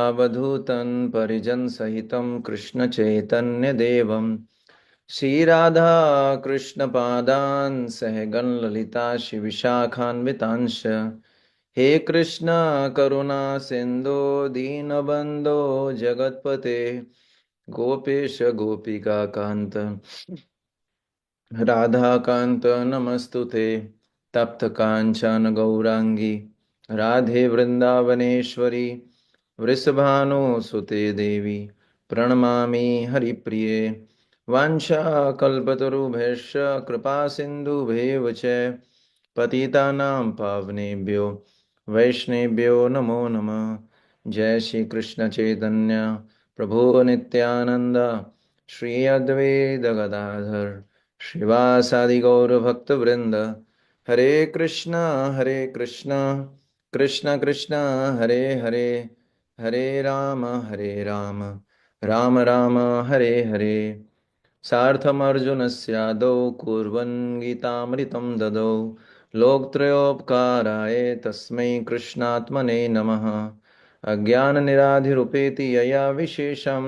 अवधूतं परिजनसहितं कृष्णचैतन्यदेवं श्रीराधा कृष्णपादान् सहगणललिता श्रीविशाखान्वितांश हे कृष्ण करुणा सिन्धो दीनबन्धो जगत्पते गोपेश गोपिकान्त राधाकान्त नमस्तुते तप्त काञ्चन गौरांगी राधे वृन्दावनेश्वरी वृषभानुसुते देवी प्रणमामि हरिप्रिये वाञ्छाकल्पतरुभ्यश्च कृपा सिन्धुभ्येव च पतितानां पावनेभ्यो वैष्णवेभ्यो नमो नमः। जय श्री कृष्ण चैतन्य प्रभु नित्यानंद श्री अद्वैत गदाधर श्रीवासादि गौर भक्त वृंद हरे कृष्णा कृष्ण कृष्ण कृष्ण हरे हरे हरे राम राम राम हरे हरे। सार्थमर्जुनस्यादौ कुर्वन् गीतामृतं ददौ लोकत्रयोपकाराय तस्मै कृष्णात्मने नमः। अज्ञाननिराधिरुपेति यया विशेषं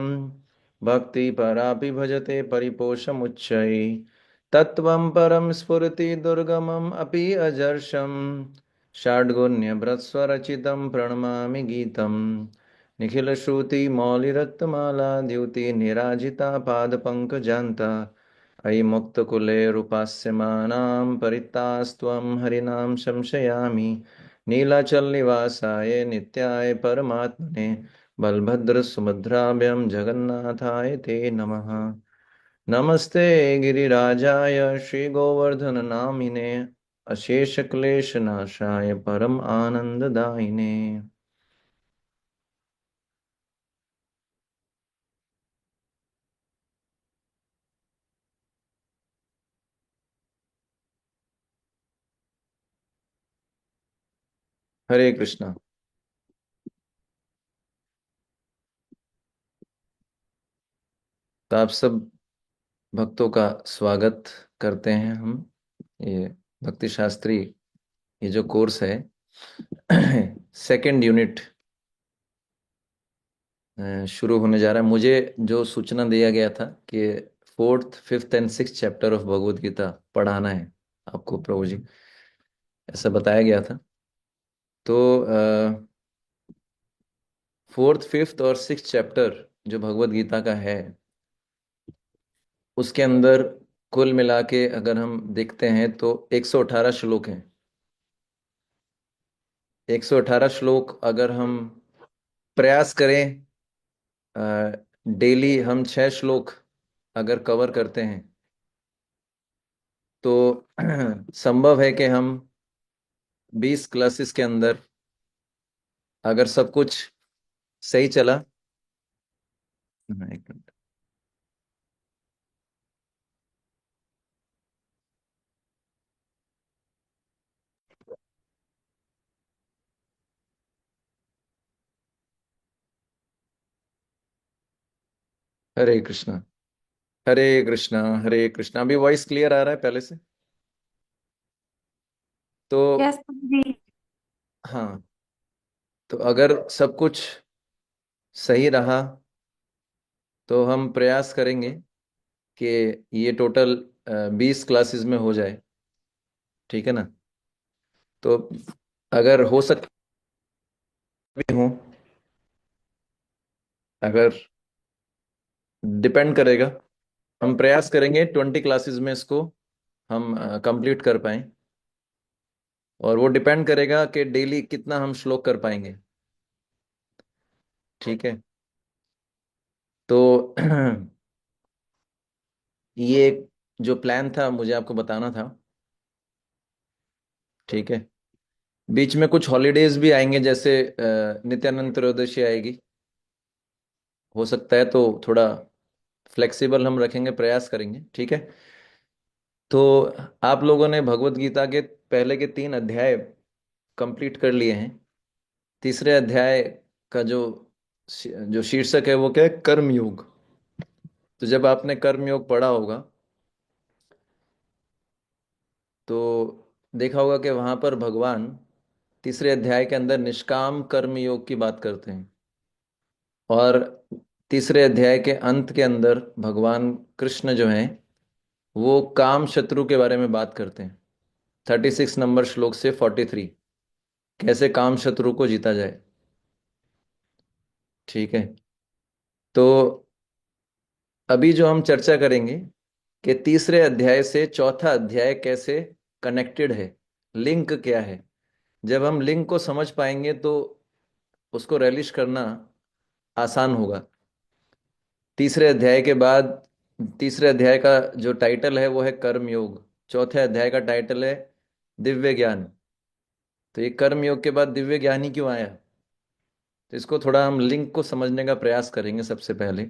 भक्तिपरापि भजते परिपोषमुच्चैः तत्त्वं परं स्फुरति दुर्गमम् अपि अजर्षम् षड्गुण्यभृत्स्वरचितं प्रणमामि गीतम् निखिलश्रुतिमौलिरत्नमाला द्युति निराजिता पादपङ्कजान्ता अयि मुक्तकुलेरुपास्यमानां परितास्त्वं हरिनां संशयामि नीलाचलनिवासाय नित्याय परमात्मने बलभद्रसुभद्राभ्यां जगन्नाथाय ते नमः। नमस्ते गिरिराजाय श्रीगोवर्धननामिने अशेषक्लेशनाशाय परम आनंददायिने। हरे कृष्णा। तो आप सब भक्तों का स्वागत करते हैं हम। ये भक्ति शास्त्री ये जो कोर्स है सेकंड यूनिट शुरू होने जा रहा है। मुझे जो सूचना दिया गया था कि fourth fifth and six chapter of Bhagavad Gita पढ़ाना है आपको, प्रभु जी ऐसा बताया गया था। तो फोर्थ फिफ्थ और सिक्स चैप्टर जो भगवत गीता का है उसके अंदर कुल मिला के अगर हम देखते हैं तो 118 श्लोक हैं। 118 श्लोक अगर हम प्रयास करें, डेली हम 6 श्लोक अगर कवर करते हैं तो संभव है कि हम 20 क्लासेस के अंदर अगर सब कुछ सही चला। हाँ, एक मिनट। हरे कृष्णा हरे कृष्णा हरे कृष्णा। अभी वॉइस क्लियर आ रहा है पहले से? तो यस जी। हाँ, तो अगर सब कुछ सही रहा तो हम प्रयास करेंगे कि ये टोटल 20 क्लासेस में हो जाए। ठीक है ना? तो अगर हो सकता भी हो, अगर डिपेंड करेगा, हम प्रयास करेंगे 20 क्लासेस में इसको हम कंप्लीट कर पाएं। और वो डिपेंड करेगा कि डेली कितना हम श्लोक कर पाएंगे। ठीक है? तो ये एक जो प्लान था मुझे आपको बताना था। ठीक है? बीच में कुछ हॉलीडेज भी आएंगे, जैसे नित्यानंद त्रयोदशी आएगी। हो सकता है तो थोड़ा फ्लेक्सिबल हम रखेंगे, प्रयास करेंगे। ठीक है? तो आप लोगों ने भगवत गीता के पहले के 3 अध्याय कंप्लीट कर लिए हैं। तीसरे अध्याय का जो शीर्षक है वो क्या है? कर्म योग। तो जब आपने कर्म योग पढ़ा होगा तो देखा होगा कि वहां पर भगवान तीसरे अध्याय के अंदर निष्काम कर्म योग की बात करते हैं। और तीसरे अध्याय के अंत के अंदर भगवान कृष्ण जो हैं वो काम शत्रु के बारे में बात करते हैं। 36 नंबर श्लोक से 43, कैसे काम शत्रु को जीता जाए। ठीक है। तो अभी जो हम चर्चा करेंगे कि तीसरे अध्याय से चौथा अध्याय कैसे कनेक्टेड है, लिंक क्या है। जब हम लिंक को समझ पाएंगे तो उसको रेलिश करना आसान होगा। तीसरे अध्याय के बाद, तीसरे अध्याय का जो टाइटल है वो है कर्म योग, चौथे अध्याय का टाइटल है दिव्य ज्ञान। तो ये कर्म योग के बाद दिव्य ज्ञान ही क्यों आया, तो इसको थोड़ा हम लिंक को समझने का प्रयास करेंगे सबसे पहले।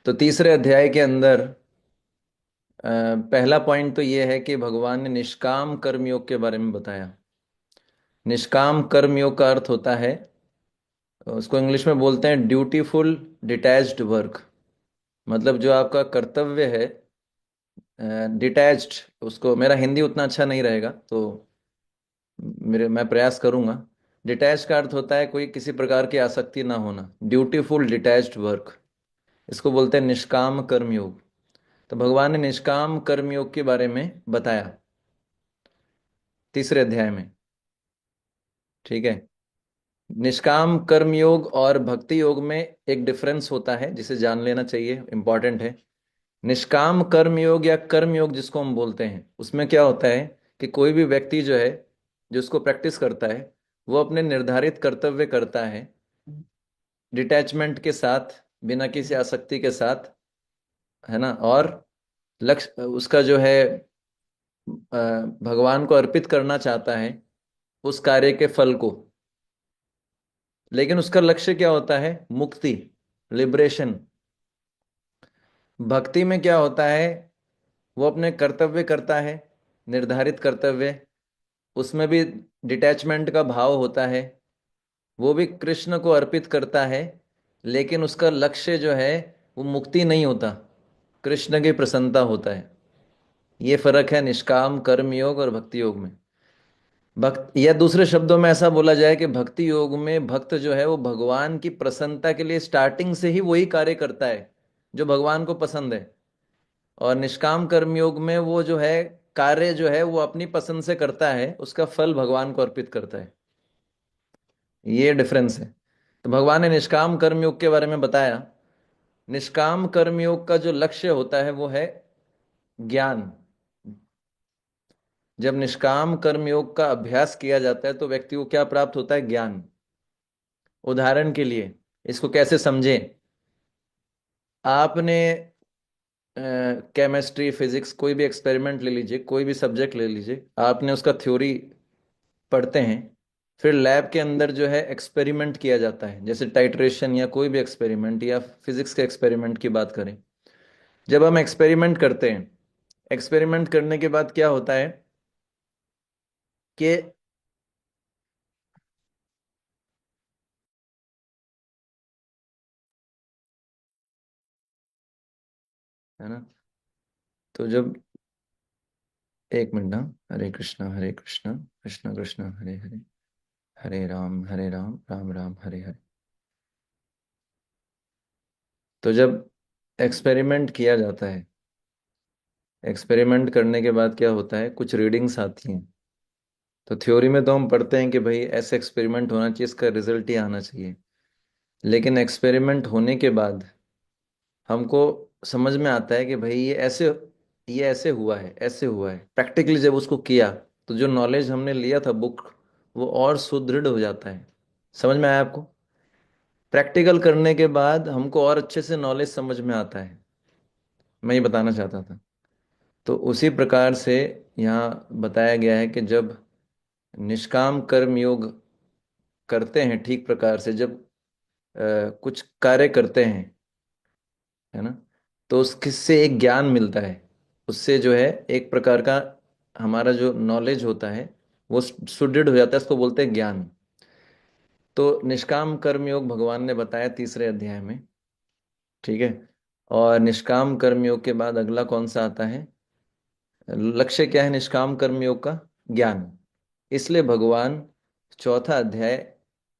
तो तीसरे अध्याय के अंदर पहला पॉइंट तो ये है कि भगवान ने निष्काम कर्म योग के बारे में बताया। निष्काम कर्म योग का अर्थ होता है, उसको इंग्लिश में बोलते हैं ड्यूटीफुल डिटैच्ड वर्क। मतलब जो आपका कर्तव्य है, डिटैच्ड, उसको, मेरा हिंदी उतना अच्छा नहीं रहेगा तो मेरे मैं प्रयास करूंगा। डिटैच का अर्थ होता है कोई किसी प्रकार की आसक्ति ना होना, ड्यूटीफुल डिटैच्ड वर्क, इसको बोलते हैं निष्काम कर्म योग। तो भगवान ने निष्काम कर्म योग के बारे में बताया तीसरे अध्याय में। ठीक है। निष्काम कर्म योग और भक्ति योग में एक डिफरेंस होता है जिसे जान लेना चाहिए, इंपॉर्टेंट है। निष्काम कर्म योग या कर्म योग जिसको हम बोलते हैं, उसमें क्या होता है कि कोई भी व्यक्ति जो है, जो उसको प्रैक्टिस करता है, वो अपने निर्धारित कर्तव्य करता है डिटैचमेंट के साथ, बिना किसी आसक्ति के साथ, है ना। और लक्ष्य उसका जो है भगवान को अर्पित करना चाहता है उस कार्य के फल को। लेकिन उसका लक्ष्य क्या होता है, मुक्ति, लिबरेशन। भक्ति में क्या होता है, वो अपने कर्तव्य करता है, निर्धारित कर्तव्य, उसमें भी डिटैचमेंट का भाव होता है, वो भी कृष्ण को अर्पित करता है, लेकिन उसका लक्ष्य जो है वो मुक्ति नहीं होता, कृष्ण की प्रसन्नता होता है। ये फर्क है निष्काम कर्म योग और भक्ति योग में। भक्त, या दूसरे शब्दों में ऐसा बोला जाए कि भक्ति योग में भक्त जो है वो भगवान की प्रसन्नता के लिए स्टार्टिंग से ही वही कार्य करता है जो भगवान को पसंद है। और निष्काम कर्म योग में वो जो है कार्य जो है वो अपनी पसंद से करता है, उसका फल भगवान को अर्पित करता है। ये डिफरेंस है। तो भगवान ने निष्काम कर्म योग के बारे में बताया। निष्काम कर्म योग का जो लक्ष्य होता है वो है ज्ञान। जब निष्काम कर्म योग का अभ्यास किया जाता है तो व्यक्ति को क्या प्राप्त होता है, ज्ञान। उदाहरण के लिए इसको कैसे समझें, आपने केमिस्ट्री, फिजिक्स, कोई भी एक्सपेरिमेंट ले लीजिए, कोई भी सब्जेक्ट ले लीजिए, आपने उसका थ्योरी पढ़ते हैं, फिर लैब के अंदर जो है एक्सपेरिमेंट किया जाता है, जैसे टाइट्रेशन या कोई भी एक्सपेरिमेंट, या फिजिक्स के एक्सपेरिमेंट की बात करें। जब हम एक्सपेरिमेंट करते हैं, एक्सपेरिमेंट करने के बाद क्या होता है कि, है ना, तो जब, एक मिनट ना, हरे कृष्णा कृष्णा कृष्णा हरे हरे, हरे राम राम राम हरे हरे। तो जब एक्सपेरिमेंट किया जाता है, एक्सपेरिमेंट करने के बाद क्या होता है, कुछ रीडिंग्स आती हैं। तो थ्योरी में तो हम पढ़ते हैं कि भाई ऐसे एक्सपेरिमेंट होना चाहिए, इसका रिजल्ट ही आना चाहिए। लेकिन एक्सपेरिमेंट होने के बाद हमको समझ में आता है कि भाई ये ऐसे हुआ है, ऐसे हुआ है। प्रैक्टिकली जब उसको किया तो जो नॉलेज हमने लिया था बुक, वो और सुदृढ़ हो जाता है। समझ में आया आपको? प्रैक्टिकल करने के बाद हमको और अच्छे से नॉलेज समझ में आता है। मैं ये बताना चाहता था। तो उसी प्रकार से यहाँ बताया गया है कि जब निष्काम कर्म योग करते हैं ठीक प्रकार से, जब कुछ कार्य करते हैं, है ना, तो उससे एक ज्ञान मिलता है। उससे जो है एक प्रकार का हमारा जो नॉलेज होता है वो सुदृढ़ हो जाता है, इसको बोलते हैं ज्ञान। तो निष्काम कर्म योग भगवान ने बताया तीसरे अध्याय में। ठीक है। और निष्काम कर्म योग के बाद अगला कौन सा आता है, लक्ष्य क्या है निष्काम कर्म योग का, ज्ञान। इसलिए भगवान चौथा अध्याय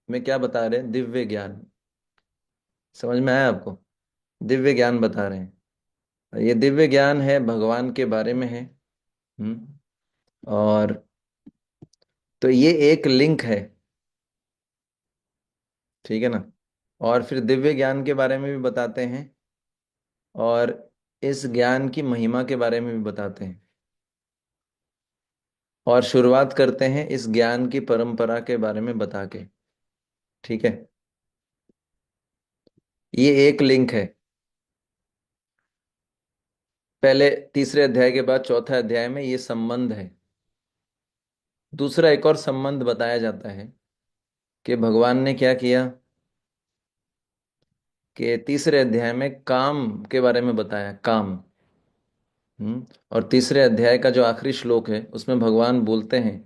में क्या बता रहे हैं, दिव्य ज्ञान। समझ में आया आपको? दिव्य ज्ञान बता रहे हैं। ये दिव्य ज्ञान है, भगवान के बारे में है। और तो ये एक लिंक है, ठीक है ना। और फिर दिव्य ज्ञान के बारे में भी बताते हैं, और इस ज्ञान की महिमा के बारे में भी बताते हैं। और शुरुआत करते हैं इस ज्ञान की परंपरा के बारे में बता के, ठीक है। ये एक लिंक है। पहले तीसरे अध्याय के बाद चौथा अध्याय में ये संबंध है। दूसरा एक और संबंध बताया जाता है कि भगवान ने क्या किया, कि तीसरे अध्याय में काम के बारे में बताया, काम। और तीसरे अध्याय का जो आखिरी श्लोक है उसमें भगवान बोलते हैं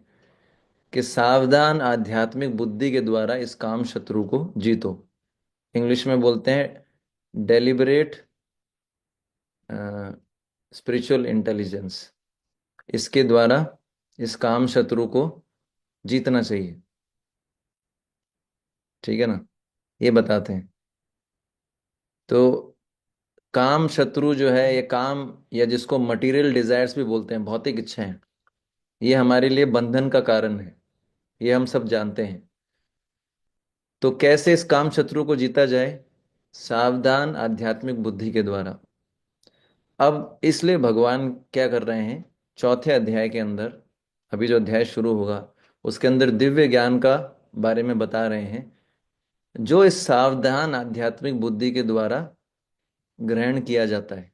कि सावधान आध्यात्मिक बुद्धि के द्वारा इस काम शत्रु को जीतो। इंग्लिश में बोलते हैं डेलिबरेट स्पिरिचुअल इंटेलिजेंस। इसके द्वारा इस काम शत्रु को जीतना चाहिए, ठीक है ना। ये बताते हैं। तो काम शत्रु जो है, ये काम, या जिसको मटेरियल डिजायर्स भी बोलते हैं, भौतिक इच्छाएं, ये हमारे लिए बंधन का कारण है। ये हम सब जानते हैं। तो कैसे इस काम शत्रु को जीता जाए? सावधान आध्यात्मिक बुद्धि के द्वारा। अब इसलिए भगवान क्या कर रहे हैं, चौथे अध्याय के अंदर, अभी जो अध्याय शुरू होगा उसके अंदर दिव्य ज्ञान का बारे में बता रहे हैं, जो इस सावधान आध्यात्मिक बुद्धि के द्वारा ग्रहण किया जाता है।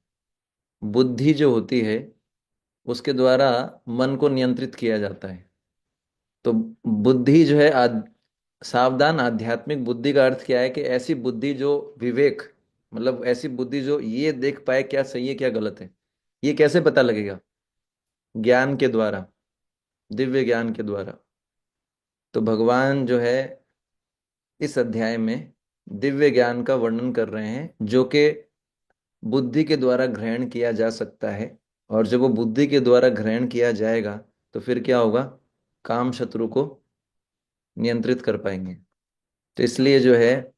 बुद्धि जो होती है उसके द्वारा मन को नियंत्रित किया जाता है। तो बुद्धि जो है सावधान आध्यात्मिक बुद्धि का अर्थ क्या है, कि ऐसी बुद्धि जो विवेक, मतलब ऐसी बुद्धि जो ये देख पाए क्या सही है क्या गलत है। ये कैसे पता लगेगा? ज्ञान के द्वारा, दिव्य ज्ञान के द्वारा। तो भगवान जो है इस अध्याय में दिव्य ज्ञान का वर्णन कर रहे हैं, जो कि बुद्धि के द्वारा ग्रहण किया जा सकता है। और जब वो बुद्धि के द्वारा ग्रहण किया जाएगा तो फिर क्या होगा, काम शत्रु को नियंत्रित कर पाएंगे। तो इसलिए जो है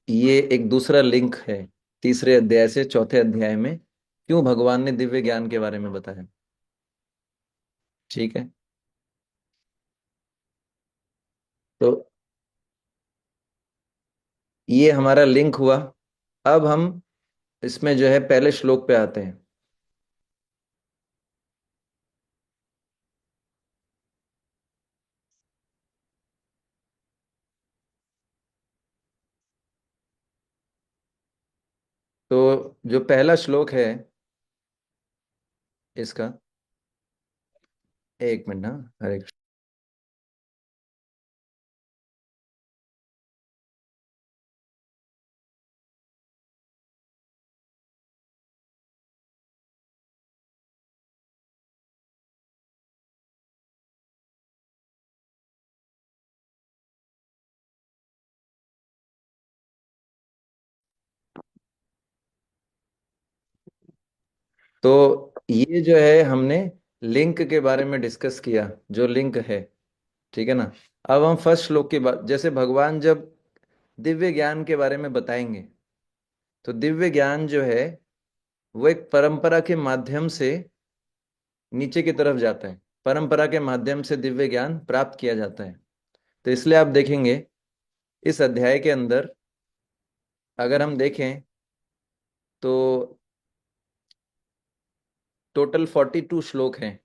ये एक दूसरा लिंक है तीसरे अध्याय से चौथे अध्याय में, क्यों भगवान ने दिव्य ज्ञान के बारे में बताया, ठीक है। तो ये हमारा लिंक हुआ। अब हम इसमें जो है पहले श्लोक पे आते हैं। तो जो पहला श्लोक है इसका, एक मिनट ना, हरे कृष्ण। तो ये जो है हमने लिंक के बारे में डिस्कस किया, जो लिंक है, ठीक है ना। अब हम फर्स्ट श्लोक के बाद, जैसे भगवान जब दिव्य ज्ञान के बारे में बताएंगे, तो दिव्य ज्ञान जो है वो एक परंपरा के माध्यम से नीचे की तरफ जाता है। परंपरा के माध्यम से दिव्य ज्ञान प्राप्त किया जाता है। तो इसलिए आप देखेंगे इस अध्याय के अंदर, अगर हम देखें तो टोटल 42 श्लोक हैं।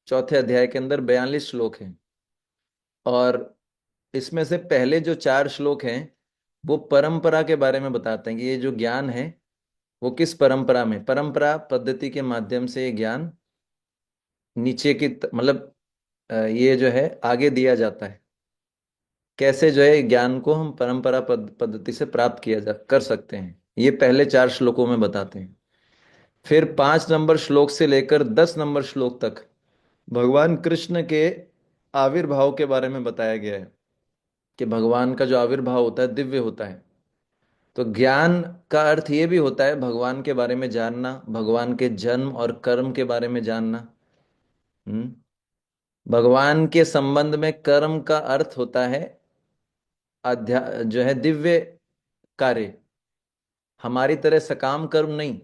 चौथे अध्याय के अंदर 42 श्लोक हैं। और इसमें से पहले जो 4 श्लोक हैं वो परंपरा के बारे में बताते हैं, कि ये जो ज्ञान है वो किस परंपरा में, परंपरा पद्धति के माध्यम से ये ज्ञान नीचे की मतलब ये जो है आगे दिया जाता है। कैसे जो है ज्ञान को हम परंपरा पद्धति से प्राप्त किया जा कर सकते हैं, ये पहले 4 श्लोकों में बताते हैं। फिर 5 नंबर श्लोक से लेकर 10 नंबर श्लोक तक भगवान कृष्ण के आविर्भाव के बारे में बताया गया है, कि भगवान का जो आविर्भाव होता है दिव्य होता है। तो ज्ञान का अर्थ ये भी होता है भगवान के बारे में जानना, भगवान के जन्म और कर्म के बारे में जानना। हम्म भगवान के संबंध में कर्म का अर्थ होता है जो है दिव्य कार्य, हमारी तरह सकाम कर्म नहीं।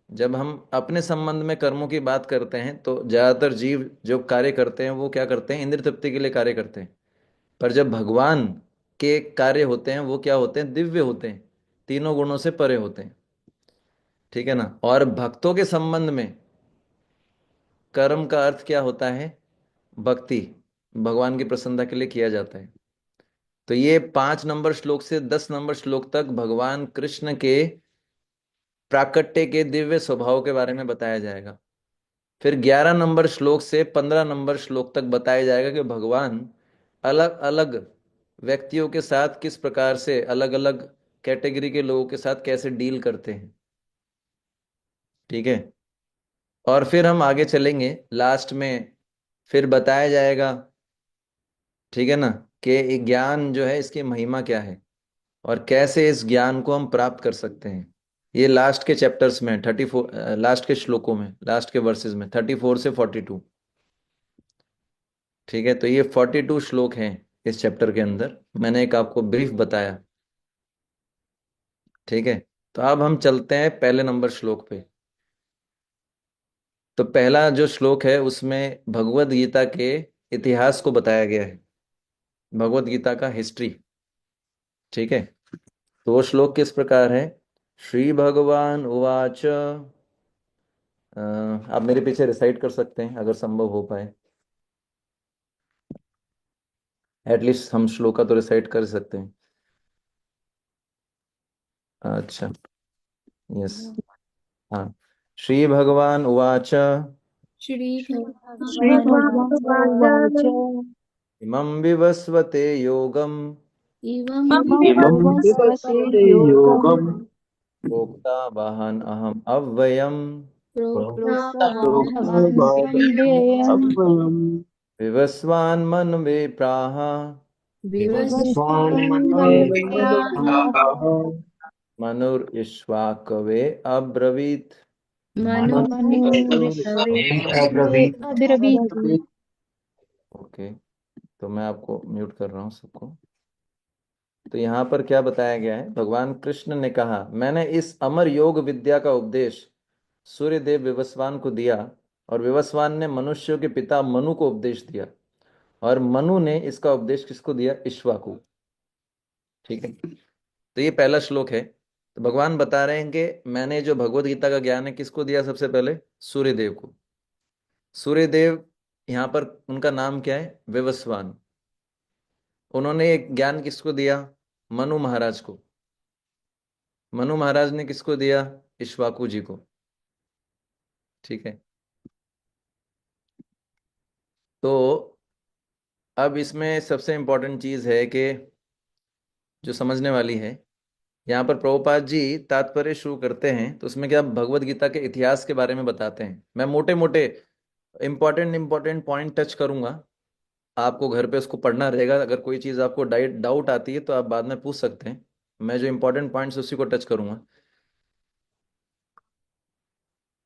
जब हम अपने संबंध में कर्मों की बात करते हैं तो ज्यादातर जीव जो कार्य करते हैं वो क्या करते हैं, इंद्र तृप्ति के लिए कार्य करते हैं। पर जब भगवान के कार्य होते हैं वो क्या होते हैं, दिव्य होते हैं, तीनों गुणों से परे होते हैं। ठीक है ना। और भक्तों के संबंध में कर्म का अर्थ क्या होता है, भक्ति, भगवान की प्रसन्नता के लिए किया जाता है। तो ये 5 नंबर श्लोक से 10 नंबर श्लोक तक भगवान कृष्ण के प्राकट्य के दिव्य स्वभाव के बारे में बताया जाएगा। फिर 11 नंबर श्लोक से 15 नंबर श्लोक तक बताया जाएगा कि भगवान अलग अलग व्यक्तियों के साथ किस प्रकार से, अलग अलग कैटेगरी के लोगों के साथ कैसे डील करते हैं। ठीक है। और फिर हम आगे चलेंगे, लास्ट में फिर बताया जाएगा, ठीक है ना, कि ये ज्ञान जो है इसकी महिमा क्या है और कैसे इस ज्ञान को हम प्राप्त कर सकते हैं। ये लास्ट के चैप्टर्स में 34, लास्ट के श्लोकों में, लास्ट के वर्सेस में 34 से 42। ठीक है। तो ये 42 श्लोक हैं इस चैप्टर के अंदर, मैंने एक आपको ब्रीफ बताया। ठीक है। तो अब हम चलते हैं पहले नंबर श्लोक पे। तो पहला जो श्लोक है उसमें भगवत गीता के इतिहास को बताया गया है, भगवत गीता का हिस्ट्री। ठीक है। तो वो श्लोक किस प्रकार है, श्री भगवान उवाच, आप मेरे पीछे रिसाइट कर सकते हैं अगर संभव हो पाए, एटलीस्ट हम श्लोक का तो रिसाइट कर सकते हैं। अच्छा, यस, हाँ। श्री भगवान उवाच, श्रीभगवानुवाच इमं विवस्वते योगं इमं विवस्वते योगम् प्रोक्ता वहन अहम अव्ययम् प्रोक्तवानहमव्ययम् विवस्वान्मन्वे प्राह विवस्वान्मन्वे प्राह मनुर्ईश्वाकवे अब्रवीत्। मनुरिष्वे अब्रवीत्। ओके, तो मैं आपको म्यूट कर रहा हूँ सबको। तो यहाँ पर क्या बताया गया है, भगवान कृष्ण ने कहा, मैंने इस अमर योग विद्या का उपदेश सूर्यदेव विवस्वान को दिया, और विवस्वान ने मनुष्यों के पिता मनु को उपदेश दिया, और मनु ने इसका उपदेश किसको दिया, इक्ष्वाकु। ठीक है। तो ये पहला श्लोक है। तो भगवान बता रहे हैं कि मैंने जो भगवत गीता का ज्ञान है किसको दिया, सबसे पहले सूर्यदेव को। सूर्यदेव, यहाँ पर उनका नाम क्या है, विवस्वान। उन्होंने एक ज्ञान किसको दिया, मनु महाराज को। मनु महाराज ने किसको दिया, इक्ष्वाकु जी को। ठीक है। तो अब इसमें सबसे इंपॉर्टेंट चीज है कि जो समझने वाली है, यहाँ पर प्रभुपाद जी तात्पर्य शुरू करते हैं तो उसमें क्या भगवत गीता के इतिहास के बारे में बताते हैं। मैं मोटे मोटे इंपॉर्टेंट इंपॉर्टेंट पॉइंट टच करूंगा, आपको घर पे उसको पढ़ना रहेगा। अगर कोई चीज़ आपको डाउट आती है तो आप बाद में पूछ सकते हैं। मैं जो इंपॉर्टेंट पॉइंट्स उसी को टच करूंगा।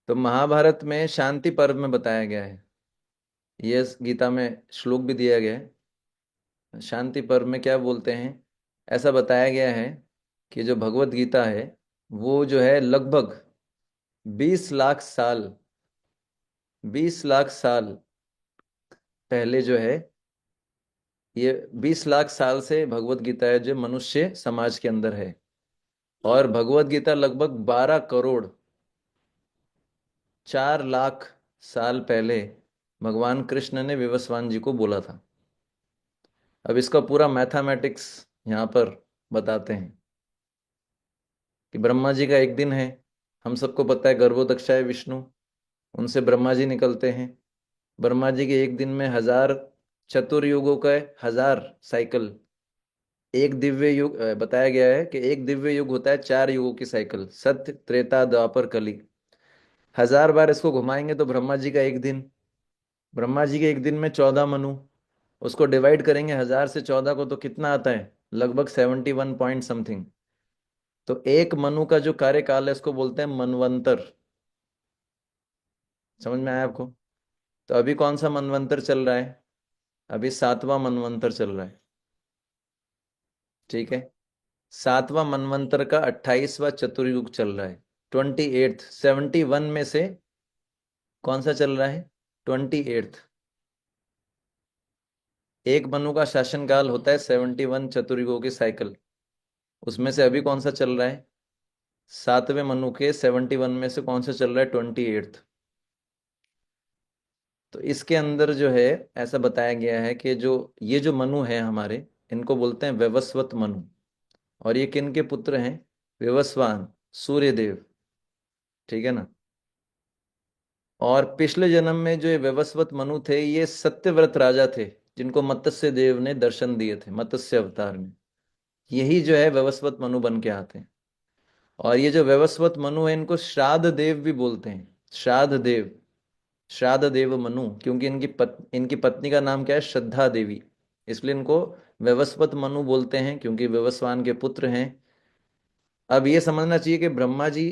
तो महाभारत में शांति पर्व में बताया गया है, ये गीता में श्लोक भी दिया गया है। शांति पर्व में क्या बोलते हैं, ऐसा बताया गया है कि जो भगवत गीता है वो जो है लगभग 20 लाख साल, 20 लाख साल पहले जो है, ये 20 लाख साल से भगवत गीता है जो मनुष्य समाज के अंदर है। और भगवत गीता लगभग 12 करोड़ 4 लाख साल पहले भगवान कृष्ण ने विवस्वान जी को बोला था। अब इसका पूरा मैथमेटिक्स यहाँ पर बताते हैं कि ब्रह्मा जी का एक दिन है, हम सबको पता है गर्भोदक्षाय विष्णु, उनसे ब्रह्मा जी निकलते हैं। ब्रह्मा जी के एक दिन में 1000 चतुर्युगों का 1000 साइकिल, एक दिव्य युग बताया गया है कि एक दिव्य युग होता है 4 युगों की साइकिल, सत्य त्रेता द्वापर कली। 1000 बार इसको घुमाएंगे तो ब्रह्मा जी का एक दिन, ब्रह्मा जी के एक दिन में 14 मनु, उसको डिवाइड करेंगे 1000 से 14 को तो कितना आता है, लगभग 71 पॉइंट समथिंग। तो एक मनु का जो कार्यकाल है उसको बोलते हैं मनवंतर। समझ में आया आपको। तो अभी कौन सा मनवंतर चल रहा है, अभी 7वां मनवंतर चल रहा है। ठीक है। सातवां मनवंतर का 28वां चतुर्युग चल रहा है। 28th, 71 में से कौन सा चल रहा है? 28th। एक मनु का शासनकाल होता है 71 चतुर्युगों की साइकिल, उसमें से अभी कौन सा चल रहा है? सातवें मनु के 71 में से कौन सा चल रहा है? 28th। तो इसके अंदर जो है, ऐसा बताया गया है कि जो ये जो मनु है हमारे, इनको बोलते हैं वैवस्वत मनु। और ये किन के पुत्र हैं? विवस्वान, सूर्यदेव। ठीक है ना। और पिछले जन्म में जो ये वैवस्वत मनु थे, ये सत्यव्रत राजा थे, जिनको मत्स्य देव ने दर्शन दिए थे मत्स्य अवतार में। यही जो है वैवस्वत मनु बन के आते हैं। और ये जो वैवस्वत मनु है, इनको श्राद्ध देव भी बोलते हैं। श्राद्ध देव, श्राद्ध देव मनु, क्योंकि इनकी पत्नी का नाम क्या है? श्रद्धा देवी। इसलिए इनको वैवस्वत मनु बोलते हैं, क्योंकि वैवस्वान के पुत्र हैं। अब ये समझना चाहिए कि ब्रह्मा जी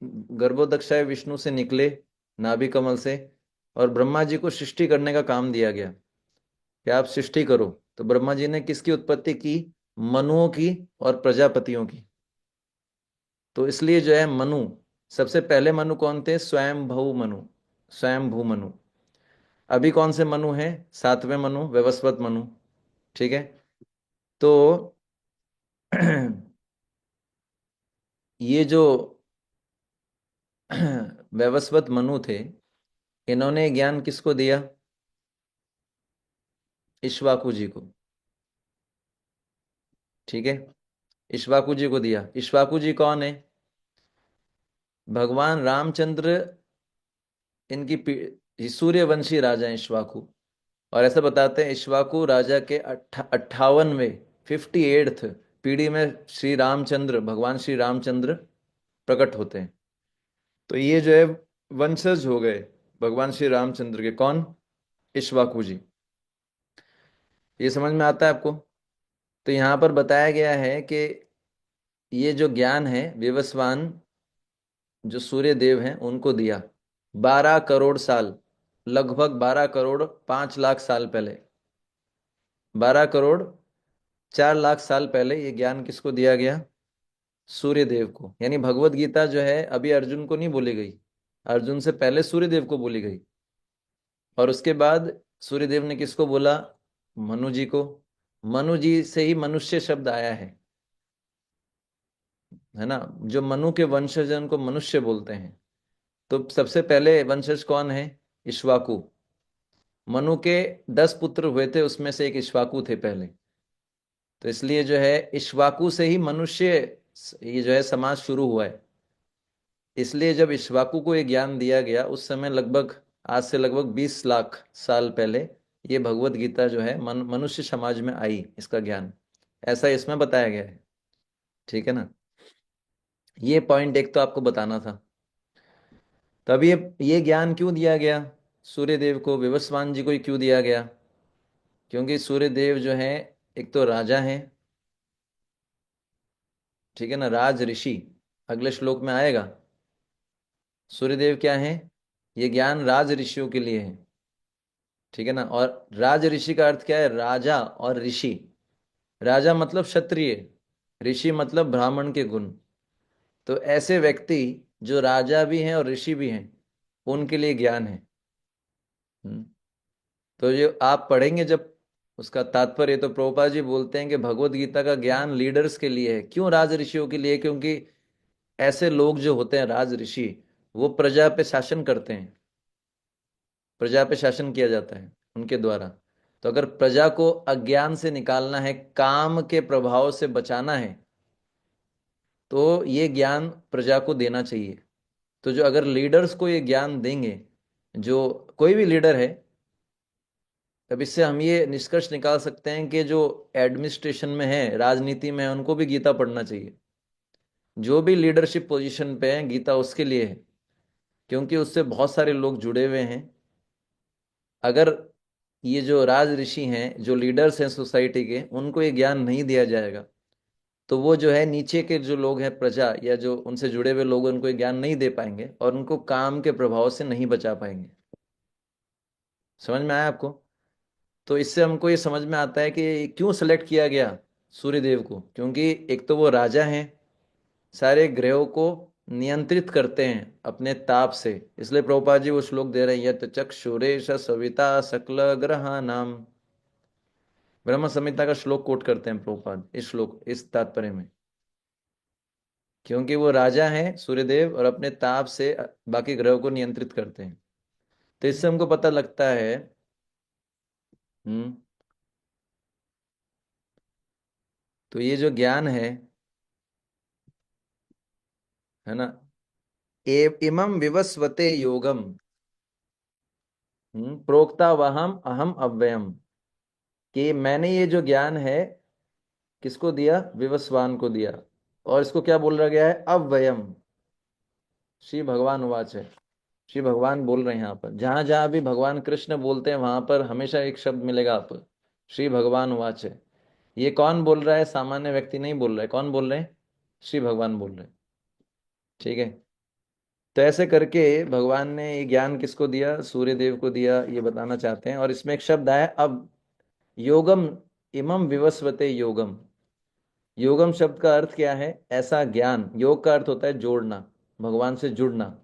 गर्भोदक्षाय विष्णु से निकले, नाभि कमल से, और ब्रह्मा जी को सृष्टि करने का काम दिया गया कि आप सृष्टि करो। तो ब्रह्मा जी ने किसकी उत्पत्ति की? मनुओं की और प्रजापतियों की। तो इसलिए जो है मनु, सबसे पहले मनु कौन थे? स्वयंभू मनु, स्वयंभू मनु। अभी कौन से मनु हैं? सातवें मनु, वैवस्वत मनु। ठीक है। तो ये जो वैवस्वत मनु थे, इन्होंने ज्ञान किसको दिया? इक्ष्वाकु जी को। ठीक है, इक्ष्वाकु जी को दिया। इक्ष्वाकु जी कौन है? भगवान रामचंद्र, इनकी सूर्यवंशी राजा हैं इक्ष्वाकु। और ऐसा बताते हैं इक्ष्वाकु राजा के 58वें, 58th पीढ़ी में श्री रामचंद्र, भगवान श्री रामचंद्र प्रकट होते हैं। तो ये जो है वंशज हो गए भगवान श्री रामचंद्र के। कौन? इक्ष्वाकु जी। ये समझ में आता है आपको? तो यहाँ पर बताया गया है कि ये जो ज्ञान है विवस्वान, जो सूर्य देव हैं, उनको दिया 12 करोड़ साल, लगभग 12 करोड़ 5 लाख साल पहले, 12 करोड़ 4 लाख साल पहले ये ज्ञान किसको दिया गया? सूर्य देव को। यानी भगवत गीता जो है अभी अर्जुन को नहीं बोली गई, अर्जुन से पहले सूर्य देव को बोली गई। और उसके बाद सूर्य देव ने किसको बोला? मनु जी को। मनु जी से ही मनुष्य शब्द आया है ना। जो मनु के वंशज हैं उनको मनुष्य बोलते हैं। तो सबसे पहले वंशज कौन है? इक्ष्वाकु। मनु के 10 पुत्र हुए थे, उसमें से एक इक्ष्वाकु थे पहले। तो इसलिए जो है इक्ष्वाकु से ही मनुष्य, ये जो है समाज शुरू हुआ है। इसलिए जब इक्ष्वाकु को ये ज्ञान दिया गया, उस समय लगभग, आज से लगभग 20 लाख साल पहले, ये भगवत गीता जो है मनुष्य समाज में आई, इसका ज्ञान ऐसा इसमें बताया गया है। ठीक है ना। ये पॉइंट एक तो आपको बताना था। तब ये ज्ञान क्यों दिया गया सूर्य देव को? विवस्वान जी को ही क्यों दिया गया? क्योंकि सूर्य देव जो है, एक तो राजा हैं, ठीक है ना, राज ऋषि। अगले श्लोक में आएगा। सूर्यदेव क्या है? ये ज्ञान राज ऋषियों के लिए है। ठीक है ना। और राज ऋषि का अर्थ क्या है? राजा और ऋषि। राजा मतलब क्षत्रिय, ऋषि मतलब ब्राह्मण के गुण। तो ऐसे व्यक्ति जो राजा भी हैं और ऋषि भी हैं, उनके लिए ज्ञान है। हम्म। तो ये आप पढ़ेंगे जब, उसका तात्पर्य, तो प्रभुपाद जी बोलते हैं कि भगवत गीता का ज्ञान लीडर्स के लिए है। क्यों राज ऋषियों के लिए? क्योंकि ऐसे लोग जो होते हैं राज ऋषि, वो प्रजा पे शासन करते हैं, प्रजा पे शासन किया जाता है उनके द्वारा। तो अगर प्रजा को अज्ञान से निकालना है, काम के प्रभाव से बचाना है, तो ये ज्ञान प्रजा को देना चाहिए। तो जो अगर लीडर्स को ये ज्ञान देंगे, जो कोई भी लीडर है, तब इससे हम ये निष्कर्ष निकाल सकते हैं कि जो एडमिनिस्ट्रेशन में है, राजनीति में है, उनको भी गीता पढ़ना चाहिए। जो भी लीडरशिप पोजीशन पे है, गीता उसके लिए है, क्योंकि उससे बहुत सारे लोग जुड़े हुए हैं। अगर ये जो राज ऋषि हैं, जो लीडर्स हैं सोसाइटी के, उनको ये ज्ञान नहीं दिया जाएगा, तो वो जो है नीचे के जो लोग हैं, प्रजा या जो उनसे जुड़े हुए लोग, उनको ये ज्ञान नहीं दे पाएंगे और उनको काम के प्रभाव से नहीं बचा पाएंगे। समझ में आया आपको? तो इससे हमको ये समझ में आता है कि क्यों सेलेक्ट किया गया सूर्यदेव को, क्योंकि एक तो वो राजा हैं, सारे ग्रहों को नियंत्रित करते हैं अपने ताप से। इसलिए प्रभुपाद जी वो श्लोक दे रहे हैं, यत चक्षुरेश सविता सकल ग्रहानाम। ब्रह्म संहिता का श्लोक कोट करते हैं प्रभुपाद इस श्लोक, इस तात्पर्य में, क्योंकि वो राजा हैं सूर्यदेव और अपने ताप से बाकी ग्रहों को नियंत्रित करते हैं। तो इससे हमको पता लगता है। हम्म। तो ये जो ज्ञान है ना, इमं विवस्वते योगम। प्रोक्ता वहम अहम अव्ययम, कि मैंने ये जो ज्ञान है किसको दिया, विवस्वान को दिया। और इसको क्या बोल रहा गया है, अव्ययम। श्री भगवान उवाच है, श्री भगवान बोल रहे हैं यहाँ पर, जहां जहां भी भगवान कृष्ण बोलते हैं वहां पर हमेशा एक शब्द मिलेगा आपको, श्री भगवान उवाच है। ये कौन बोल रहा है, सामान्य व्यक्ति नहीं बोल रहा है, कौन बोल रहे हैं, श्री भगवान बोल रहे हैं। ठीक है। तो ऐसे करके भगवान ने ये ज्ञान किसको दिया, सूर्य देव को दिया, ये बताना चाहते हैं। और इसमें एक शब्द आया अब, योगम, इमम विवस्वते योगम। योगम शब्द का अर्थ क्या है, ऐसा ज्ञान। योग का अर्थ होता है जोड़ना, भगवान से जुड़ना।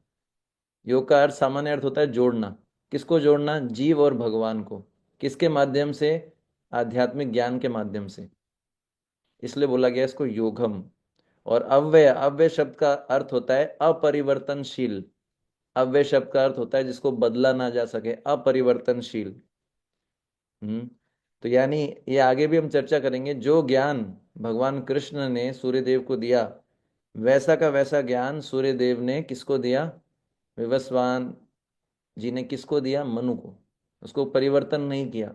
योग का अर्थ, सामान्य अर्थ होता है जोड़ना। किसको जोड़ना, जीव और भगवान को। किसके माध्यम से, आध्यात्मिक ज्ञान के माध्यम से। इसलिए बोला गया इसको योगम। और अव्यय, अव्यय शब्द का अर्थ होता है अपरिवर्तनशील। अव्यय शब्द का अर्थ होता है जिसको बदला ना जा सके, अपरिवर्तनशील। हम्म। तो यानी ये आगे भी हम चर्चा करेंगे, जो ज्ञान भगवान कृष्ण ने सूर्यदेव को दिया, वैसा का वैसा ज्ञान सूर्यदेव ने किसको दिया, विवस्वान जी ने किसको दिया, मनु को। उसको परिवर्तन नहीं किया।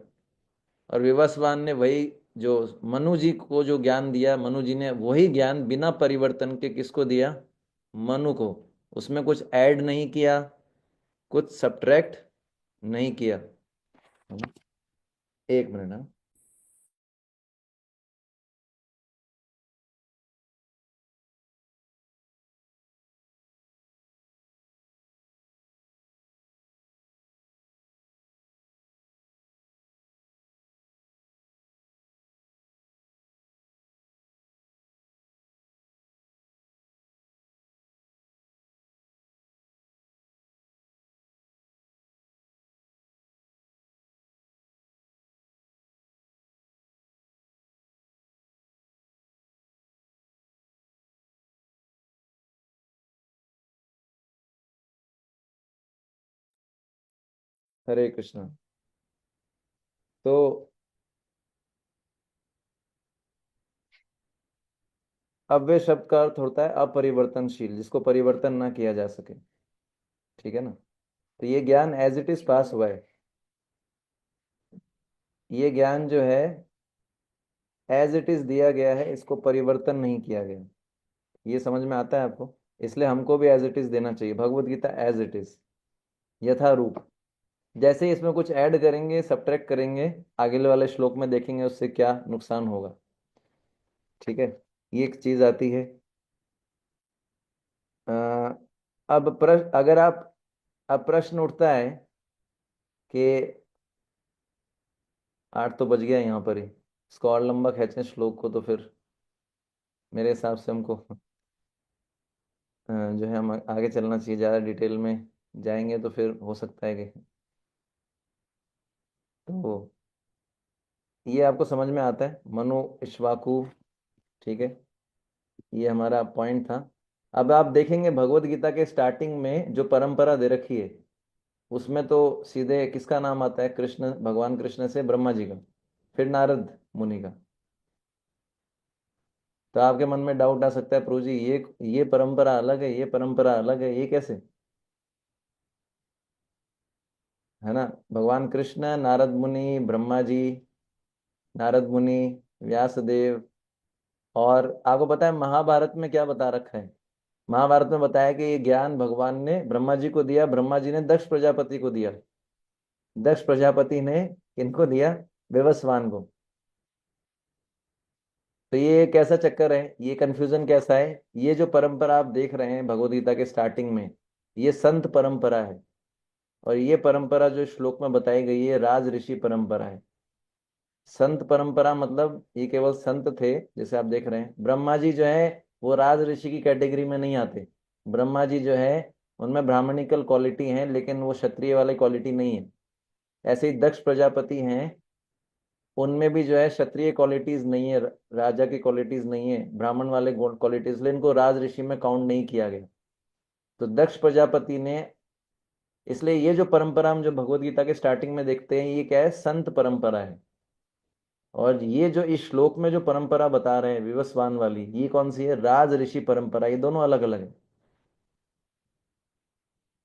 और विवस्वान ने वही, जो मनु जी को जो ज्ञान दिया, मनु जी ने वही ज्ञान बिना परिवर्तन के किसको दिया, मनु को। उसमें कुछ ऐड नहीं किया, कुछ सब्ट्रैक्ट नहीं किया। एक मिनट। हाँ। हरे कृष्णा। तो अव्यय शब्द का अर्थ होता है अपरिवर्तनशील, जिसको परिवर्तन ना किया जा सके। ठीक है ना। तो ये ज्ञान एज इट इज पास हुआ है। ये ज्ञान जो है एज इट इज दिया गया है, इसको परिवर्तन नहीं किया गया। ये समझ में आता है आपको। इसलिए हमको भी एज इट इज देना चाहिए, Bhagavad Gita as it is, यथारूप। जैसे ही इसमें कुछ ऐड करेंगे, सब्ट्रैक्ट करेंगे, आगे वाले श्लोक में देखेंगे उससे क्या नुकसान होगा। ठीक है। ये एक चीज आती है। अ, अब प्रश्न, अगर आप, अब प्रश्न उठता है कि 8 तो बज गया यहाँ पर ही, इसको और लंबा खींचें श्लोक को तो फिर मेरे हिसाब से हमको जो है हम आगे चलना चाहिए। ज़्यादा डिटेल में जाएंगे तो फिर हो सकता है कि, तो ये आपको समझ में आता है, मनु इक्ष्वाकु। ठीक है। ये हमारा पॉइंट था। अब आप देखेंगे भगवत गीता के स्टार्टिंग में जो परंपरा दे रखी है, उसमें तो सीधे किसका नाम आता है, कृष्ण, भगवान कृष्ण से ब्रह्मा जी का, फिर नारद मुनि का। तो आपके मन में डाउट आ सकता है, प्रभु जी ये परंपरा अलग है, ये परंपरा अलग है, ये कैसे, है ना। भगवान कृष्ण, नारद मुनि, ब्रह्मा जी, नारद मुनि, व्यासदेव। और आपको पता है महाभारत में क्या बता रखा है, महाभारत में बताया कि ये ज्ञान भगवान ने ब्रह्मा जी को दिया, ब्रह्मा जी ने दक्ष प्रजापति को दिया, दक्ष प्रजापति ने किनको दिया, विवस्वान को। तो ये कैसा चक्कर है, ये कंफ्यूजन कैसा है, ये जो परंपरा आप देख रहे हैं भगवद गीता के स्टार्टिंग में, ये संत परंपरा है। और ये परंपरा जो श्लोक में बताई गई है, राज ऋषि परंपरा है। संत परंपरा मतलब ये केवल संत थे, जैसे आप देख रहे हैं ब्रह्मा जी जो है वो राज ऋषि की कैटेगरी में नहीं आते। ब्रह्मा जी जो है उनमें ब्राह्मणिकल क्वालिटी है, लेकिन वो क्षत्रिय वाली क्वालिटी नहीं है। ऐसे ही दक्ष प्रजापति हैं, उनमें भी जो है क्षत्रिय क्वालिटीज नहीं है, राजा की क्वालिटीज नहीं है, ब्राह्मण वाले क्वालिटीज, इसलिए इनको राज ऋषि में काउंट नहीं किया गया। तो दक्ष प्रजापति ने, इसलिए ये जो परंपरा हम जो भगवत गीता के स्टार्टिंग में देखते हैं ये क्या है, संत परंपरा है। और ये जो इस श्लोक में जो परंपरा बता रहे हैं विवस्वान वाली, ये कौन सी है, राज ऋषि परंपरा। ये दोनों अलग अलग है,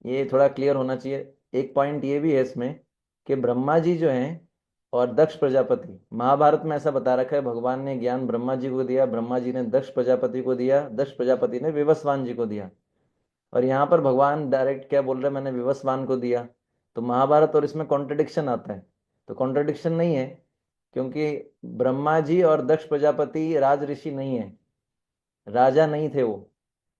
ये थोड़ा क्लियर होना चाहिए। एक पॉइंट ये भी है इसमें कि ब्रह्मा जी जो हैं और दक्ष प्रजापति, महाभारत में ऐसा बता रखा है भगवान ने ज्ञान ब्रह्मा जी को दिया, ब्रह्मा जी ने दक्ष प्रजापति को दिया, दक्ष प्रजापति ने विवस्वान जी को दिया। और यहाँ पर भगवान डायरेक्ट क्या बोल रहे हैं, मैंने विवस्वान को दिया। तो महाभारत और इसमें कॉन्ट्रडिक्शन आता है। तो कॉन्ट्रडिक्शन नहीं है, क्योंकि ब्रह्मा जी और दक्ष प्रजापति राज ऋषि नहीं है, राजा नहीं थे वो,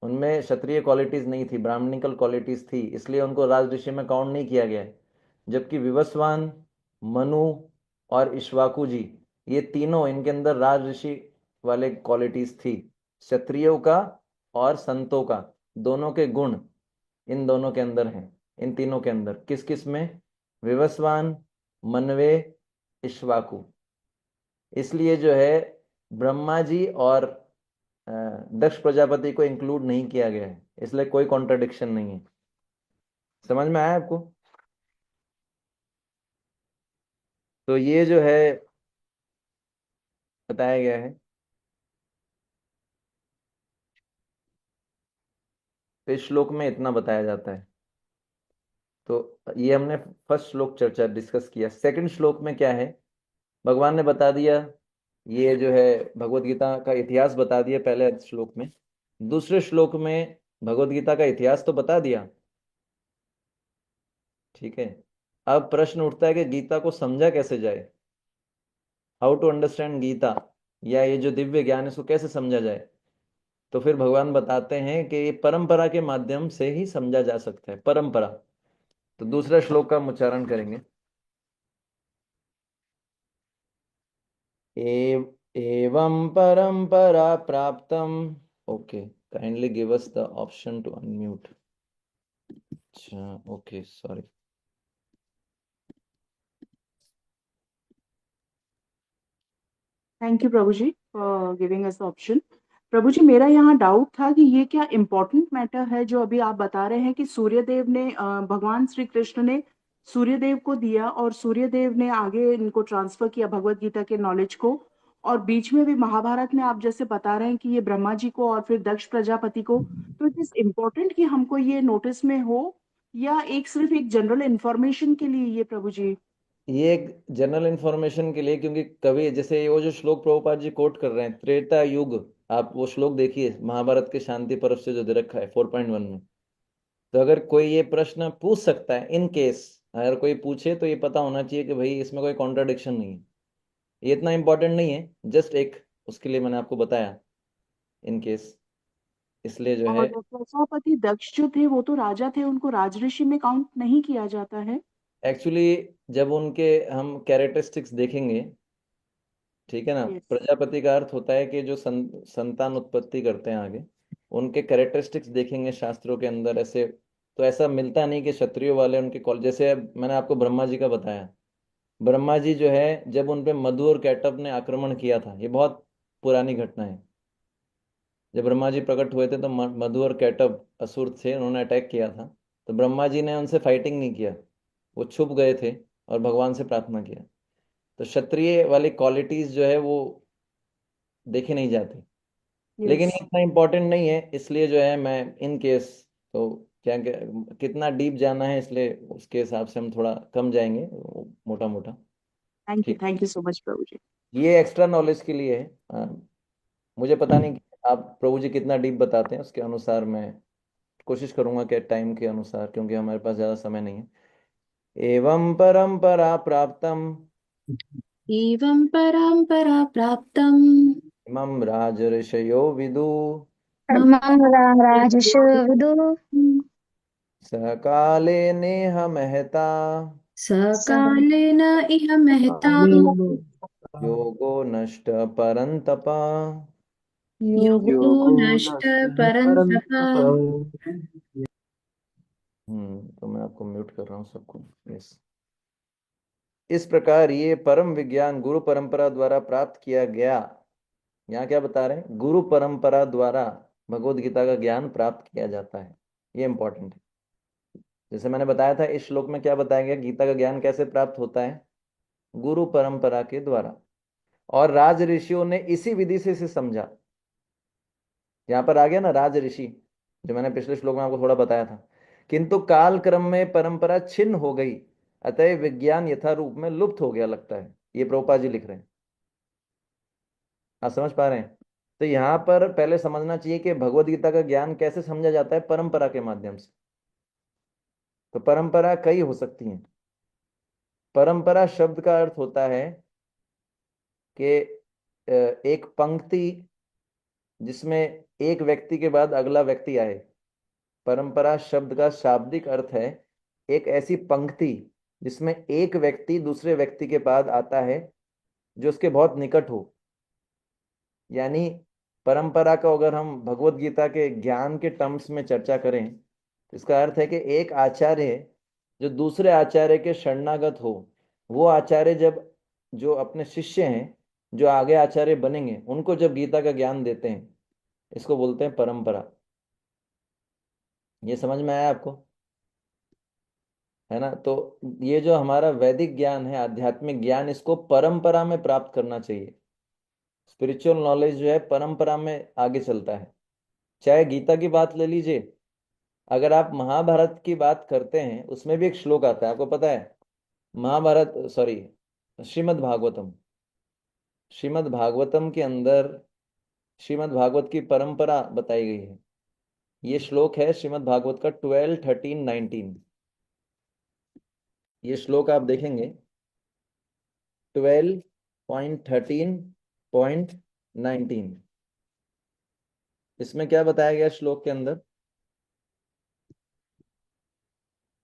उनमें क्षत्रिय क्वालिटीज नहीं थी, ब्राह्मणिकल क्वालिटीज थी, इसलिए उनको राज ऋषि में काउंट नहीं किया गया है। जबकि विवस्वान, मनु और इक्ष्वाकु जी, ये तीनों, इनके अंदर राज ऋषि वाले क्वालिटीज थी। क्षत्रियों का और संतों का, दोनों के गुण इन दोनों के अंदर हैं। इन तीनों के अंदर किस किस में, विवस्वान, मनवे, इक्ष्वाकु। इसलिए जो है ब्रह्मा जी और अ, दक्ष प्रजापति को इंक्लूड नहीं किया गया है, इसलिए कोई कॉन्ट्रडिक्शन नहीं है। समझ में आया आपको? तो ये जो है बताया गया है। तो इस श्लोक में इतना बताया जाता है। तो ये हमने फर्स्ट श्लोक चर्चा डिस्कस किया। सेकंड श्लोक में क्या है, भगवान ने बता दिया, ये जो है भगवत गीता का इतिहास बता दिया पहले श्लोक में। दूसरे श्लोक में भगवत गीता का इतिहास तो बता दिया, ठीक है। अब प्रश्न उठता है कि गीता को समझा कैसे जाए, हाउ टू अंडरस्टैंड गीता, या ये जो दिव्य ज्ञान है इसको कैसे समझा जाए। तो फिर भगवान बताते हैं कि ये परंपरा के माध्यम से ही समझा जा सकता है, परंपरा। तो दूसरा श्लोक का हम उच्चारण करेंगे। एवं परंपरा प्राप्तम। Okay, kindly give us the option to unmute. अच्छा, ओके, सॉरी। थैंक यू प्रभु जी फॉर गिविंग अस ऑप्शन। प्रभु जी, मेरा यहाँ डाउट था कि ये क्या इम्पोर्टेंट मैटर है जो अभी आप बता रहे हैं कि सूर्यदेव ने भगवान श्री कृष्ण ने सूर्यदेव को दिया और सूर्यदेव ने आगे इनको ट्रांसफर किया भगवत गीता के नॉलेज को। और बीच में भी महाभारत में आप जैसे बता रहे हैं कि ये ब्रह्मा जी को और फिर दक्ष प्रजापति को। तो इट इज इम्पोर्टेंट कि हमको ये नोटिस में हो, या एक सिर्फ एक जनरल इंफॉर्मेशन के लिए ये प्रभु जी? ये एक जनरल इंफॉर्मेशन के लिए, क्योंकि कभी जैसे वो जो श्लोक प्रभुपाद जी कोट कर रहे हैं, त्रेता युग, आप वो श्लोक देखिए महाभारत के शांति पर्व से जो दे रखा है 4.1 में। तो अगर कोई ये प्रश्न पूछ सकता है, इन केस अगर कोई पूछे तो ये पता होना चाहिए कि भाई इसमें कोई कॉन्ट्राडिक्शन नहीं है। ये इतना इंपॉर्टेंट नहीं है, जस्ट एक उसके लिए मैंने आपको बताया, इन केस, इसलिए जो है। और प्रजापति दक्ष जो थे वो तो राजा थे, उनको राजऋषि में काउंट नहीं किया जाता है? एक्चुअली जब उनके हम कैरेक्टरिस्टिक्स देखेंगे, ठीक है ना, यस। प्रजापति का अर्थ होता है कि जो संतान उत्पत्ति करते हैं आगे, उनके कैरेक्टरिस्टिक्स देखेंगे शास्त्रों के अंदर ऐसे। तो ऐसा मिलता नहीं कि क्षत्रियो वाले उनके कॉल, जैसे मैंने आपको ब्रह्मा जी का बताया। ब्रह्मा जी जो है जब उन पे मधु और कैटभ ने आक्रमण किया था, ये बहुत पुरानी घटना है। जब ब्रह्मा जी प्रकट हुए थे तो मधु और कैटभ असुर थे, उन्होंने अटैक किया था। तो ब्रह्मा जी ने उनसे फाइटिंग नहीं किया, वो छुप गए थे और भगवान से प्रार्थना किया। तो क्षत्रिय वाली क्वालिटीज जो है वो देखी नहीं जाती। लेकिन यस। ये इतना इम्पोर्टेंट नहीं है, इसलिए जो है मैं इन केस, तो क्या कितना डीप जाना है, इसलिए उसके हिसाब से हम थोड़ा कम जाएंगे, मोटा मोटा। ठीक, थैंक यू सो मच प्रभु जी। ये एक्स्ट्रा नॉलेज के लिए है। मुझे पता नहीं कि आप प्रभु जी कितना डीप बताते हैं, उसके अनुसार मैं कोशिश करूंगा कि टाइम के अनुसार, क्योंकि हमारे पास ज़्यादा समय नहीं है। एवं परंपरा प्राप्तम एवं परम्परा प्राप्तम् इमं राजर्षयो विदु मम राजर्षिः सकाले नेह महता सकालेन इह महता योगो नष्ट परंतपा। योगो योगो नष्ट नष्टः परन्तप। परन्तप। तो मैं आपको म्यूट कर रहा हूँ सबको। यस। इस प्रकार ये परम विज्ञान गुरु परंपरा द्वारा प्राप्त किया गया। यहाँ क्या बता रहे हैं? गुरु परंपरा द्वारा भगवत गीता का ज्ञान प्राप्त किया जाता है। ये इंपॉर्टेंट है। जैसे मैंने बताया था, इस श्लोक में क्या बताया गया, गीता का ज्ञान कैसे प्राप्त होता है? गुरु परंपरा के द्वारा। और राज ऋषियों ने इसी विधि से इसे समझा। यहाँ पर आ गया ना राज ऋषि, जो मैंने पिछले श्लोक में आपको थोड़ा बताया था। किंतु काल क्रम में परंपरा छिन्न हो गई, अतः विज्ञान यथा रूप में लुप्त हो गया लगता है। ये प्रभुपाद जी लिख रहे हैं। आप समझ पा रहे हैं? तो यहाँ पर पहले समझना चाहिए कि भगवत गीता का ज्ञान कैसे समझा जाता है? परंपरा के माध्यम से। तो परंपरा कई हो सकती हैं। परंपरा शब्द का अर्थ होता है कि एक पंक्ति जिसमें एक व्यक्ति के बाद अगला व्यक्ति आए। परंपरा शब्द का शाब्दिक अर्थ है एक ऐसी पंक्ति जिसमें एक व्यक्ति दूसरे व्यक्ति के बाद आता है जो उसके बहुत निकट हो। यानी परंपरा का अगर हम भगवत गीता के ज्ञान के टर्म्स में चर्चा करें तो इसका अर्थ है कि एक आचार्य जो दूसरे आचार्य के शरणागत हो, वो आचार्य जब जो अपने शिष्य हैं, जो आगे आचार्य बनेंगे, उनको जब गीता का ज्ञान देते हैं, इसको बोलते हैं परंपरा। ये समझ में आया आपको? है ना? तो ये जो हमारा वैदिक ज्ञान है, आध्यात्मिक ज्ञान, इसको परंपरा में प्राप्त करना चाहिए। स्पिरिचुअल नॉलेज जो है परंपरा में आगे चलता है। चाहे गीता की बात ले लीजिए, अगर आप महाभारत की बात करते हैं, उसमें भी एक श्लोक आता है, आपको पता है? महाभारत, सॉरी, श्रीमद् भागवतम। श्रीमद् भागवतम के अंदर श्रीमद् भागवत की परंपरा बताई गई है। ये श्लोक है श्रीमद् भागवत का 12, 13, 19। ये श्लोक आप देखेंगे 12.13.19। इसमें क्या बताया गया श्लोक के अंदर?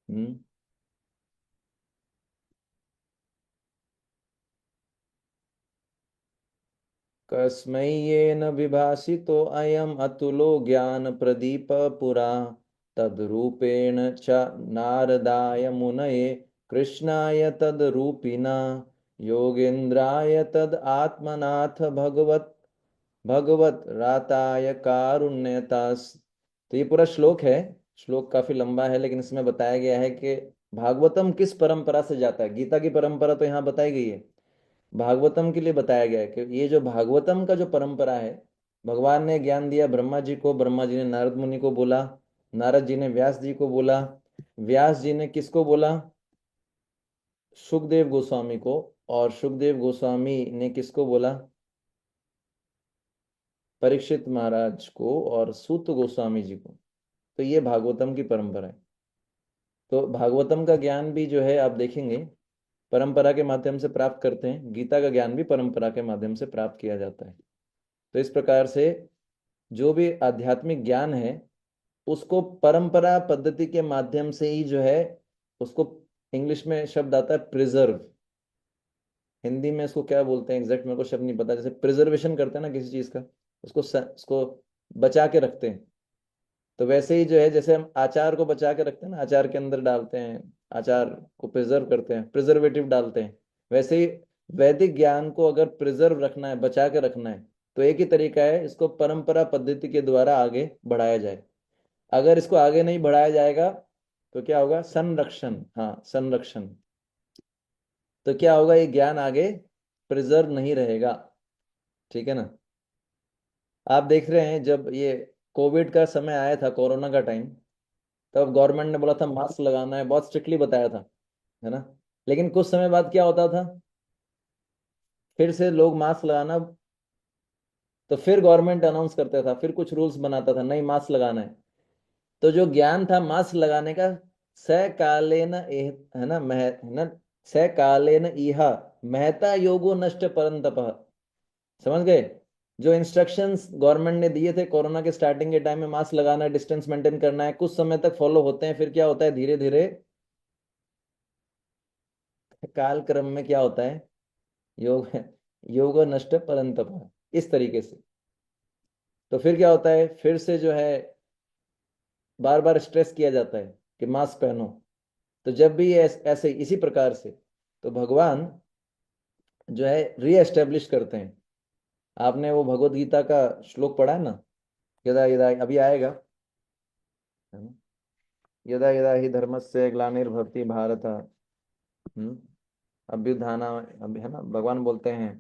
हम्म कस्मै येन विभासितो अयम् अतुलो ज्ञान प्रदीप पुरा तद्रूपेण च नारदाय मुनये कृष्णाय तद्रूपिणा योगेन्द्राय तद आत्मनाथ भगवत भगवत राताय कारुण्यतास। तो ये पूरा श्लोक है। श्लोक काफी लंबा है, लेकिन इसमें बताया गया है कि भागवतम किस परंपरा से जाता है। गीता की परंपरा तो यहाँ बताई गई है, भागवतम के लिए बताया गया है कि ये जो भागवतम का जो परंपरा है, भगवान ने ज्ञान दिया ब्रह्मा जी को, ब्रह्मा जी ने नारद मुनि को बोला, नारद जी ने व्यास जी को बोला, व्यास जी ने किसको बोला? सुखदेव गोस्वामी को, और सुखदेव गोस्वामी ने किसको बोला? परीक्षित महाराज को और सूत गोस्वामी जी को। तो ये भागवतम की परंपरा है। तो भागवतम का ज्ञान भी जो है आप देखेंगे परंपरा के माध्यम से प्राप्त करते हैं। गीता का ज्ञान भी परंपरा के माध्यम से प्राप्त किया जाता है। तो इस प्रकार से जो भी आध्यात्मिक ज्ञान है उसको परंपरा पद्धति के माध्यम से ही जो है उसको, इंग्लिश में शब्द आता है प्रिजर्व। हिंदी में इसको क्या बोलते हैं एग्जैक्ट मेरे को शब्द नहीं पता। जैसे प्रिजर्वेशन करते हैं ना किसी चीज का, उसको बचा के रखते हैं। तो वैसे ही जो है, जैसे हम अचार को बचा के रखते हैं ना, अचार के अंदर डालते हैं, अचार को प्रिजर्व करते हैं, प्रिजर्वेटिव डालते हैं, वैसे ही वैदिक ज्ञान को अगर प्रिजर्व रखना है, बचा के रखना है, तो एक ही तरीका है, इसको परंपरा पद्धति के द्वारा आगे बढ़ाया जाए। अगर इसको आगे नहीं बढ़ाया जाएगा तो क्या होगा? संरक्षण, हाँ संरक्षण। तो क्या होगा? ये ज्ञान आगे प्रिजर्व नहीं रहेगा। ठीक है ना? आप देख रहे हैं जब ये कोविड का समय आया था, कोरोना का टाइम, तब गवर्नमेंट ने बोला था मास्क लगाना है, बहुत स्ट्रिक्टली बताया था, है ना? लेकिन कुछ समय बाद क्या होता था? फिर से लोग मास्क लगाना, तो फिर गवर्नमेंट अनाउंस करता था, फिर कुछ रूल्स बनाता था, नहीं मास्क लगाना है। तो जो ज्ञान था मास्क लगाने का, स कालेन है ना, है ना, स कालेन इह महता योगो नष्ट परंतप। समझ गए? जो इंस्ट्रक्शंस गवर्नमेंट ने दिए थे कोरोना के स्टार्टिंग के टाइम में, मास्क लगाना है, डिस्टेंस मेंटेन करना है, कुछ समय तक फॉलो होते हैं, फिर क्या होता है? धीरे धीरे काल क्रम में क्या होता है? योग योग नष्ट परंतप, इस तरीके से। तो फिर क्या होता है, फिर से जो है बार बार स्ट्रेस किया जाता है कि मास्क पहनो। तो जब भी ऐसे इसी प्रकार से तो भगवान जो है रीएस्टेब्लिश करते हैं। आपने वो भगवत गीता का श्लोक पढ़ा है ना, यदा यदा, अभी आएगा, है ना? यदा यदा ही धर्मस्य ग्लानिर्भवति भारत, अभ्युत्थाना, अभी है ना, भगवान बोलते हैं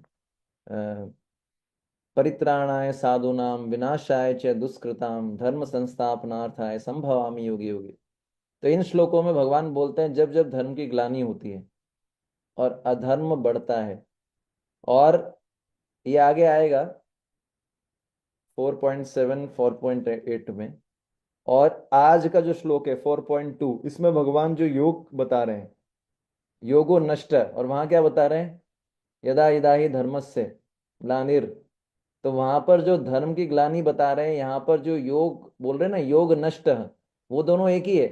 परित्राणाय साधूनां विनाशाय च दुष्कृताम धर्म संस्थापनार्थाय संभवामि योगी योगी। तो इन श्लोकों में भगवान बोलते हैं जब जब धर्म की ग्लानि होती है और अधर्म बढ़ता है, और ये आगे आएगा 4.7 4.8 में। और आज का जो श्लोक है 4.2, इसमें भगवान जो योग बता रहे हैं, योगो नष्ट, और वहां क्या बता रहे हैं, यदा यदा ही धर्मस्य ग्लानिर। तो वहां पर जो धर्म की ग्लानि बता रहे हैं, यहाँ पर जो योग बोल रहे हैं ना, योग नष्ट, वो दोनों एक ही है।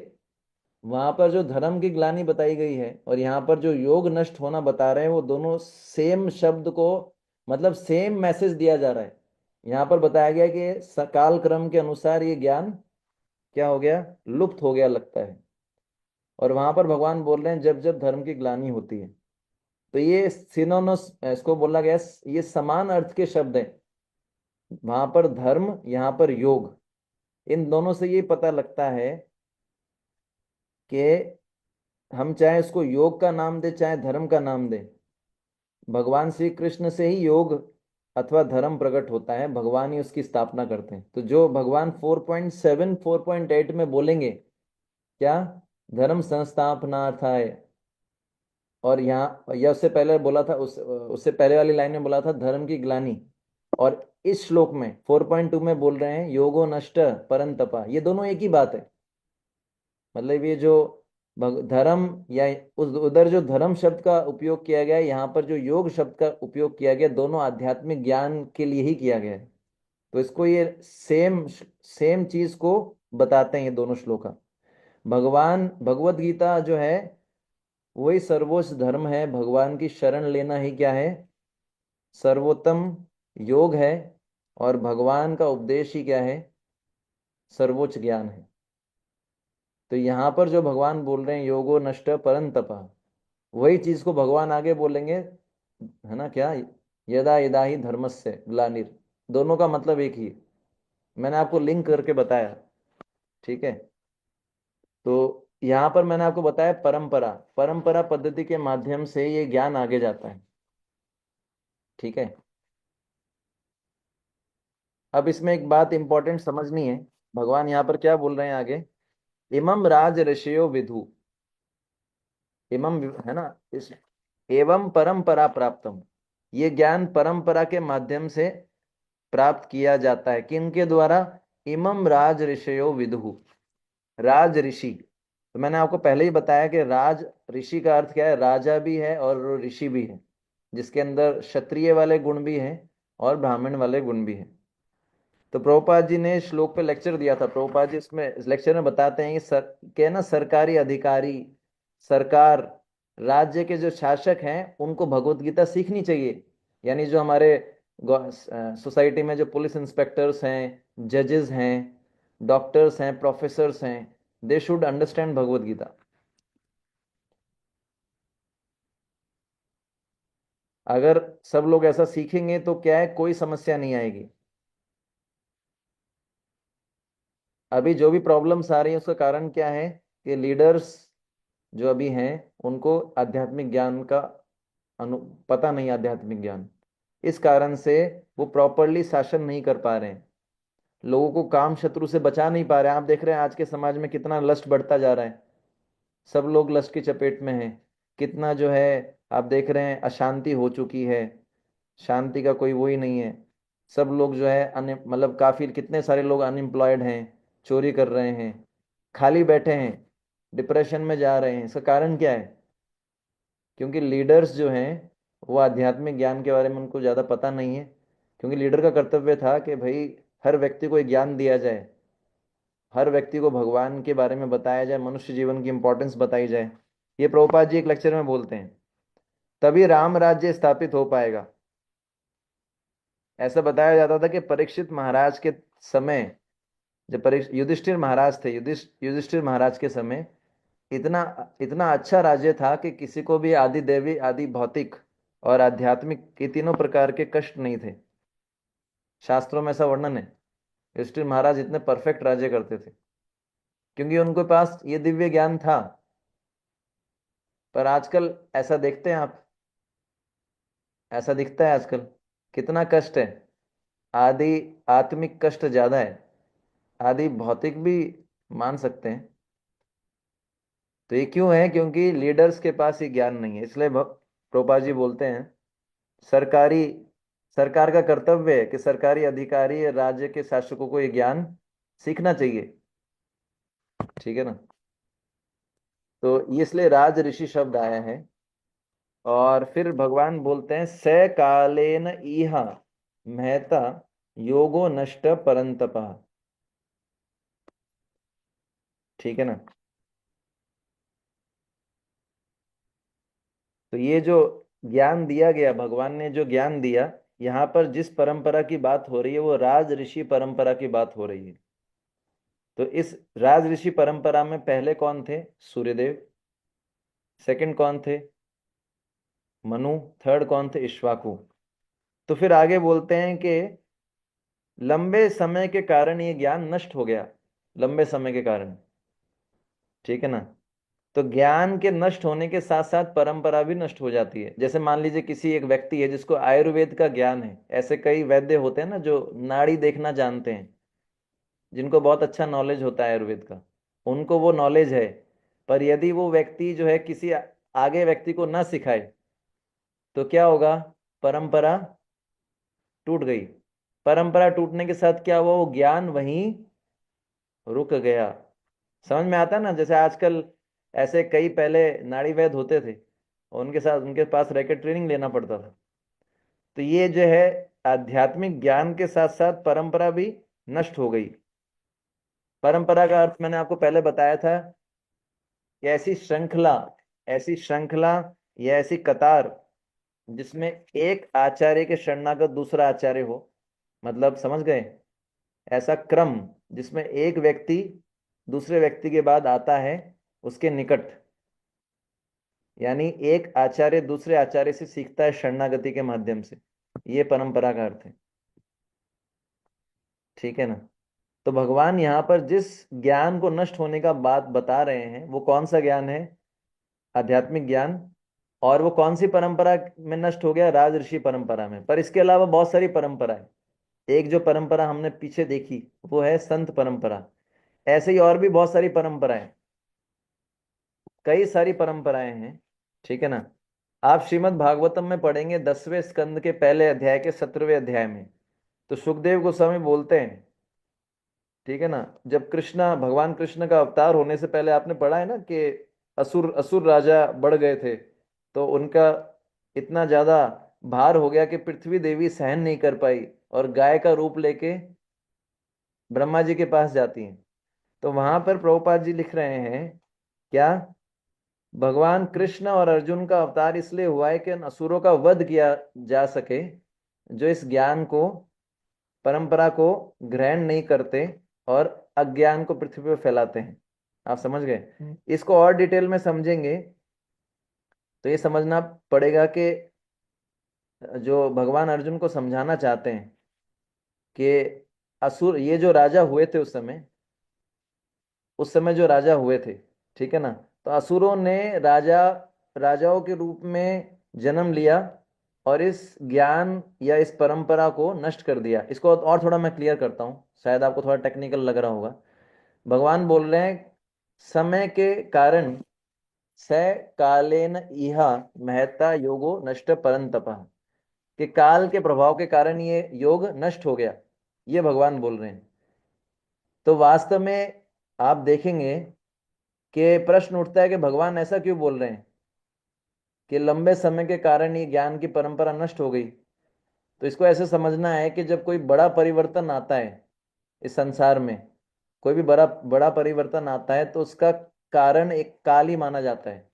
वहां पर जो धर्म की ग्लानि बताई गई है और यहाँ पर जो योग नष्ट होना बता रहे हैं, वो दोनों सेम शब्द को, मतलब सेम मैसेज दिया जा रहा है। यहाँ पर बताया गया कि काल क्रम के अनुसार ये ज्ञान क्या हो गया, लुप्त हो गया लगता है। और वहां पर भगवान बोल रहे हैं जब जब धर्म की ग्लानि होती है। तो ये सिनोनस, इसको बोला गया, ये समान अर्थ के शब्द हैं। वहां पर धर्म, यहाँ पर योग, इन दोनों से ये पता लगता है कि हम चाहे इसको योग का नाम दे चाहे धर्म का नाम दे, भगवान श्री कृष्ण से ही योग अथवा धर्म प्रकट होता है, भगवान ही उसकी स्थापना करते हैं। तो जो भगवान 4.7 4.8 में बोलेंगे क्या, धर्म संस्थापनार्थाय, और यहाँ या उससे पहले बोला था, उससे पहले वाली लाइन में बोला था धर्म की ग्लानि, और इस श्लोक में 4.2 में बोल रहे हैं योगो नष्ट परंतपा। ये दोनों एक ही बात है। मतलब ये जो धर्म, या उस उधर जो धर्म शब्द का उपयोग किया गया है, यहाँ पर जो योग शब्द का उपयोग किया गया, दोनों आध्यात्मिक ज्ञान के लिए ही किया गया है। तो इसको ये सेम सेम चीज को बताते हैं ये दोनों श्लोका। भगवान भगवत गीता जो है वही सर्वोच्च धर्म है, भगवान की शरण लेना ही क्या है, सर्वोत्तम योग है, और भगवान का उपदेश ही क्या है, सर्वोच्च ज्ञान है। तो यहाँ पर जो भगवान बोल रहे हैं योगो नष्ट परंतपा, वही चीज को भगवान आगे बोलेंगे, है ना, क्या, यदा यदा ही धर्मस्य ग्लानिर। दोनों का मतलब एक ही है। मैंने आपको लिंक करके बताया, ठीक है। तो यहाँ पर मैंने आपको बताया परंपरा, परंपरा पद्धति के माध्यम से ये ज्ञान आगे जाता है, ठीक है। अब इसमें एक बात इंपॉर्टेंट समझनी है, भगवान यहाँ पर क्या बोल रहे हैं आगे, इमम राज ऋषयो विदु, इमम, है ना, इस एवं परंपरा प्राप्तम, ये ज्ञान परंपरा के माध्यम से प्राप्त किया जाता है, किनके द्वारा, इमम राज ऋषयो विदु, राज ऋषि। तो मैंने आपको पहले ही बताया कि राज ऋषि का अर्थ क्या है, राजा भी है और ऋषि भी है, जिसके अंदर क्षत्रिय वाले गुण भी हैं और ब्राह्मण वाले गुण भी हैं। तो प्रभुपाद जी ने श्लोक पे लेक्चर दिया था। प्रभुपाद जी इसमें, इस लेक्चर में बताते हैं कि के ना सरकारी अधिकारी, सरकार, राज्य के जो शासक हैं उनको भगवत गीता सीखनी चाहिए। यानी जो हमारे सोसाइटी में जो पुलिस इंस्पेक्टर्स हैं, जजेस हैं, डॉक्टर्स हैं, प्रोफेसर्स हैं, they should understand Bhagavad Gita. अगर सब लोग ऐसा सीखेंगे तो क्या है, कोई समस्या नहीं आएगी। अभी जो भी प्रॉब्लम्स आ रही है उसका कारण क्या है कि लीडर्स जो अभी हैं उनको आध्यात्मिक ज्ञान का अनु पता नहीं, आध्यात्मिक ज्ञान, इस कारण से वो प्रॉपरली शासन नहीं कर पा रहे हैं, लोगों को काम शत्रु से बचा नहीं पा रहे हैं। आप देख रहे हैं आज के समाज में कितना लस्ट बढ़ता जा रहा है, सब लोग लस्ट की चपेट में हैं। कितना जो है, आप देख रहे हैं अशांति हो चुकी है, शांति का कोई वो ही नहीं है। सब लोग जो है मतलब काफी कितने सारे लोग अनएम्प्लॉयड हैं, चोरी कर रहे हैं, खाली बैठे हैं, डिप्रेशन में जा रहे हैं। इसका कारण क्या है, क्योंकि लीडर्स जो हैं वो आध्यात्मिक ज्ञान के बारे में उनको ज़्यादा पता नहीं है। क्योंकि लीडर का कर्तव्य था कि भाई हर व्यक्ति को एक ज्ञान दिया जाए, हर व्यक्ति को भगवान के बारे में बताया जाए, मनुष्य जीवन की इंपॉर्टेंस बताई जाए। ये प्रभुपाद जी एक लेक्चर में बोलते हैं, तभी राम राज्य स्थापित हो पाएगा। ऐसा बताया जाता था कि परीक्षित महाराज के समय, जब युधिष्ठिर महाराज थे, युधिष्ठिर महाराज के समय इतना इतना अच्छा राज्य था कि किसी को भी आदि देवी, आदि भौतिक और आध्यात्मिक, ये तीनों प्रकार के कष्ट नहीं थे। शास्त्रों में ऐसा वर्णन है। युधिष्ठिर महाराज इतने परफेक्ट राज्य करते थे क्योंकि उनके पास ये दिव्य ज्ञान था। पर आजकल ऐसा देखते हैं आप, ऐसा दिखता है आजकल कितना कष्ट है। आदि आत्मिक कष्ट ज्यादा है, आदि भौतिक भी मान सकते हैं। तो ये क्यों है? क्योंकि लीडर्स के पास ये ज्ञान नहीं है। इसलिए प्रभुपाद जी बोलते हैं, सरकारी सरकार का कर्तव्य है कि सरकारी अधिकारी या राज्य के शासकों को ये ज्ञान सीखना चाहिए। ठीक है ना? तो ये इसलिए राज ऋषि शब्द आया है। और फिर भगवान बोलते हैं, स कालेन इहा महता योगो नष्ट परंतपा। ठीक है ना? तो ये जो ज्ञान दिया गया, भगवान ने जो ज्ञान दिया, यहाँ पर जिस परंपरा की बात हो रही है वो राज ऋषि परंपरा की बात हो रही है। तो इस राज ऋषि परंपरा में पहले कौन थे? सूर्यदेव। सेकंड कौन थे? मनु। थर्ड कौन थे? इक्ष्वाकु। तो फिर आगे बोलते हैं कि लंबे समय के कारण ये ज्ञान नष्ट हो गया, लंबे समय के कारण। ठीक है ना? तो ज्ञान के नष्ट होने के साथ साथ परंपरा भी नष्ट हो जाती है। जैसे मान लीजिए किसी एक व्यक्ति है जिसको आयुर्वेद का ज्ञान है। ऐसे कई वैद्य होते हैं ना जो नाड़ी देखना जानते हैं, जिनको बहुत अच्छा नॉलेज होता है आयुर्वेद का, उनको वो नॉलेज है। पर यदि वो व्यक्ति जो है किसी आगे व्यक्ति को ना सिखाए तो क्या होगा? परंपरा टूट गई। परंपरा टूटने के साथ क्या हुआ? वो ज्ञान वहीं रुक गया। समझ में आता है ना? जैसे आजकल ऐसे कई पहले नाड़ी वैद्य होते थे और उनके साथ उनके पास रह के ट्रेनिंग लेना पड़ता था। तो ये जो है आध्यात्मिक ज्ञान के साथ साथ परंपरा भी नष्ट हो गई। परंपरा का अर्थ मैंने आपको पहले बताया था कि ऐसी श्रृंखला या ऐसी कतार जिसमें एक आचार्य के शरणागत दूसरा आचार्य हो। मतलब समझ गए? ऐसा क्रम जिसमें एक व्यक्ति दूसरे व्यक्ति के बाद आता है उसके निकट, यानी एक आचार्य दूसरे आचार्य से सीखता है शरणागति के माध्यम से। ये परंपरा का अर्थ है। ठीक है ना? तो भगवान यहाँ पर जिस ज्ञान को नष्ट होने का बात बता रहे हैं वो कौन सा ज्ञान है? आध्यात्मिक ज्ञान। और वो कौन सी परंपरा में नष्ट हो गया? राज ऋषि परंपरा में। पर इसके अलावा बहुत सारी परंपरा है। एक जो परंपरा हमने पीछे देखी वो है संत परंपरा। ऐसे ही और भी बहुत सारी परंपराएं, कई सारी परंपराएं हैं। ठीक है ना? आप श्रीमद् भागवतम में पढ़ेंगे 10वें स्कंद के पहले अध्याय के 17वें अध्याय में, तो सुखदेव गोस्वामी बोलते हैं, ठीक है ना, जब भगवान कृष्ण का अवतार होने से पहले आपने पढ़ा है ना कि असुर असुर राजा बढ़ गए थे, तो उनका इतना ज्यादा भार हो गया कि पृथ्वी देवी सहन नहीं कर पाई और गाय का रूप लेके ब्रह्मा जी के पास जाती हैं। तो वहां पर प्रभुपाद जी लिख रहे हैं क्या? भगवान कृष्ण और अर्जुन का अवतार इसलिए हुआ है कि उन असुरों का वध किया जा सके जो इस ज्ञान को, परंपरा को ग्रहण नहीं करते और अज्ञान को पृथ्वी पर फैलाते हैं। आप समझ गए? इसको और डिटेल में समझेंगे तो ये समझना पड़ेगा कि जो भगवान अर्जुन को समझाना चाहते हैं कि असुर, ये जो राजा हुए थे उस समय जो राजा हुए थे, ठीक है ना, तो असुरों ने राजाओं के रूप में जन्म लिया और इस ज्ञान या इस परंपरा को नष्ट कर दिया। इसको और थोड़ा मैं क्लियर करता हूँ, शायद आपको थोड़ा टेक्निकल लग रहा होगा। भगवान बोल रहे हैं, समय के कारण स कालेन इहा महता योगो नष्ट परंतप, कि काल के प्रभाव के कारण ये योग नष्ट हो गया, ये भगवान बोल रहे हैं। तो वास्तव में आप देखेंगे कि प्रश्न उठता है कि भगवान ऐसा क्यों बोल रहे हैं कि लंबे समय के कारण ये ज्ञान की परंपरा नष्ट हो गई। तो इसको ऐसे समझना है कि जब कोई बड़ा परिवर्तन आता है इस संसार में, कोई भी बड़ा बड़ा परिवर्तन आता है तो उसका कारण एक काल ही माना जाता है।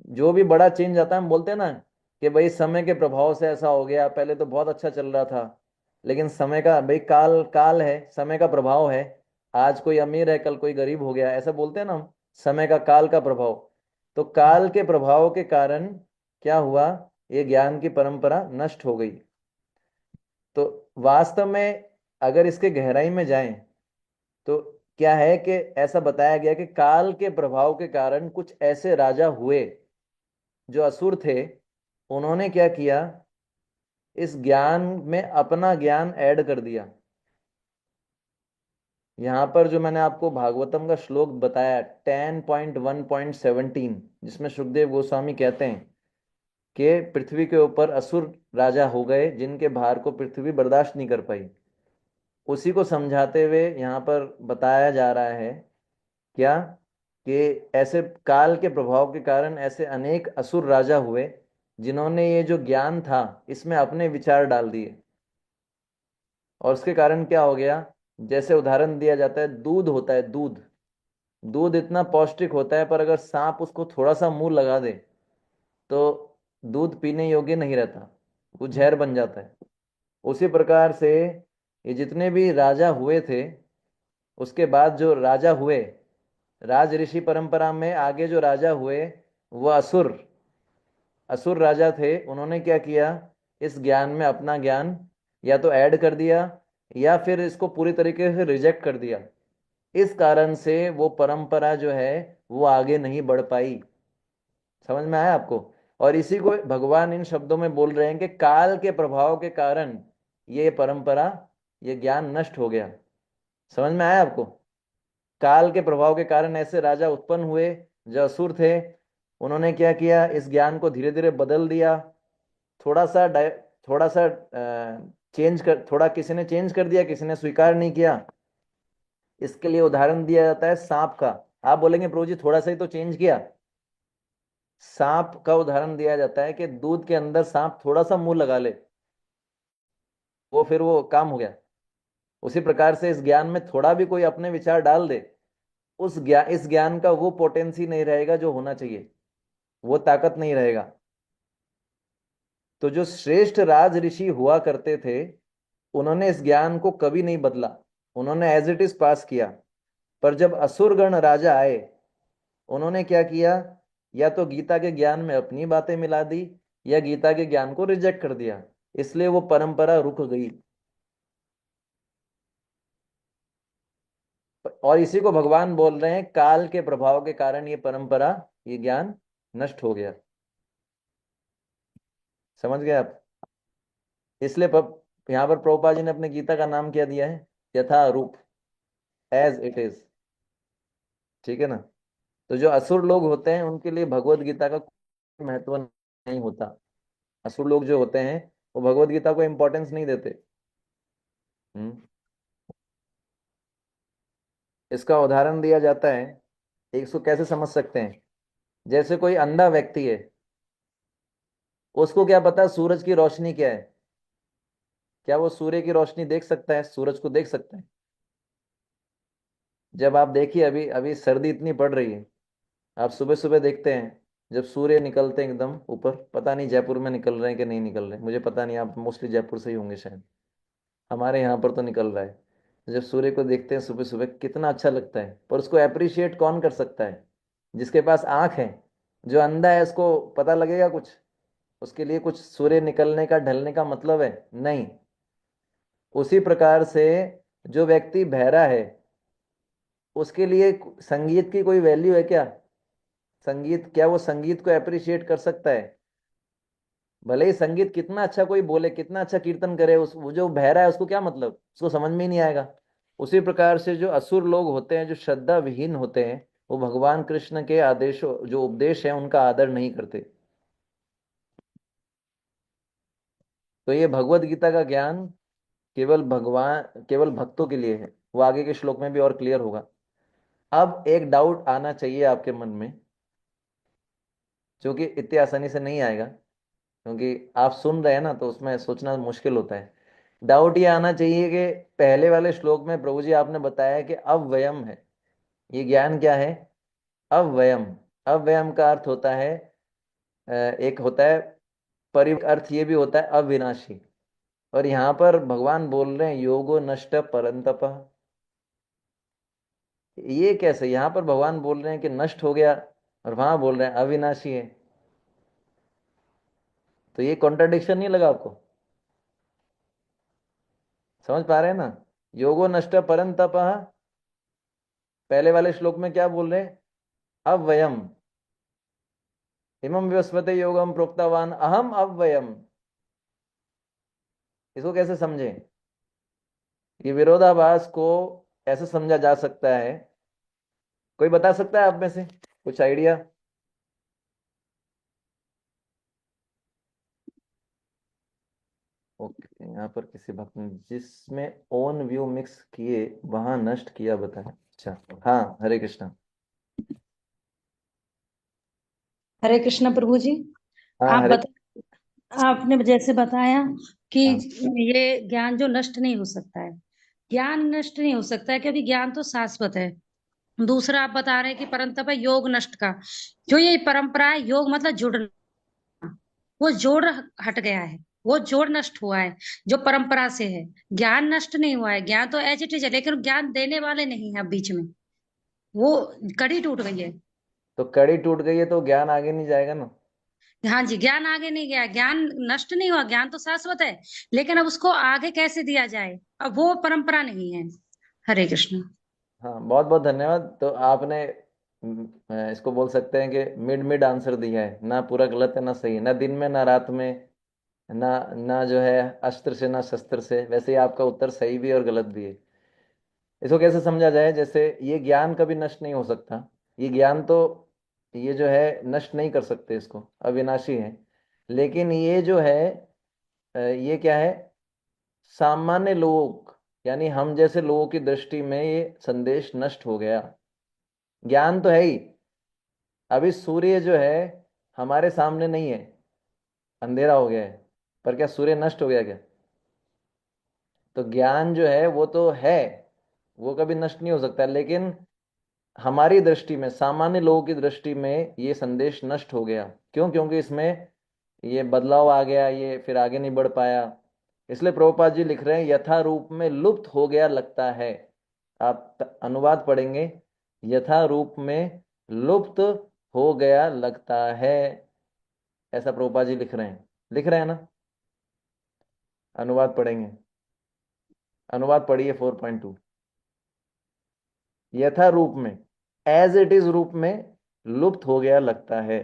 जो भी बड़ा चेंज आता है, हम बोलते हैं ना कि भाई समय के प्रभाव से ऐसा हो गया, पहले तो बहुत अच्छा चल रहा था, लेकिन समय का भाई काल काल है, समय का प्रभाव है, आज कोई अमीर है कल कोई गरीब हो गया, ऐसा बोलते हैं ना हम, समय का काल का प्रभाव। तो काल के प्रभाव के कारण क्या हुआ, ये ज्ञान की परंपरा नष्ट हो गई। तो वास्तव में अगर इसके गहराई में जाएं तो क्या है कि ऐसा बताया गया कि काल के प्रभाव के कारण कुछ ऐसे राजा हुए जो असुर थे, उन्होंने क्या किया, इस ज्ञान में अपना ज्ञान ऐड कर दिया। यहां पर जो मैंने आपको भागवतम का श्लोक बताया 10.1.17, जिसमें सुखदेव गोस्वामी कहते हैं कि पृथ्वी के ऊपर असुर राजा हो गए जिनके भार को पृथ्वी बर्दाश्त नहीं कर पाई, उसी को समझाते हुए यहाँ पर बताया जा रहा है क्या, कि ऐसे काल के प्रभाव के कारण ऐसे अनेक असुर राजा हुए जिन्होंने ये जो ज्ञान था इसमें अपने विचार डाल दिए, और उसके कारण क्या हो गया, जैसे उदाहरण दिया जाता है, दूध होता है, दूध, दूध इतना पौष्टिक होता है पर अगर सांप उसको थोड़ा सा मुंह लगा दे तो दूध पीने योग्य नहीं रहता, वो जहर बन जाता है। उसी प्रकार से ये जितने भी राजा हुए थे, उसके बाद जो राजा हुए, राज ऋषि परंपरा में आगे जो राजा हुए वो असुर असुर राजा थे, उन्होंने क्या किया, इस ज्ञान में अपना ज्ञान या तो ऐड कर दिया या फिर इसको पूरी तरीके से रिजेक्ट कर दिया। इस कारण से वो परंपरा जो है वो आगे नहीं बढ़ पाई। समझ में आया आपको? और इसी को भगवान इन शब्दों में बोल रहे हैं कि काल के प्रभाव के कारण ये परंपरा, ये ज्ञान नष्ट हो गया। समझ में आया आपको? काल के प्रभाव के कारण ऐसे राजा उत्पन्न हुए जो असुर थे, उन्होंने क्या किया, इस ज्ञान को धीरे धीरे बदल दिया, थोड़ा सा थोड़ा सा चेंज कर, थोड़ा किसी ने चेंज कर दिया, किसी ने स्वीकार नहीं किया। इसके लिए उदाहरण दिया जाता है सांप का। आप बोलेंगे प्रभु जी थोड़ा सा ही तो चेंज किया, सांप का उदाहरण दिया जाता है कि दूध के अंदर सांप थोड़ा सा मुंह लगा ले, वो फिर वो काम हो गया। उसी प्रकार से इस ज्ञान में थोड़ा भी कोई अपने विचार डाल दे, इस ज्ञान का वो पोटेंसी नहीं रहेगा जो होना चाहिए, वो ताकत नहीं रहेगा। तो जो श्रेष्ठ राज ऋषि हुआ करते थे, उन्होंने इस ज्ञान को कभी नहीं बदला, उन्होंने एज इट इज पास किया। पर जब असुरगण राजा आए, उन्होंने क्या किया, या तो गीता के ज्ञान में अपनी बातें मिला दी या गीता के ज्ञान को रिजेक्ट कर दिया, इसलिए वो परंपरा रुक गई। और इसी को भगवान बोल रहे हैं काल के प्रभाव के कारण ये परंपरा, ये ज्ञान नष्ट हो गया। समझ गए आप? इसलिए यहाँ पर प्रभुपाद जी ने अपने गीता का नाम क्या दिया है, यथा रूप, एज इट इज। ठीक है ना? तो जो असुर लोग होते हैं उनके लिए भगवत गीता का कोई महत्व नहीं होता। असुर लोग जो होते हैं वो भगवत गीता को इंपॉर्टेंस नहीं देते। हम्म। इसका उदाहरण दिया जाता है, इसको कैसे समझ सकते हैं, जैसे कोई अंधा व्यक्ति है, उसको क्या पता सूरज की रोशनी क्या है? क्या वो सूर्य की रोशनी देख सकता है, सूरज को देख सकता है? जब आप देखिए, अभी अभी सर्दी इतनी पड़ रही है, आप सुबह सुबह देखते हैं जब सूर्य निकलते हैं एकदम ऊपर, पता नहीं जयपुर में निकल रहे हैं कि नहीं निकल रहे हैं, मुझे पता नहीं, आप मोस्टली जयपुर से ही होंगे शायद, हमारे यहाँ पर तो निकल रहा है। जब सूर्य को देखते हैं सुबह सुबह कितना अच्छा लगता है, पर उसको अप्रिशिएट कौन कर सकता है? जिसके पास आंख है। जो अंधा है उसको पता लगेगा कुछ? उसके लिए कुछ सूर्य निकलने का ढलने का मतलब है? नहीं। उसी प्रकार से जो व्यक्ति बहरा है, उसके लिए संगीत की कोई वैल्यू है क्या? संगीत, क्या वो संगीत को अप्रिशिएट कर सकता है? भले ही संगीत कितना अच्छा कोई बोले, कितना अच्छा कीर्तन करे, उस वो जो बहरा है उसको क्या मतलब, उसको समझ में ही नहीं आएगा। उसी प्रकार से जो असुर लोग होते हैं, जो श्रद्धा विहीन होते हैं, वो भगवान कृष्ण के आदेशों, जो उपदेश है, उनका आदर नहीं करते। तो ये भगवत गीता का ज्ञान केवल भक्तों के लिए है, वो आगे के श्लोक में भी और क्लियर होगा। अब एक डाउट आना चाहिए आपके मन में, जो कि इतनी आसानी से नहीं आएगा, क्योंकि आप सुन रहे हैं ना, तो उसमें सोचना मुश्किल होता है। डाउट ये आना चाहिए कि पहले वाले श्लोक में प्रभु जी आपने बताया कि अव्ययम है, ये ज्ञान क्या है? अव्ययम। अव्ययम का अर्थ होता है, एक होता है अर्थ ये भी होता है अविनाशी। और यहाँ पर भगवान बोल रहे हैं योगो नष्ट परंतप। ये कैसे, यहाँ पर भगवान बोल रहे हैं कि नष्ट हो गया और वहां बोल रहे हैं अविनाशी है। तो ये कॉन्ट्रडिक्शन नहीं लगा आपको? समझ पा रहे हैं ना? योगो नष्ट परंतप, पहले वाले श्लोक में क्या बोल रहे हैं? अव्ययम इमं विवस्वते योगम प्रोक्तवान अहम अव्ययम। इसको कैसे समझे? ये विरोधाभास को ऐसे समझा जा सकता है, कोई बता सकता है आप में से कुछ आइडिया? ओके, यहाँ पर किसी भक्त ने जिसमें ओन व्यू मिक्स किए वहां नष्ट किया बताया। अच्छा, हाँ, हरे कृष्णा। हरे कृष्ण प्रभु जी। हाँ, आप हरे। बता आपने जैसे बताया कि हाँ, ये ज्ञान जो नष्ट नहीं हो सकता है, ज्ञान नष्ट नहीं हो सकता है क्योंकि ज्ञान तो शाश्वत है। दूसरा आप बता रहे हैं कि परंतप है योग नष्ट का। जो ये परंपरा है, योग मतलब जुड़ना, वो जोड़ हट गया है, वो जोड़ नष्ट हुआ है जो परंपरा से है। ज्ञान नष्ट नहीं हुआ है, ज्ञान तो एज इट इज है, लेकिन ज्ञान देने वाले नहीं है अब बीच में, वो कड़ी टूट गई है। तो कड़ी टूट गई है तो ज्ञान आगे नहीं जाएगा ना? हाँ जी, ज्ञान आगे नहीं गया, ज्ञान नष्ट नहीं हुआ, ज्ञान तो शाश्वत है, लेकिन अब उसको आगे कैसे दिया जाए, अब वो परंपरा नहीं है। हरे कृष्ण। हाँ, बहुत बहुत धन्यवाद। तो आपने इसको बोल सकते हैं कि मिड मिड आंसर दिया है, ना पूरा गलत है ना सही है, ना दिन में ना रात में, ना ना जो है अस्त्र से ना शस्त्र से। वैसे ही आपका उत्तर सही भी है और गलत भी है। इसको कैसे समझा जाए? जैसे ये ज्ञान कभी नष्ट नहीं हो सकता, ये ज्ञान तो ये जो है नष्ट नहीं कर सकते, इसको अविनाशी है। लेकिन ये जो है ये क्या है? सामान्य लोग यानी हम जैसे लोगों की दृष्टि में ये संदेश नष्ट हो गया। ज्ञान तो है ही, अभी सूर्य जो है हमारे सामने नहीं है, अंधेरा हो गया है, पर क्या सूर्य नष्ट हो गया क्या? तो ज्ञान जो है वो तो है, वो कभी नष्ट नहीं हो सकता। लेकिन हमारी दृष्टि में, सामान्य लोगों की दृष्टि में ये संदेश नष्ट हो गया। क्यों? क्योंकि इसमें ये बदलाव आ गया, ये फिर आगे नहीं बढ़ पाया। इसलिए प्रभुपाद जी लिख रहे हैं यथा रूप में लुप्त हो गया लगता है। आप अनुवाद पढ़ेंगे, यथा रूप में लुप्त हो गया लगता है, ऐसा प्रभुपाद जी लिख रहे हैं ना? अनुवाद पढ़ेंगे, अनुवाद पढ़िए 4.2। यथा रूप में, एज इट इज रूप में लुप्त हो गया लगता है।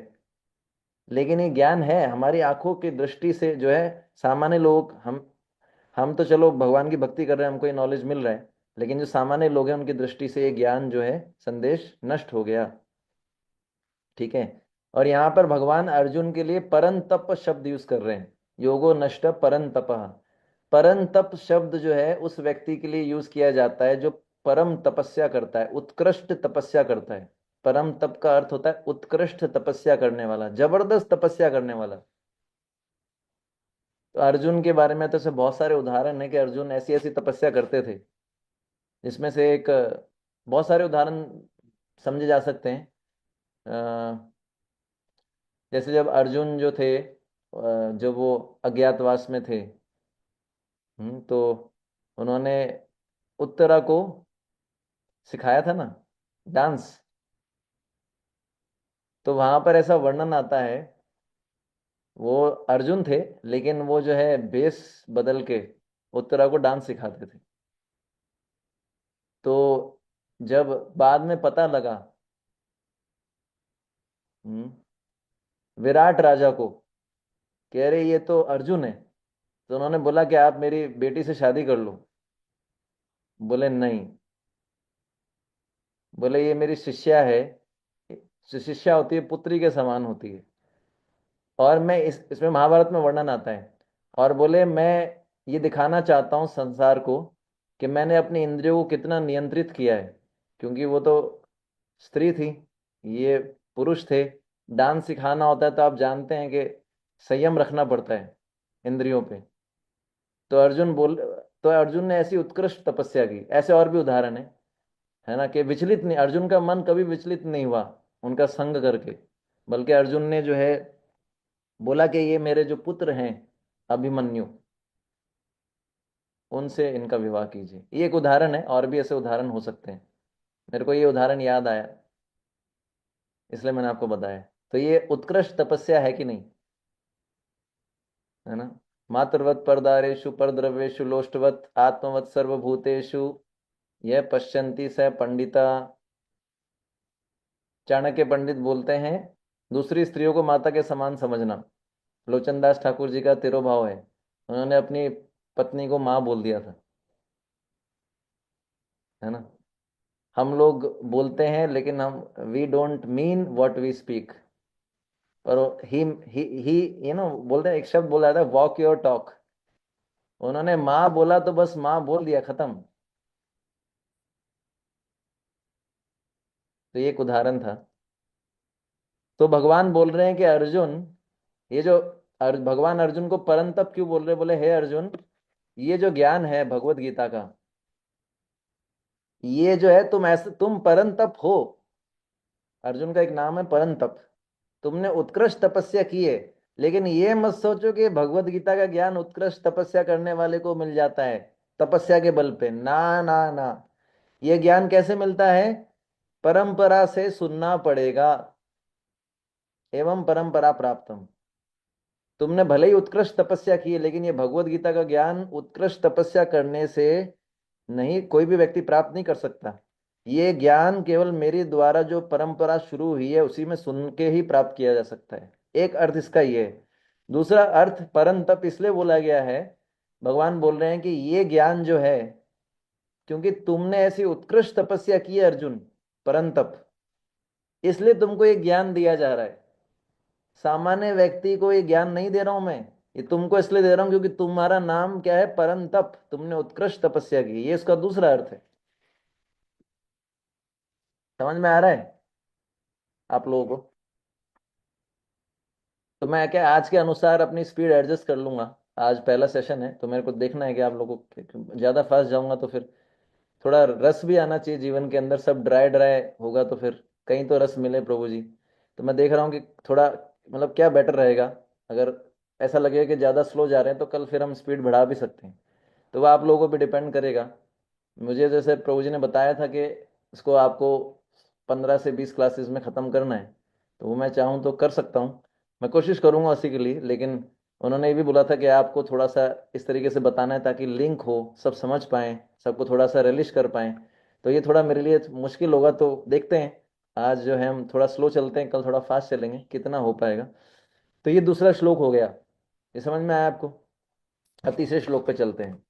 लेकिन ये ज्ञान है हमारी आंखों की दृष्टि से जो है, सामान्य लोग, हम तो चलो भगवान की भक्ति कर रहे हैं, हमको ये नॉलेज मिल रहा है। लेकिन जो सामान्य लोग हैं उनकी दृष्टि से ये ज्ञान जो है संदेश नष्ट हो गया। ठीक है। और यहाँ पर भगवान अर्जुन के लिए परंतप शब्द यूज कर रहे हैं, योगो नष्ट परंतप। परंतप शब्द जो है उस व्यक्ति के लिए यूज किया जाता है जो परम तपस्या करता है, उत्कृष्ट तपस्या करता है। परम तप का अर्थ होता है उत्कृष्ट तपस्या करने वाला, जबरदस्त तपस्या करने वाला। तो अर्जुन के बारे में तो ऐसे बहुत सारे उदाहरण है कि अर्जुन ऐसी ऐसी तपस्या करते थे, जिसमें से एक बहुत सारे उदाहरण समझे जा सकते हैं। जैसे जब अर्जुन जो थे, जब वो अज्ञातवास में थे, तो उन्होंने उत्तरा को सिखाया था ना डांस। तो वहां पर ऐसा वर्णन आता है, वो अर्जुन थे लेकिन वो जो है बेस बदल के उत्तरा को डांस सिखाते थे। तो जब बाद में पता लगा हम्म, विराट राजा को, कह रहे ये तो अर्जुन है, तो उन्होंने बोला कि आप मेरी बेटी से शादी कर लो। बोले नहीं, बोले ये मेरी शिष्या है, शिष्या होती है पुत्री के समान होती है। और मैं इसमें महाभारत में वर्णन आता है। और बोले मैं ये दिखाना चाहता हूँ संसार को कि मैंने अपनी इंद्रियों को कितना नियंत्रित किया है। क्योंकि वो तो स्त्री थी, ये पुरुष थे। डांस सिखाना होता है तो आप जानते हैं कि संयम रखना पड़ता है इंद्रियों पे। तो अर्जुन ने ऐसी उत्कृष्ट तपस्या की। ऐसे और भी उदाहरण है ना, कि विचलित नहीं, अर्जुन का मन कभी विचलित नहीं हुआ उनका संग करके। बल्कि अर्जुन ने जो है बोला कि ये मेरे जो पुत्र हैं अभिमन्यु, उनसे इनका विवाह कीजिए। ये एक उदाहरण है, और भी ऐसे उदाहरण हो सकते हैं। मेरे को ये उदाहरण याद आया, इसलिए मैंने आपको बताया। तो ये उत्कृष्ट तपस्या है कि नहीं, है ना। मातृवत परदारेषु परद्रव्येषु लोष्टवत आत्मवत सर्वभूतेषु यह पश्यन्ति स पंडिता। चाणक्य पंडित बोलते हैं, दूसरी स्त्रियों को माता के समान समझना। लोचनदास ठाकुर जी का तिरोभाव है, उन्होंने अपनी पत्नी को माँ बोल दिया था, है ना। हम लोग बोलते हैं लेकिन हम we don't mean what we speak. पर ही बोलते हैं, एक शब्द बोला था, वॉक योर टॉक। उन्होंने माँ बोला तो बस माँ बोल दिया, खत्म। तो ये एक उदाहरण था। तो भगवान बोल रहे हैं कि अर्जुन, ये जो भगवान अर्जुन को परंतप क्यों बोल रहे, बोले हे अर्जुन, ये जो ज्ञान है भगवत गीता का, ये जो है तुम ऐसे तुम परंतप हो। अर्जुन का एक नाम है परंतप। तुमने उत्कृष्ट तपस्या की है, लेकिन ये मत सोचो कि भगवत गीता का ज्ञान उत्कृष्ट तपस्या करने वाले को मिल जाता है तपस्या के बल पे। ना ना ना, ये ज्ञान कैसे मिलता है? परंपरा से सुनना पड़ेगा। एवं परंपरा प्राप्तम। तुमने भले ही उत्कृष्ट तपस्या की है, लेकिन ये भगवत गीता का ज्ञान उत्कृष्ट तपस्या करने से नहीं, कोई भी व्यक्ति प्राप्त नहीं कर सकता। ये ज्ञान केवल मेरी द्वारा जो परंपरा शुरू हुई है उसी में सुन के ही प्राप्त किया जा सकता है। एक अर्थ इसका ये है। दूसरा अर्थ परंतप इसलिए बोला गया है, भगवान बोल रहे हैं कि ये ज्ञान जो है, क्योंकि तुमने ऐसी उत्कृष्ट तपस्या की है अर्जुन, परंतप, इसलिए तुमको ये ज्ञान दिया जा रहा है। सामान्य व्यक्ति को ये ज्ञान नहीं दे रहा हूं मैं, ये तुमको इसलिए दे रहा हूं क्योंकि तुम्हारा नाम क्या है? परंतप, तुमने उत्कृष्ट तपस्या की। ये इसका दूसरा अर्थ है। समझ में आ रहा है आप लोगों को? तो मैं क्या आज के अनुसार अपनी स्पीड एडजस्ट कर लूंगा। आज पहला सेशन है तो मेरे को देखना है कि आप लोगों को, ज्यादा फास्ट जाऊंगा तो फिर थोड़ा रस भी आना चाहिए जीवन के अंदर। सब ड्राई ड्राई होगा तो फिर कहीं तो रस मिले प्रभु जी। तो मैं देख रहा हूँ कि थोड़ा मतलब क्या बेटर रहेगा। अगर ऐसा लगेगा कि ज़्यादा स्लो जा रहे हैं तो कल फिर हम स्पीड बढ़ा भी सकते हैं। तो वो आप लोगों पे डिपेंड करेगा। मुझे जैसे प्रभु जी ने बताया था कि इसको आपको 15 से 20 क्लासेस में ख़त्म करना है, तो वो मैं चाहूँ तो कर सकता हूँ। मैं कोशिश करूँगा उसी के लिए, लेकिन उन्होंने ये भी बोला था कि आपको थोड़ा सा इस तरीके से बताना है ताकि लिंक हो, सब समझ पाएँ, सबको थोड़ा सा रिलिश कर पाएँ। तो ये थोड़ा मेरे लिए मुश्किल होगा, तो देखते हैं। आज जो है हम थोड़ा स्लो चलते हैं, कल थोड़ा फास्ट चलेंगे, कितना हो पाएगा। तो ये दूसरा श्लोक हो गया, ये समझ में आया आपको? अब तीसरे श्लोक पे चलते हैं।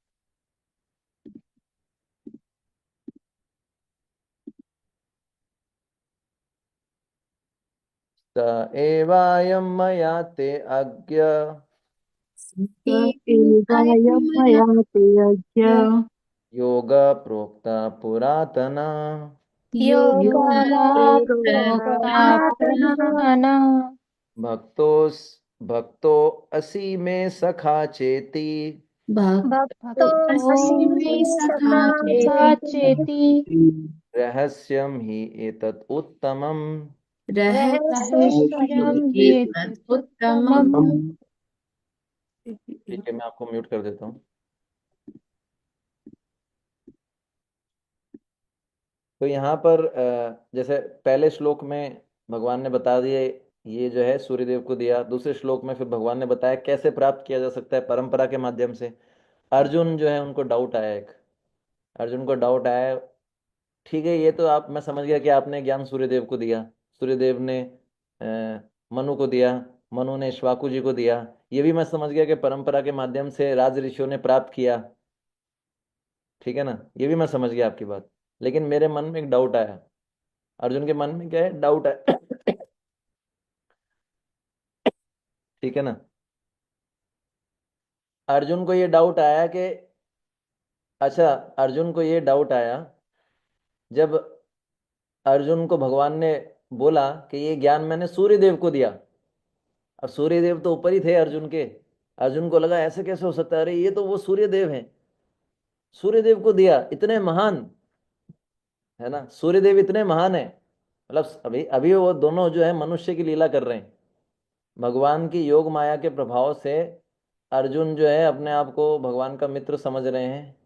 स एवायं मया ते अज्ञ एवायं मया ते अद्य योग प्रोक्ता पुरातना योगा योगा प्रोक्ता प्रोक्ता पुरातनः पुराणा भक्तो भक्तो असी में सखा चेती भक्तो भक्तोऽसि मे मे सखा सखा चेति चेति रहस्यम ही एतत् उत्तमम्। रहस्यम् हि एतदुत्तमम्। ठीक है, मैं आपको म्यूट कर देता हूँ। तो यहाँ पर जैसे पहले श्लोक में भगवान ने बता दिए, ये जो है सूर्यदेव को दिया। दूसरे श्लोक में फिर भगवान ने बताया कैसे प्राप्त किया जा सकता है, परंपरा के माध्यम से। अर्जुन जो है उनको डाउट आया एक, अर्जुन को डाउट आया। ठीक है, ये तो आप, मैं समझ गया कि आपने ज्ञान सूर्यदेव को दिया, सूर्यदेव ने मनु को दिया, मनु ने श्वाकु जी को दिया। ये भी मैं समझ गया कि परंपरा के माध्यम से राज ऋषियों ने प्राप्त किया। ठीक है ना, ये भी मैं समझ गया आपकी बात। लेकिन मेरे मन में एक डाउट आया। अर्जुन के मन में क्या है? डाउट है। ठीक है ना। अर्जुन को ये डाउट आया कि, अच्छा, अर्जुन को ये डाउट आया जब अर्जुन को भगवान ने बोला कि ये ज्ञान मैंने सूर्यदेव को दिया। अब सूर्यदेव तो ऊपर ही थे अर्जुन के। अर्जुन को लगा ऐसे कैसे हो सकता है, अरे ये तो वो सूर्यदेव हैं, सूर्यदेव को दिया, इतने महान, है ना। सूर्यदेव इतने महान है, मतलब अभी अभी वो दोनों जो है मनुष्य की लीला कर रहे हैं। भगवान की योग माया के प्रभाव से अर्जुन जो है अपने आप को भगवान का मित्र समझ रहे हैं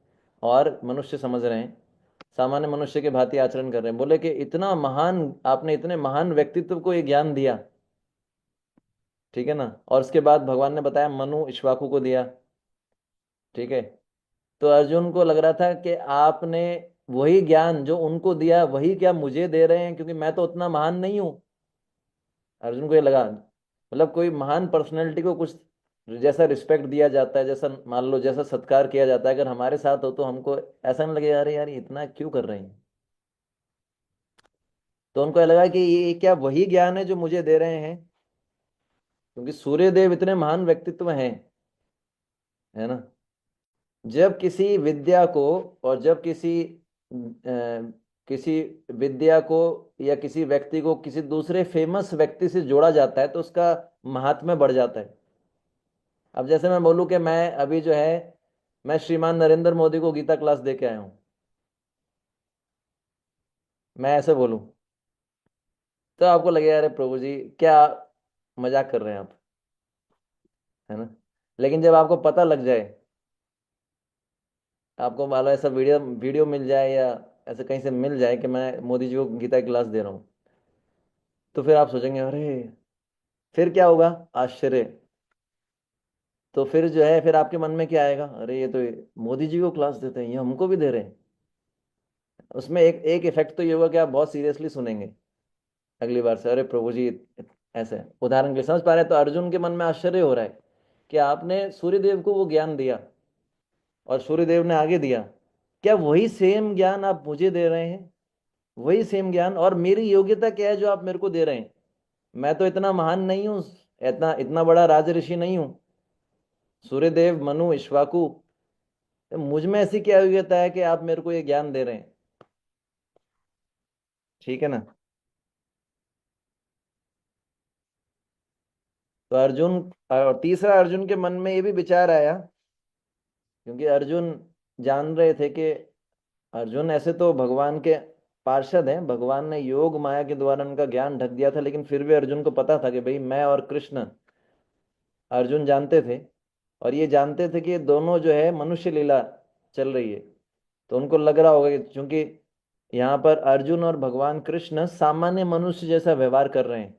और मनुष्य समझ रहे हैं, सामान्य मनुष्य के भांति आचरण कर रहे हैं। बोले कि इतना महान, आपने इतने महान व्यक्तित्व को ये ज्ञान दिया, ठीक है ना। और उसके बाद भगवान ने बताया मनु इक्ष्वाकु को दिया, ठीक है। तो अर्जुन को लग रहा था कि आपने वही ज्ञान जो उनको दिया वही क्या मुझे दे रहे हैं, क्योंकि मैं तो उतना महान नहीं हूं। अर्जुन को ये लगा, मतलब कोई महान पर्सनैलिटी को कुछ जैसा रिस्पेक्ट दिया जाता है, जैसा मान लो जैसा सत्कार किया जाता है, अगर हमारे साथ हो तो हमको ऐसा नहीं लगे अरे यार ये इतना क्यों कर रहे हैं। तो उनको ये लगा कि ये क्या वही ज्ञान है जो मुझे दे रहे हैं, क्योंकि सूर्य देव इतने महान व्यक्तित्व हैं, है ना। जब किसी विद्या को, और जब किसी विद्या को या किसी व्यक्ति को किसी दूसरे फेमस व्यक्ति से जोड़ा जाता है तो उसका महात्म्य बढ़ जाता है। अब जैसे मैं बोलूं कि मैं अभी जो है मैं श्रीमान नरेंद्र मोदी को गीता क्लास दे के आया हूं, मैं ऐसे बोलूं तो आपको लगेगा अरे प्रभु जी क्या मजाक कर रहे हैं आप, है ना। लेकिन जब आपको पता लग जाए, आपको मान लो ऐसा वीडियो वीडियो मिल जाए या ऐसे कहीं से मिल जाए कि मैं मोदी जी को गीता की क्लास दे रहा हूँ, तो फिर आप सोचेंगे अरे फिर क्या होगा, आश्चर्य। तो फिर जो है फिर आपके मन में क्या आएगा, अरे ये तो मोदी जी को क्लास देते हैं, ये हमको भी दे रहे हैं। उसमें एक एक इफेक्ट तो ये होगा कि आप बहुत सीरियसली सुनेंगे अगली बार से, अरे प्रभु जी ऐसे है। उदाहरण के लिए समझ पा रहे हैं, तो अर्जुन के मन में आश्चर्य हो रहा है कि आपने सूर्यदेव को वो ज्ञान दिया और सूर्यदेव ने आगे दिया, क्या वही सेम ज्ञान आप मुझे दे रहे हैं, वही सेम ज्ञान, और मेरी योग्यता क्या है जो आप मेरे को दे रहे हैं। मैं तो इतना महान नहीं हूं, इतना इतना बड़ा राज ऋषि नहीं हूं, सूर्यदेव मनु इक्ष्वाकु, मुझ में ऐसी क्या योग्यता है कि आप मेरे को ये ज्ञान दे रहे हैं, ठीक है ना। तो अर्जुन, और तीसरा अर्जुन के मन में ये भी विचार आया, क्योंकि अर्जुन जान रहे थे कि अर्जुन ऐसे तो भगवान के पार्षद हैं, भगवान ने योग माया के द्वारा उनका ज्ञान ढक दिया था, लेकिन फिर भी अर्जुन को पता था कि भाई मैं और कृष्ण, अर्जुन जानते थे, और ये जानते थे कि ये दोनों जो है मनुष्य लीला चल रही है। तो उनको लग रहा होगा कि चूंकि यहाँ पर अर्जुन और भगवान कृष्ण सामान्य मनुष्य जैसा व्यवहार कर रहे हैं,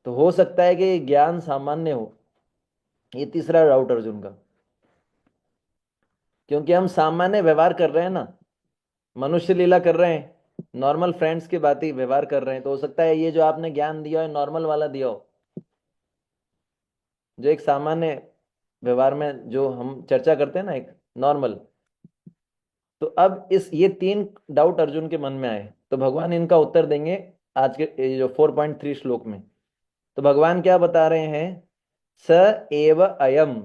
तो हो सकता है कि ये ज्ञान सामान्य हो। ये तीसरा डाउट अर्जुन का, क्योंकि हम सामान्य व्यवहार कर रहे हैं ना, मनुष्य लीला कर रहे हैं, नॉर्मल फ्रेंड्स की बात ही व्यवहार कर रहे हैं, तो हो सकता है ये जो आपने ज्ञान दिया है नॉर्मल वाला दिया हो, जो एक सामान्य व्यवहार में जो हम चर्चा करते हैं ना, एक नॉर्मल। तो अब इस ये तीन डाउट अर्जुन के मन में आए, तो भगवान इनका उत्तर देंगे आज के ये जो 4.3 श्लोक में। तो भगवान क्या बता रहे हैं, स एव अयम,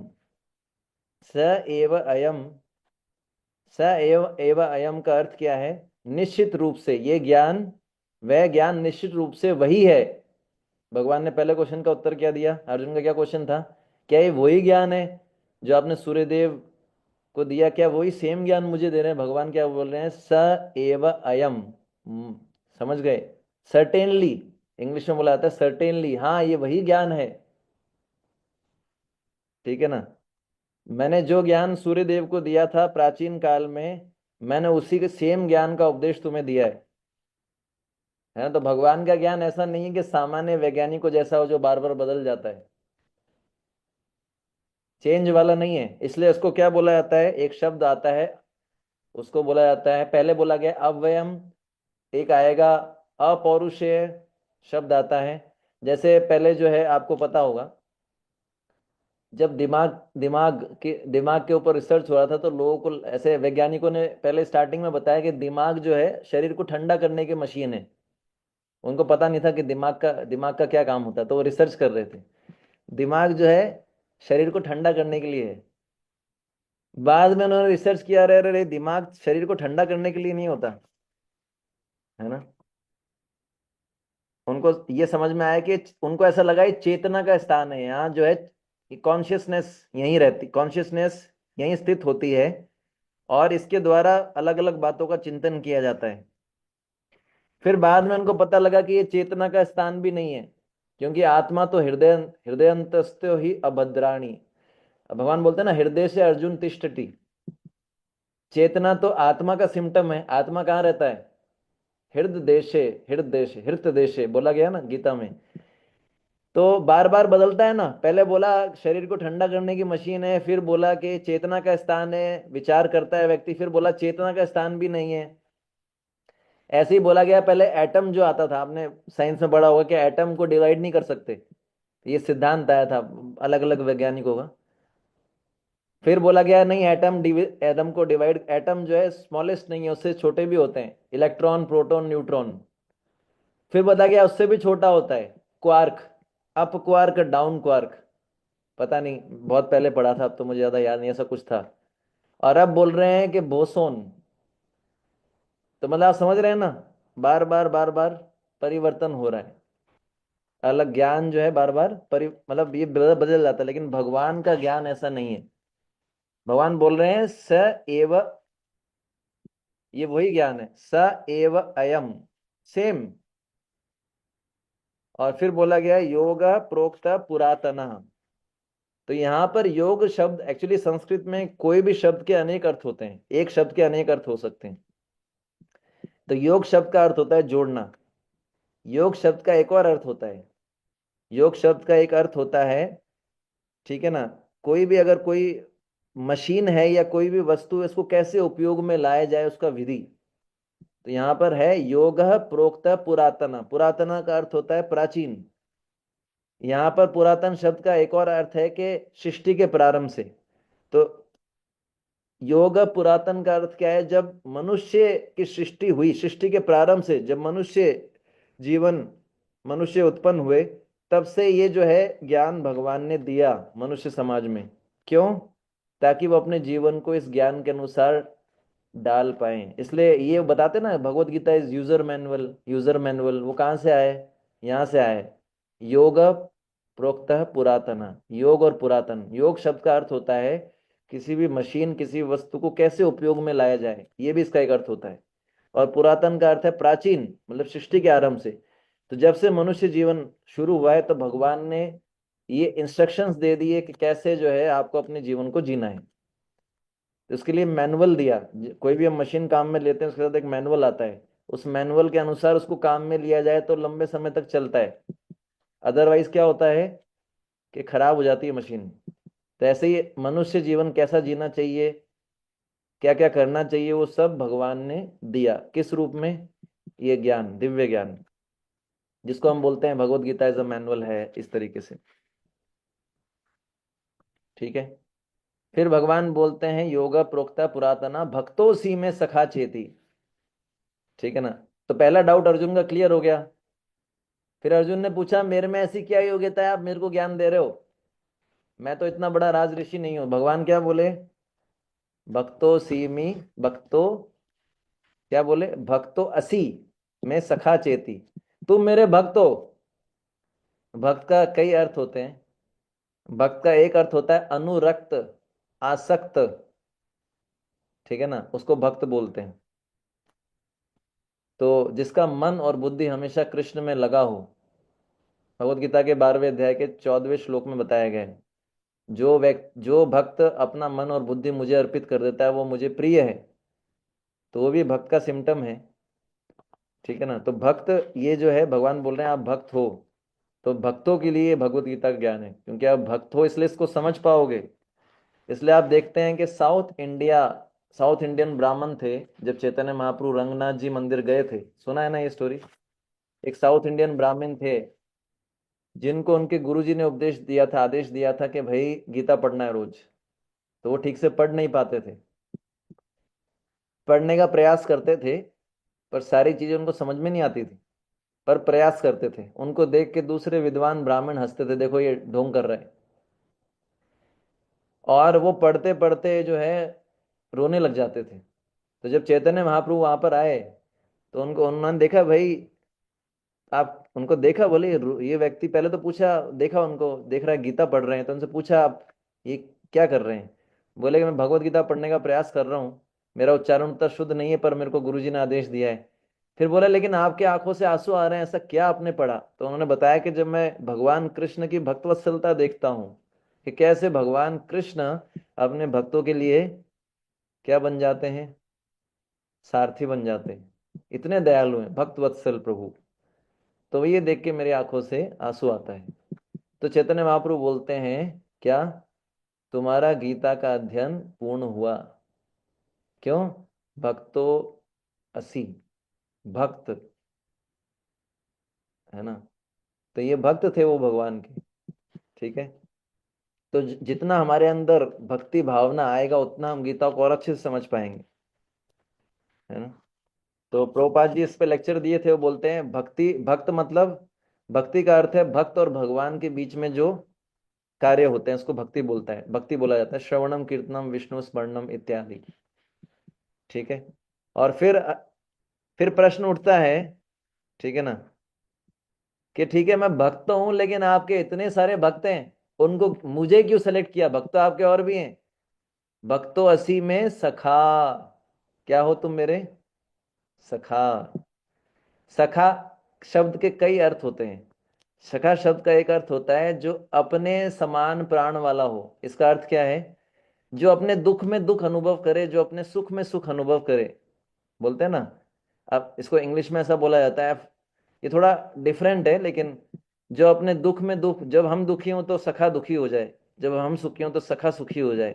स एव अयम, स एव अयम का अर्थ क्या है, निश्चित रूप से ये ज्ञान, वह ज्ञान निश्चित रूप से वही है। भगवान ने पहले क्वेश्चन का उत्तर क्या दिया, अर्जुन का क्या क्वेश्चन था, क्या ये वही ज्ञान है जो आपने सूर्यदेव को दिया, क्या वही सेम ज्ञान मुझे दे रहे हैं। भगवान क्या बोल रहे हैं, स एव अयम, समझ गए, सर्टेनली, इंग्लिश में बोला जाता है सर्टेनली, हाँ ये वही ज्ञान है, ठीक है ना। मैंने जो ज्ञान सूर्यदेव को दिया था प्राचीन काल में, मैंने उसी के सेम ज्ञान का उपदेश तुम्हें दिया है ना। तो भगवान का ज्ञान ऐसा नहीं है कि सामान्य वैज्ञानिकों जैसा हो जो बार बार बदल जाता है, चेंज वाला नहीं है। इसलिए उसको क्या बोला जाता है, एक शब्द आता है उसको बोला जाता है, पहले बोला गया अव्ययम, एक आएगा अपौरुषेय शब्द आता है। जैसे पहले जो है आपको पता होगा, जब दिमाग दिमाग के ऊपर रिसर्च हो रहा था तो लोगों को ऐसे वैज्ञानिकों ने पहले स्टार्टिंग में बताया कि दिमाग जो है शरीर को ठंडा करने की मशीन है। उनको पता नहीं था कि दिमाग का क्या काम होता है, तो वो रिसर्च कर रहे थे, दिमाग जो है शरीर को ठंडा करने के लिए है। बाद में उन्होंने रिसर्च किया, अरे अरे दिमाग शरीर को ठंडा करने के लिए नहीं होता, है ना। उनको ये समझ में आया कि उनको ऐसा लगा ये चेतना का स्थान है, यहाँ जो है कॉन्शियसनेस यहीं रहती, कॉन्शियसनेस यहीं स्थित होती है, और इसके द्वारा अलग अलग बातों का चिंतन किया जाता है। फिर बाद में उनको पता लगा कि ये चेतना का स्थान भी नहीं है, क्योंकि आत्मा तो हृदय हृदयंतस्थो ही अभद्राणी। अब भगवान बोलते हैं ना, हृदय से अर्जुन तिष्ठति। चेतना तो आत्मा का सिम्टम है। आत्मा कहाँ रहता है? हृदय देशे, हृदय देशे, हृदय देशे बोला गया ना गीता में। तो बार बार बदलता है ना। पहले बोला शरीर को ठंडा करने की मशीन है, फिर बोला कि चेतना का स्थान है, विचार करता है व्यक्ति, फिर बोला चेतना का स्थान भी नहीं है। ऐसे ही बोला गया पहले एटम जो आता था, आपने साइंस में पढ़ा होगा कि एटम को डिवाइड नहीं कर सकते, ये सिद्धांत आया था अलग अलग वैज्ञानिकों का। फिर बोला गया नहीं, एटम को डिवाइड, एटम जो है स्मॉलेस्ट नहीं है, उससे छोटे भी होते हैं, इलेक्ट्रॉन, प्रोटॉन, न्यूट्रॉन। फिर बताया गया उससे भी छोटा होता है quark, up quark, down quark. पता नहीं, बहुत पहले पढ़ा था, अब तो मुझे ज्यादा याद नहीं, ऐसा कुछ था। और अब बोल रहे हैं कि बोसोन। तो मतलब आप समझ रहे हैं ना, बार बार बार बार परिवर्तन हो रहा है। अलग ज्ञान जो है बार बार मतलब ये बदल जाता है, लेकिन भगवान का ज्ञान ऐसा नहीं है। भगवान बोल रहे हैं स एव, ये वही ज्ञान है, स एव अयम, सेम। और फिर बोला गया योग प्रोक्त पुरातन। तो यहाँ पर योग शब्द एक्चुअली संस्कृत में कोई भी शब्द के अनेक अर्थ होते हैं, एक शब्द के अनेक अर्थ हो सकते हैं। तो योग शब्द का अर्थ होता है जोड़ना। योग शब्द का एक और अर्थ होता है, योग शब्द का एक अर्थ होता है, ठीक है ना, कोई भी अगर कोई मशीन है या कोई भी वस्तु है, इसको कैसे उपयोग में लाया जाए, उसका विधि। तो यहाँ पर है योग प्रोक्त पुरातन। पुरातन का अर्थ होता है प्राचीन। यहाँ पर पुरातन शब्द का एक और अर्थ है कि सृष्टि के प्रारंभ से। तो योग पुरातन का अर्थ क्या है? जब मनुष्य की सृष्टि हुई, सृष्टि के प्रारंभ से जब मनुष्य उत्पन्न हुए, तब से ये जो है ज्ञान भगवान ने दिया मनुष्य समाज में। क्यों? ताकि वो अपने जीवन को इस ज्ञान के अनुसार डाल पाए। इसलिए ये बताते ना, Bhagavad Gita is user manual. User manual वो कहाँ से आए? यहाँ से आए, योग प्रोक्तः पुरातन। योग और पुरातन, योग शब्द का अर्थ होता है किसी भी मशीन, किसी वस्तु को कैसे उपयोग में लाया जाए, ये भी इसका एक अर्थ होता है। और पुरातन का अर्थ है प्राचीन, मतलब सृष्टि के आरंभ से। तो जब से मनुष्य जीवन शुरू हुआ है, तो भगवान ने ये इंस्ट्रक्शंस दे दिए कि कैसे जो है आपको अपने जीवन को जीना है। तो इसके लिए मैनुअल दिया। कोई भी हम मशीन काम में लेते हैं, उसके साथ एक मैनुअल आता है, उस मैनुअल के अनुसार उसको काम में लिया जाए तो लंबे समय तक चलता है। अदरवाइज क्या होता है कि खराब हो जाती है मशीन। तो ऐसे ही मनुष्य जीवन कैसा जीना चाहिए, क्या क्या करना चाहिए, वो सब भगवान ने दिया। किस रूप में? ये ज्ञान, दिव्य ज्ञान, जिसको हम बोलते हैं Bhagavad Gita as a manual है, इस तरीके से। ठीक है। फिर भगवान बोलते हैं योगा प्रोक्ता पुरातना भक्तों सी में सखा चेती। ठीक है ना। तो पहला डाउट अर्जुन का क्लियर हो गया। फिर अर्जुन ने पूछा मेरे में ऐसी क्या योग्यता है, आप मेरे को ज्ञान दे रहे हो? मैं तो इतना बड़ा राज ऋषि नहीं हूं। भगवान क्या बोले? भक्तो सीमी, भक्तो, क्या बोले? भक्तो असी मैं सखा चेती। तुम मेरे भक्त हो। भक्त का कई अर्थ होते हैं। भक्त का एक अर्थ होता है अनुरक्त, आसक्त। ठीक है ना, उसको भक्त बोलते हैं। तो जिसका मन और बुद्धि हमेशा कृष्ण में लगा हो। भगवत गीता के 12वें अध्याय के 14वें श्लोक में बताया गया है, जो भक्त अपना मन और बुद्धि मुझे अर्पित कर देता है, वो मुझे प्रिय है। तो वो भी भक्त का सिम्टम है। ठीक है ना। तो भक्त, ये जो है भगवान बोल रहे हैं आप भक्त हो। तो भक्तों के लिए भगवत गीता का ज्ञान है, क्योंकि आप भक्त हो इसलिए इसको समझ पाओगे। इसलिए आप देखते हैं कि साउथ इंडियन ब्राह्मण थे, जब चैतन्य महाप्रभु रंगनाथ जी मंदिर गए थे, सुना है ना ये स्टोरी। एक साउथ इंडियन ब्राह्मण थे, जिनको उनके गुरुजी ने उपदेश दिया था, आदेश दिया था कि भाई गीता पढ़ना है रोज। तो वो ठीक से पढ़ नहीं पाते थे। पढ़ने का प्रयास करते थे, पर सारी चीजें उनको समझ में नहीं आती थी, पर प्रयास करते थे। उनको देख के दूसरे विद्वान ब्राह्मण हंसते थे, देखो ये ढोंग कर रहे हैं। और वो पढ़ते पढ़ते जो है रोने लग जाते थे। तो जब चैतन्य महाप्रभु वहां पर आए, तो उन्होंने देखा, भाई आप उनको देखा, बोले ये व्यक्ति, पहले तो पूछा, देखा उनको, देख रहा है गीता पढ़ रहे हैं, तो उनसे पूछा आप ये क्या कर रहे हैं? बोले कि मैं भगवत गीता पढ़ने का प्रयास कर रहा हूँ, मेरा उच्चारण उतना शुद्ध नहीं है, पर मेरे को गुरुजी ने आदेश दिया है। फिर बोला लेकिन आपके आंखों से आंसू आ रहे हैं, ऐसा क्या आपने पढ़ा? तो उन्होंने बताया कि जब मैं भगवान कृष्ण की भक्तवत्सलता देखता हूँ कि कैसे भगवान कृष्ण अपने भक्तों के लिए क्या बन जाते हैं, सारथी बन जाते हैं, इतने दयालु हैं भक्तवत्सल प्रभु। तो ये देख के मेरी आंखों से आंसू आता है। तो चैतन्य महाप्रभु बोलते हैं क्या, तुम्हारा गीता का अध्ययन पूर्ण हुआ। क्यों? भक्तो असी, भक्त है ना। तो ये भक्त थे वो भगवान के, ठीक है। तो जितना हमारे अंदर भक्ति भावना आएगा उतना हम गीता को और अच्छे से समझ पाएंगे, है ना। तो प्रभुपाद जी इस पे लेक्चर दिए थे, वो बोलते हैं भक्ति, भक्त मतलब, भक्ति का अर्थ है भक्त और भगवान के बीच में जो कार्य होते हैं उसको भक्ति बोलता है, भक्ति बोला जाता है। श्रवणम कीर्तनम विष्णु स्मरणम इत्यादि, ठीक है। और फिर प्रश्न उठता है, ठीक है ना, कि ठीक है मैं भक्त हूं लेकिन आपके इतने सारे भक्त हैं, उनको मुझे क्यों सेलेक्ट किया? भक्त तो आपके और भी हैं। भक्तो असी में सखा, क्या हो तुम मेरे सखा। सखा शब्द के कई अर्थ होते हैं। सखा शब्द का एक अर्थ होता है जो अपने समान प्राण वाला हो। इसका अर्थ क्या है? जो अपने दुख में दुख अनुभव करे, जो अपने सुख में सुख अनुभव करे, बोलते हैं ना। अब इसको इंग्लिश में ऐसा बोला जाता है, ये थोड़ा डिफरेंट है, लेकिन जो अपने दुख में दुख, जब हम दुखी हों तो सखा दुखी हो जाए, जब हम सुखी हों तो सखा सुखी हो जाए,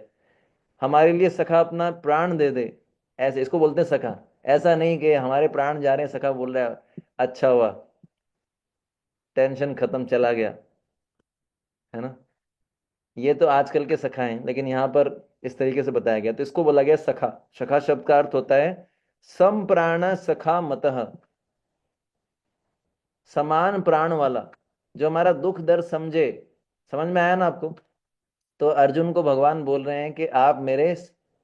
हमारे लिए सखा अपना प्राण दे दे, ऐसे इसको बोलते हैं सखा। ऐसा नहीं कि हमारे प्राण जा रहे हैं, सखा बोल रहा है अच्छा हुआ, टेंशन खत्म, चला गया, है ना। ये तो आजकल के सखा हैं, लेकिन यहाँ पर इस तरीके से बताया गया, तो इसको बोला गया सखा। सखा शब्द का अर्थ होता है सम प्राण सखा मतः, समान प्राण वाला, जो हमारा दुख दर्द समझे। समझ में आया ना आपको? तो अर्जुन को भगवान बोल रहे हैं कि आप मेरे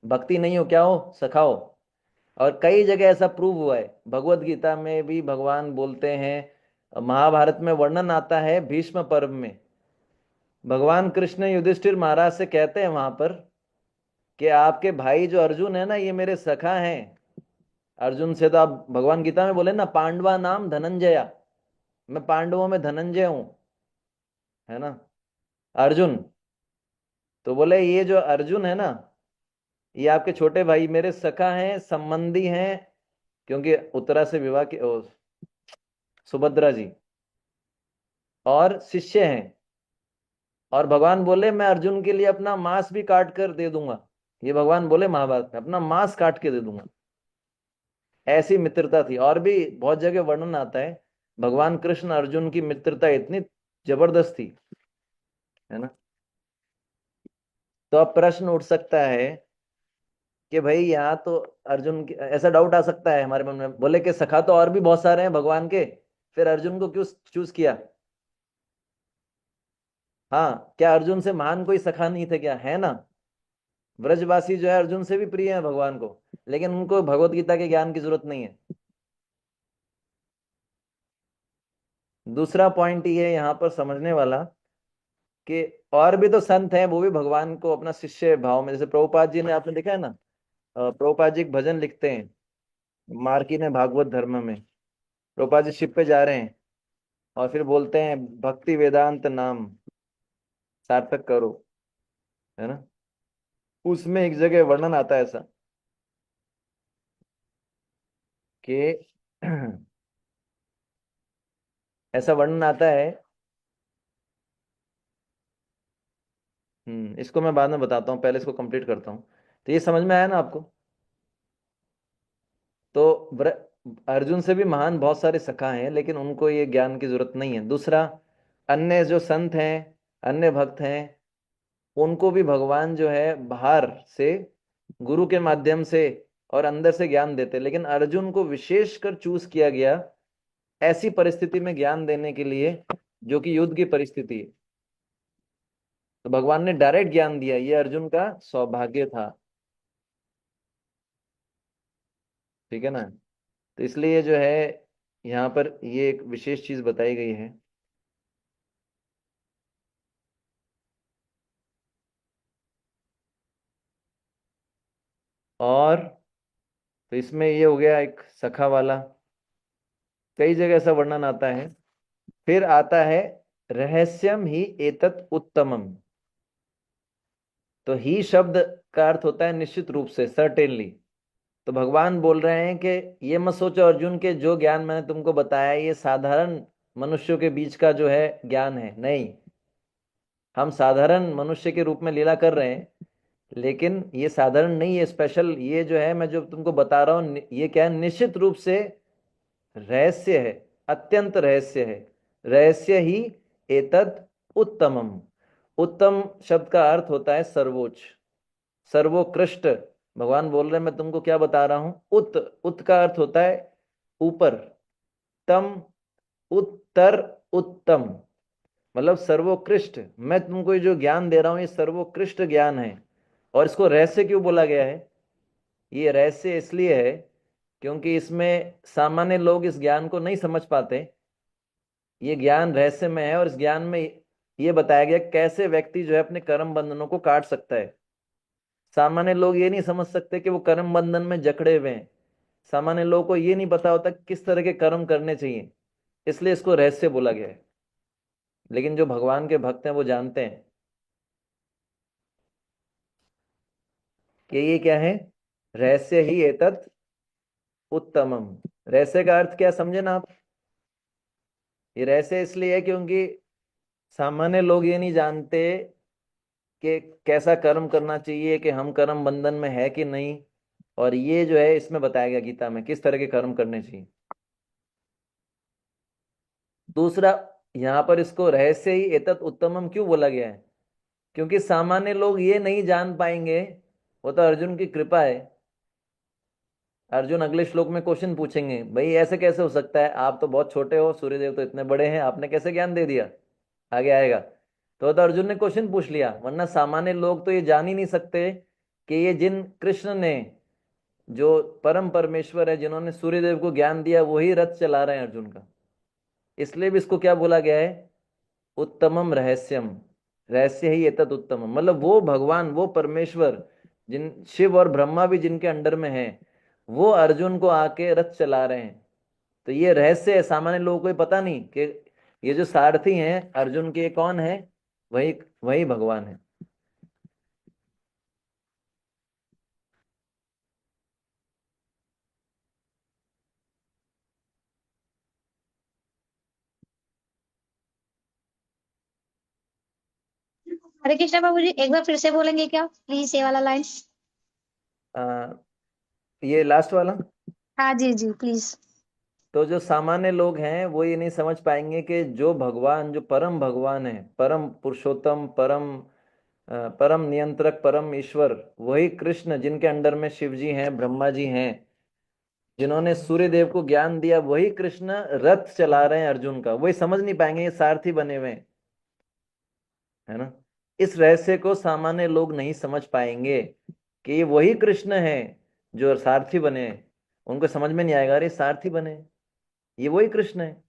भक्ति नहीं हो, क्या हो? सखा हो। और कई जगह ऐसा प्रूव हुआ है, भगवत गीता में भी भगवान बोलते हैं, महाभारत में वर्णन आता है भीष्म पर्व में, भगवान कृष्ण युधिष्ठिर महाराज से कहते हैं वहां पर कि आपके भाई जो अर्जुन है ना, ये मेरे सखा हैं। अर्जुन से तो आप भगवान गीता में बोले ना, पांडवा नाम धनंजया, मैं पांडवों में धनंजय हूं, है ना, अर्जुन। तो बोले ये जो अर्जुन है ना, ये आपके छोटे भाई मेरे सखा हैं, संबंधी हैं, क्योंकि उत्तरा से विवाह के सुभद्रा जी, और शिष्य हैं। और भगवान बोले मैं अर्जुन के लिए अपना मांस भी काट कर दे दूंगा। ये भगवान बोले महाभारत में, अपना मांस काट के दे दूंगा। ऐसी मित्रता थी। और भी बहुत जगह वर्णन आता है, भगवान कृष्ण अर्जुन की मित्रता इतनी जबरदस्त थी, है ना। तो अब प्रश्न उठ सकता है कि भाई यहाँ तो अर्जुन की, ऐसा डाउट आ सकता है हमारे मन में, बोले कि सखा तो और भी बहुत सारे हैं भगवान के, फिर अर्जुन को क्यों चूज किया? हाँ, क्या अर्जुन से महान कोई सखा नहीं थे क्या? है ना। ब्रजवासी जो है अर्जुन से भी प्रिय है भगवान को, लेकिन उनको भगवत गीता के ज्ञान की जरूरत नहीं है। दूसरा पॉइंट ये है यहाँ पर समझने वाला कि और भी तो संत हैं, वो भी भगवान को अपना शिष्य भाव में, जैसे प्रभुपाद जी ने, आपने देखा है ना, प्रभुपाद जी एक भजन लिखते हैं मार्की ने भागवत धर्म में। प्रभुपाद जी शिप पे जा रहे हैं और फिर बोलते हैं भक्ति वेदांत नाम सार्थक करो, है ना। उसमें एक जगह वर्णन आता है ऐसा कि ऐसा वर्णन आता है, इसको मैं बाद में बताता हूँ, पहले इसको कंप्लीट करता हूँ। तो ये समझ में आया ना आपको? तो अर्जुन से भी महान बहुत सारे सखा हैं, लेकिन उनको ये ज्ञान की जरूरत नहीं है। दूसरा, अन्य जो संत हैं, अन्य भक्त हैं, उनको भी भगवान जो है बाहर से गुरु के माध्यम से और अंदर से ज्ञान देते, लेकिन अर्जुन को विशेष कर चूज किया गया ऐसी परिस्थिति में ज्ञान देने के लिए जो कि युद्ध की परिस्थिति है। तो भगवान ने डायरेक्ट ज्ञान दिया, ये अर्जुन का सौभाग्य था, ठीक है ना। तो इसलिए जो है यहाँ पर ये एक विशेष चीज बताई गई है। और तो इसमें ये हो गया एक सखा वाला। कई जगह ऐसा वर्णन आता है। फिर आता है रहस्यम ही एतत् उत्तमम। तो ही शब्द का अर्थ होता है निश्चित रूप से, सर्टेनली। तो भगवान बोल रहे हैं कि ये मत सोचो अर्जुन के जो ज्ञान मैंने तुमको बताया ये साधारण मनुष्यों के बीच का जो है ज्ञान है, नहीं। हम साधारण मनुष्य के रूप में लीला कर रहे हैं, लेकिन ये साधारण नहीं है, स्पेशल। ये जो है मैं जो तुमको बता रहा हूँ ये क्या है, निश्चित रूप से रहस्य है, अत्यंत रहस्य है। रहस्य ही एतद उत्तमम। उत्तम शब्द का अर्थ होता है सर्वोच्च, सर्वोत्कृष्ट। भगवान बोल रहे हैं मैं तुमको क्या बता रहा हूं, उत का अर्थ होता है ऊपर, तम, उत्तर, उत्तम, मतलब सर्वोत्कृष्ट। मैं तुमको ये जो ज्ञान दे रहा हूं ये सर्वोत्कृष्ट ज्ञान है। और इसको रहस्य क्यों बोला गया है? ये रहस्य इसलिए है क्योंकि इसमें सामान्य लोग इस ज्ञान को नहीं समझ पाते। ये ज्ञान रहस्यमय है और इस ज्ञान में ये बताया गया कैसे व्यक्ति जो है अपने कर्म बंधनों को काट सकता है। सामान्य लोग ये नहीं समझ सकते कि वो कर्म बंधन में जकड़े हुए हैं। सामान्य लोगों को ये नहीं पता होता किस तरह के कर्म करने चाहिए, इसलिए इसको रहस्य बोला गया है। लेकिन जो भगवान के भक्त हैं वो जानते हैं कि ये क्या है, रहस्य ही एतत् उत्तमम। रहस्य का अर्थ क्या समझे ना आप? ये रहस्य इसलिए है क्योंकि सामान्य लोग ये नहीं जानते कि कैसा कर्म करना चाहिए, कि हम कर्म बंधन में है कि नहीं। और ये जो है इसमें बताया गया गीता में किस तरह के कर्म करने चाहिए। दूसरा, यहाँ पर इसको रहस्य ही एतत् उत्तमम क्यों बोला गया है? क्योंकि सामान्य लोग ये नहीं जान पाएंगे। वो तो अर्जुन की कृपा है। अर्जुन अगले श्लोक में क्वेश्चन पूछेंगे, भाई ऐसे कैसे हो सकता है, आप तो बहुत छोटे हो, सूर्यदेव तो इतने बड़े हैं, आपने कैसे ज्ञान दे दिया? आगे आएगा। तो अर्जुन ने क्वेश्चन पूछ लिया, वरना सामान्य लोग तो ये जान ही नहीं सकते कि ये जिन कृष्ण ने, जो परम परमेश्वर है, जिन्होंने सूर्यदेव को ज्ञान दिया, वही रथ चला रहे हैं अर्जुन का। इसलिए भी इसको क्या बोला गया है, उत्तमम रहस्यम। रहस्य ही एतत् उत्तमम, मतलब वो भगवान, वो परमेश्वर, जिन शिव और ब्रह्मा भी जिनके अंडर में है, वो अर्जुन को आके रथ चला रहे हैं। तो ये रहस्य है, सामान्य लोगों को ये पता नहीं कि ये जो सारथी हैं अर्जुन के, कौन है? वही वही भगवान है। हरे कृष्णा बाबू जी, एक बार फिर से बोलेंगे क्या प्लीज ये वाला लाइन? आ, ये लास्ट वाला। हाँ जी जी प्लीज। तो जो सामान्य लोग हैं वो ये नहीं समझ पाएंगे कि जो भगवान, जो परम भगवान है, परम पुरुषोत्तम, परम नियंत्रक, परम ईश्वर, वही कृष्ण जिनके अंडर में शिव जी हैं, ब्रह्मा जी हैं, जिन्होंने सूर्य देव को ज्ञान दिया, वही कृष्ण रथ चला रहे हैं अर्जुन का। वही समझ नहीं पाएंगे, ये सारथी बने हुए हैं, है ना। इस रहस्य को सामान्य लोग नहीं समझ पाएंगे कि ये वही कृष्ण है जो सारथी बने हैं। उनको समझ में नहीं आएगा, अरे सारथी बने, ये वही कृष्ण है।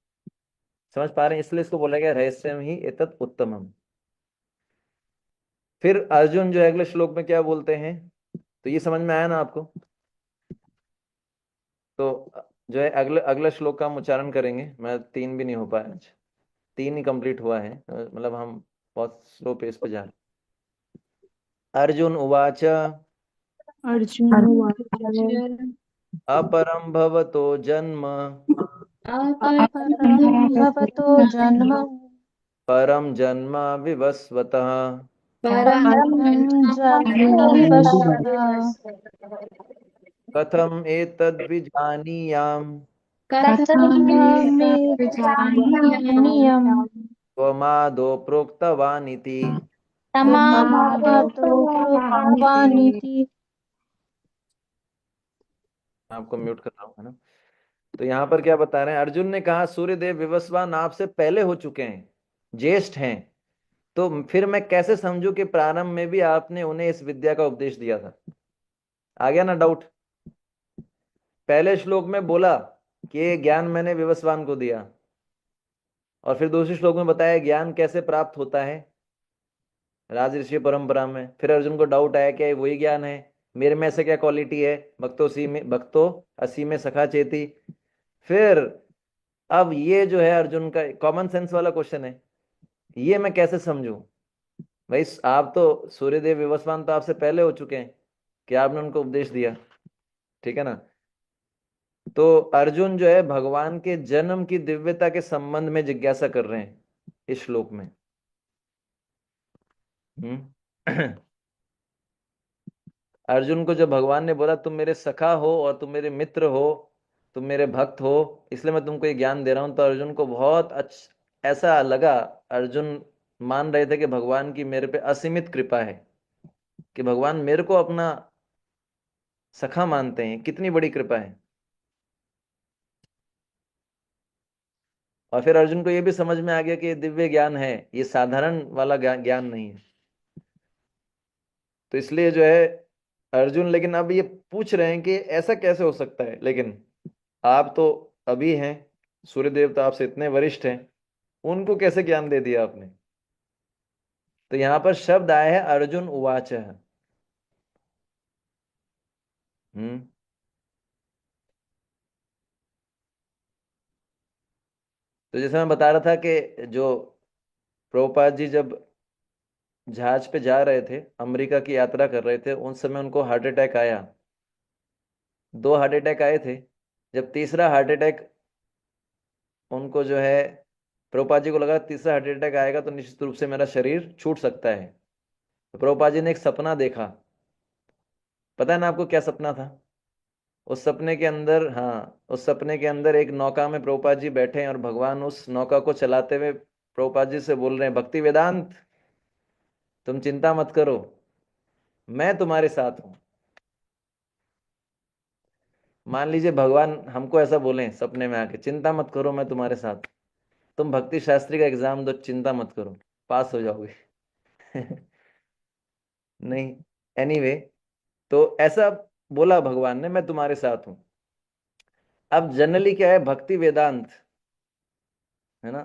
समझ पा रहे हैं? इसलिए इसको बोला गया रहस्यम ही एतत् उत्तमम। फिर अर्जुन जो है अगले श्लोक में क्या बोलते हैं, तो ये समझ में आया ना आपको? तो जो है अगले अगला श्लोक का हम उच्चारण करेंगे। मैं 3 भी नहीं हो पाया आज, 3 ही कंप्लीट हुआ है, मतलब हम बहुत स्लो पेस पे जा रहे हैं। अर्जुन उवाच अर्जुन उवाच अपरम भवतो जन्म अपरं भवतो जन्म परम जन्म विवस्वतः परं जन्म विवस्वतः कथम एतद्विजानीयाम् कथमेतज्जानीयम् त्वमादो प्रोक्तवानिति। तमादौ प्रोक्तवानिति। आपको म्यूट कर रहा हूँ, है ना। तो यहाँ पर क्या बता रहे हैं, अर्जुन ने कहा सूर्यदेव विवस्वान आपसे पहले हो चुके हैं, ज्येष्ठ हैं, तो फिर मैं कैसे समझूं कि प्रारंभ में भी आपने उन्हें इस विद्या का उपदेश दिया था? आ गया ना डाउट? पहले श्लोक में बोला कि ये ज्ञान मैंने विवस्वान को दिया, और फिर दूसरे श्लोक में बताया ज्ञान कैसे प्राप्त होता है, राजऋषि परंपरा में। फिर अर्जुन को डाउट आया कि वही ज्ञान है, मेरे में ऐसे क्या क्वालिटी है, भक्तो सी में भक्तो असी में सखा चेती। फिर अब ये जो है अर्जुन का कॉमन सेंस वाला क्वेश्चन है, ये मैं कैसे समझूं? भाई आप तो सूर्यदेव विवस्वान तो आपसे पहले हो चुके हैं कि आपने उनको उपदेश दिया, ठीक है ना? तो अर्जुन जो है भगवान के जन्म की दिव्यता के संबंध में जिज्ञासा कर रहे हैं इस श्लोक में। हम्म अर्जुन को जब भगवान ने बोला तुम मेरे सखा हो और तुम मेरे मित्र हो, तुम मेरे भक्त हो, इसलिए मैं तुमको ये ज्ञान दे रहा हूं, तो अर्जुन को बहुत ऐसा लगा। अर्जुन मान रहे थे कि भगवान की मेरे पे असीमित कृपा है, कि भगवान मेरे को अपना सखा मानते हैं, कितनी बड़ी कृपा है। और फिर अर्जुन को ये भी समझ में आ गया कि ये दिव्य ज्ञान है, ये साधारण वाला ज्ञान नहीं है। तो इसलिए जो है अर्जुन, लेकिन अब ये पूछ रहे हैं कि ऐसा कैसे हो सकता है, लेकिन आप तो अभी हैं, सूर्यदेव तो आपसे इतने वरिष्ठ हैं, उनको कैसे ज्ञान दे दिया आपने? तो यहां पर शब्द आया है अर्जुन उवाच। हम्म तो जैसे मैं बता रहा था कि जो प्रभुपाद जी जब जहाज पे जा रहे थे, अमेरिका की यात्रा कर रहे थे, उन समय उनको हार्ट अटैक आया। 2 हार्ट अटैक आए थे। जब तीसरा हार्ट अटैक उनको जो है, प्रभुपाद जी को लगा तीसरा हार्ट अटैक आएगा तो निश्चित रूप से मेरा शरीर छूट सकता है। तो प्रभुपाद जी ने एक सपना देखा। पता है ना आपको क्या सपना था? उस सपने के अंदर, हाँ, उस सपने के अंदर एक नौका में प्रभुपाद जी बैठे हैं और भगवान उस नौका को चलाते हुए प्रभुपाद जी से बोल रहे हैं, भक्ति वेदांत तुम चिंता मत करो, मैं तुम्हारे साथ हूं। मान लीजिए भगवान हमको ऐसा बोले सपने में आके, चिंता मत करो मैं तुम्हारे साथ, तुम भक्ति शास्त्री का एग्जाम दो, चिंता मत करो, पास हो जाओगे। नहीं, एनीवे, तो ऐसा बोला भगवान ने, मैं तुम्हारे साथ हूं। अब जनरली क्या है, भक्ति वेदांत है ना?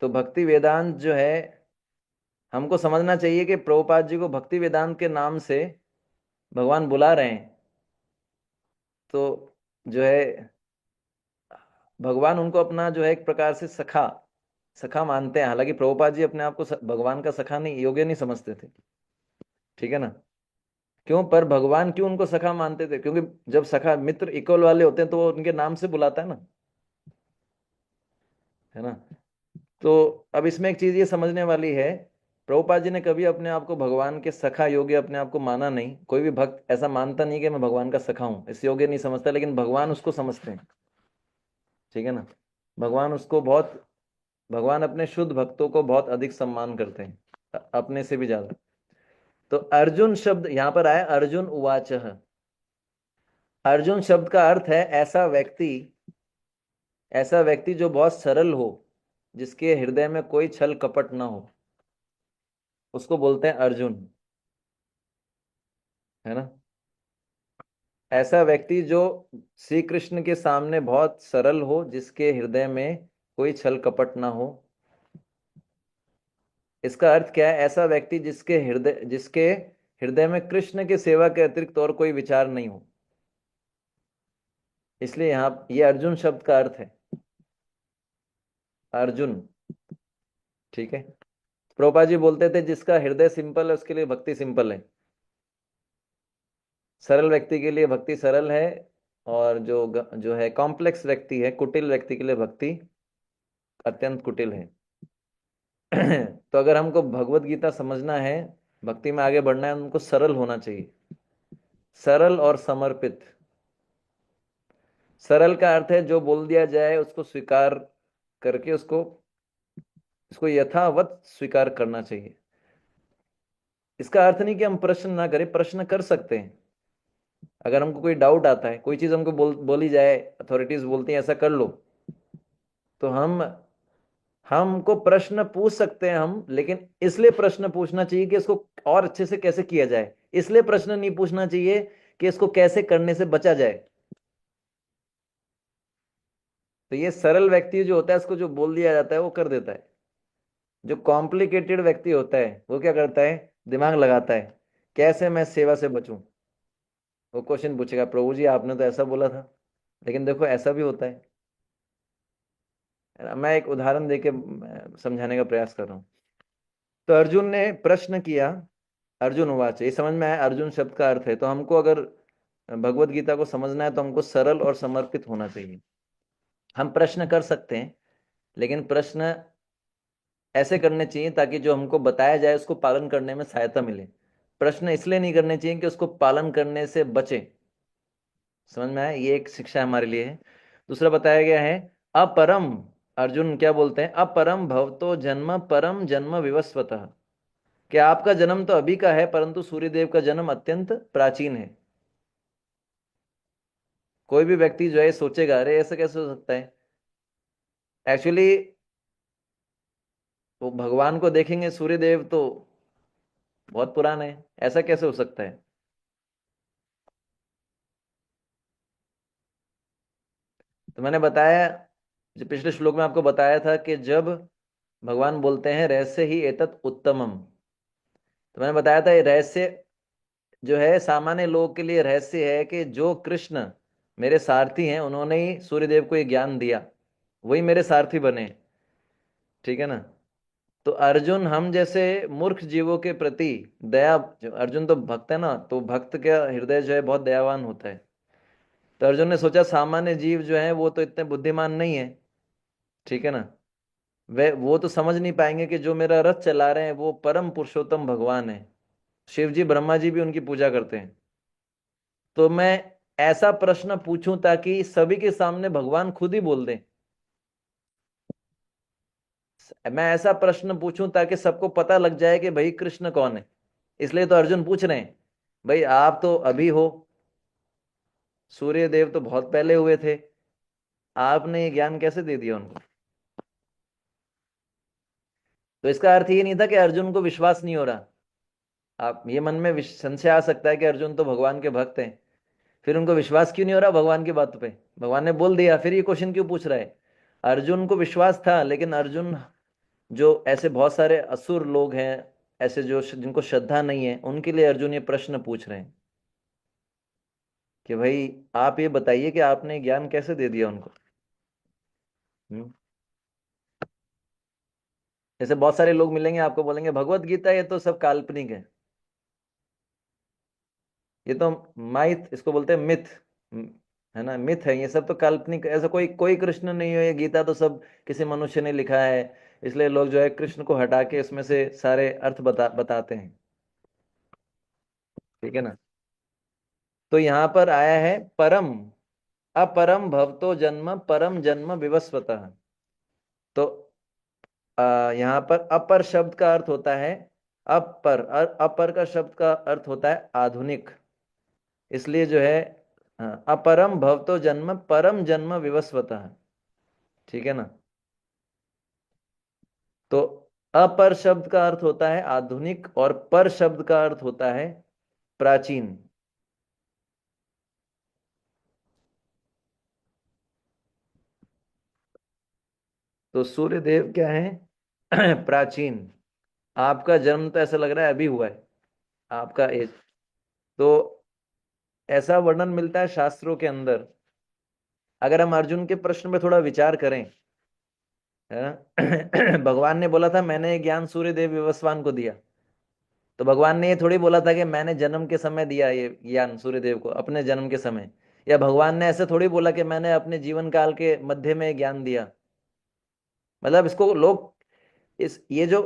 तो भक्ति वेदांत जो है, हमको समझना चाहिए कि प्रभुपाद जी को भक्ति वेदांत के नाम से भगवान बुला रहे हैं। तो जो है भगवान उनको अपना जो है एक प्रकार से सखा सखा मानते हैं। हालांकि प्रभुपाद जी अपने आप को भगवान का सखा नहीं, योग्य नहीं समझते थे, ठीक है ना? क्यों? पर भगवान क्यों उनको सखा मानते थे? क्योंकि जब सखा मित्र इक्वल वाले होते हैं तो वो उनके नाम से बुलाता है ना, है ना? तो अब इसमें एक चीज ये समझने वाली है, प्रभुपाद जी ने कभी अपने आप को भगवान के सखा योग्य अपने आप को माना नहीं। कोई भी भक्त ऐसा मानता नहीं कि मैं भगवान का सखा हूं, इस योग्य नहीं समझता, लेकिन भगवान उसको समझते हैं, ठीक है ना? भगवान उसको बहुत, भगवान अपने शुद्ध भक्तों को बहुत अधिक सम्मान करते हैं, अपने से भी ज्यादा। तो अर्जुन शब्द यहां पर आया, अर्जुन उवाच। अर्जुन शब्द का अर्थ है ऐसा व्यक्ति जो बहुत सरल हो, जिसके हृदय में कोई छल कपट ना हो, उसको बोलते हैं अर्जुन, है ना? ऐसा व्यक्ति जो श्री कृष्ण के सामने बहुत सरल हो, जिसके हृदय में कोई छल कपट ना हो। इसका अर्थ क्या है? ऐसा व्यक्ति जिसके हृदय में कृष्ण के सेवा के अतिरिक्त और कोई विचार नहीं हो। इसलिए यहां ये अर्जुन शब्द का अर्थ है अर्जुन, ठीक है? प्रभुपाद जी बोलते थे जिसका हृदय सिंपल है उसके लिए भक्ति सिंपल है, सरल व्यक्ति के लिए भक्ति सरल है, और जो है कॉम्प्लेक्स व्यक्ति है, कुटिल व्यक्ति के लिए भक्ति अत्यंत कुटिल है। तो अगर हमको भगवत गीता समझना है, भक्ति में आगे बढ़ना है, हमको सरल होना चाहिए, सरल और समर्पित। सरल का अर्थ है जो बोल दिया जाए उसको स्वीकार करके उसको यथावत स्वीकार करना चाहिए। इसका अर्थ नहीं कि हम प्रश्न ना करें, प्रश्न कर सकते हैं। अगर हमको कोई डाउट आता है, कोई चीज हमको बोली जाए, अथॉरिटीज बोलती हैं ऐसा कर लो, तो हमको प्रश्न पूछ सकते हैं हम, लेकिन इसलिए प्रश्न पूछना चाहिए कि इसको और अच्छे से कैसे किया जाए। इसलिए प्रश्न नहीं पूछना चाहिए कि इसको कैसे करने से बचा जाए। तो ये सरल व्यक्ति जो होता है, इसको जो बोल दिया जाता है वो कर देता है। जो कॉम्प्लिकेटेड व्यक्ति होता है वो क्या करता है? दिमाग लगाता है, कैसे मैं सेवा से बचूं। वो क्वेश्चन पूछेगा, प्रभु जी आपने तो ऐसा बोला था, लेकिन देखो ऐसा भी होता है। मैं एक उदाहरण देके समझाने का प्रयास कर रहा हूँ। तो अर्जुन ने प्रश्न किया, अर्जुन उवाच, ये समझ में आया अर्जुन शब्द का अर्थ है। तो हमको अगर भगवत गीता को समझना है तो हमको सरल और समर्पित होना चाहिए। हम प्रश्न कर सकते हैं, लेकिन प्रश्न ऐसे करने चाहिए ताकि जो हमको बताया जाए उसको पालन करने में सहायता मिले। प्रश्न इसलिए नहीं करने चाहिए कि उसको पालन करने से बचे। समझ में आया? ये एक शिक्षा हमारे लिए है। दूसरा बताया गया है अपरम। अर्जुन क्या बोलते हैं? अपरम भवतो जन्म परम जन्म विवस्वतः। कि आपका जन्म तो अभी का है, परंतु सूर्यदेव का जन्म अत्यंत प्राचीन है। कोई भी व्यक्ति जो है सोचेगा, अरे ऐसा कैसे हो सकता है? एक्चुअली वो भगवान को देखेंगे, सूर्यदेव तो बहुत पुराने हैं, ऐसा कैसे हो सकता है? तो मैंने बताया, जो पिछले श्लोक में आपको बताया था कि जब भगवान बोलते हैं रहस्य ही एतत् उत्तमम, तो मैंने बताया था ये रहस्य जो है सामान्य लोग के लिए रहस्य है कि जो कृष्ण मेरे सारथी हैं उन्होंने ही सूर्यदेव को ये ज्ञान दिया, वही मेरे सारथी बने। ठीक है ना? तो अर्जुन हम जैसे मूर्ख जीवों के प्रति दया, जो अर्जुन तो भक्त है ना, तो भक्त का हृदय जो है बहुत दयावान होता है। तो अर्जुन ने सोचा सामान्य जीव जो है वो तो इतने बुद्धिमान नहीं है। ठीक है ना? वे वो तो समझ नहीं पाएंगे कि जो मेरा रथ चला रहे हैं वो परम पुरुषोत्तम भगवान है। शिव जी ब्रह्मा जी भी उनकी पूजा करते हैं। तो मैं ऐसा प्रश्न पूछूं ताकि सभी के सामने भगवान खुद ही बोल दें। मैं ऐसा प्रश्न पूछूं ताकि सबको पता लग जाए कि भाई कृष्ण कौन है। इसलिए तो अर्जुन पूछ रहे हैं, भाई आप तो अभी हो, सूर्य देव तो बहुत पहले हुए थे, आपने ये ज्ञान कैसे दे दिया उनको? तो इसका अर्थ ये नहीं था कि अर्जुन को विश्वास नहीं हो रहा। आप ये मन में संशय आ सकता है कि अर्जुन तो भगवान के भक्त हैं, फिर उनको विश्वास क्यों नहीं हो रहा भगवान की बात पे? भगवान ने बोल दिया, फिर ये क्वेश्चन क्यों पूछ रहा है? अर्जुन को विश्वास था, लेकिन अर्जुन, जो ऐसे बहुत सारे असुर लोग हैं, ऐसे जो जिनको श्रद्धा नहीं है, उनके लिए अर्जुन ये प्रश्न पूछ रहे हैं कि भाई आप ये बताइए कि आपने ज्ञान कैसे दे दिया उनको। हम्म? जैसे बहुत सारे लोग मिलेंगे आपको, बोलेंगे भगवत गीता ये तो सब काल्पनिक है, ये तो माइथ, इसको बोलते हैं मिथ, है ना, मिथ है, ये सब तो काल्पनिक, ऐसा कोई कोई कृष्ण नहीं है, ये गीता तो सब किसी मनुष्य ने लिखा है। इसलिए लोग जो है कृष्ण को हटा के उसमें से सारे अर्थ बताते हैं। ठीक है ना? तो यहाँ पर आया है परम, अपरम भवतो जन्म परम जन्म विवस्वतः। तो यहाँ पर अपर शब्द का अर्थ होता है अपर, अपर का शब्द का अर्थ होता है आधुनिक। इसलिए जो है अपरम भवतो जन्म परम जन्म विवस्वतः। ठीक है ना? तो अपर शब्द का अर्थ होता है आधुनिक और पर शब्द का अर्थ होता है प्राचीन। तो सूर्य देव क्या है? प्राचीन। आपका जन्म तो ऐसा लग रहा है अभी हुआ है, आपका एज। तो ऐसा वर्णन मिलता है शास्त्रों के अंदर। अगर हम अर्जुन के प्रश्न पे थोड़ा विचार करें, है ना? भगवान ने बोला था मैंने ये ज्ञान सूर्य देव विवस्वान को दिया। तो भगवान ने ये थोड़ी बोला था कि मैंने जन्म के समय दिया ये ज्ञान सूर्य देव को, अपने जन्म के समय। या भगवान ने ऐसे थोड़ी बोला कि मैंने अपने जीवन काल के मध्य में ये ज्ञान दिया। मतलब इसको लोग, इस ये जो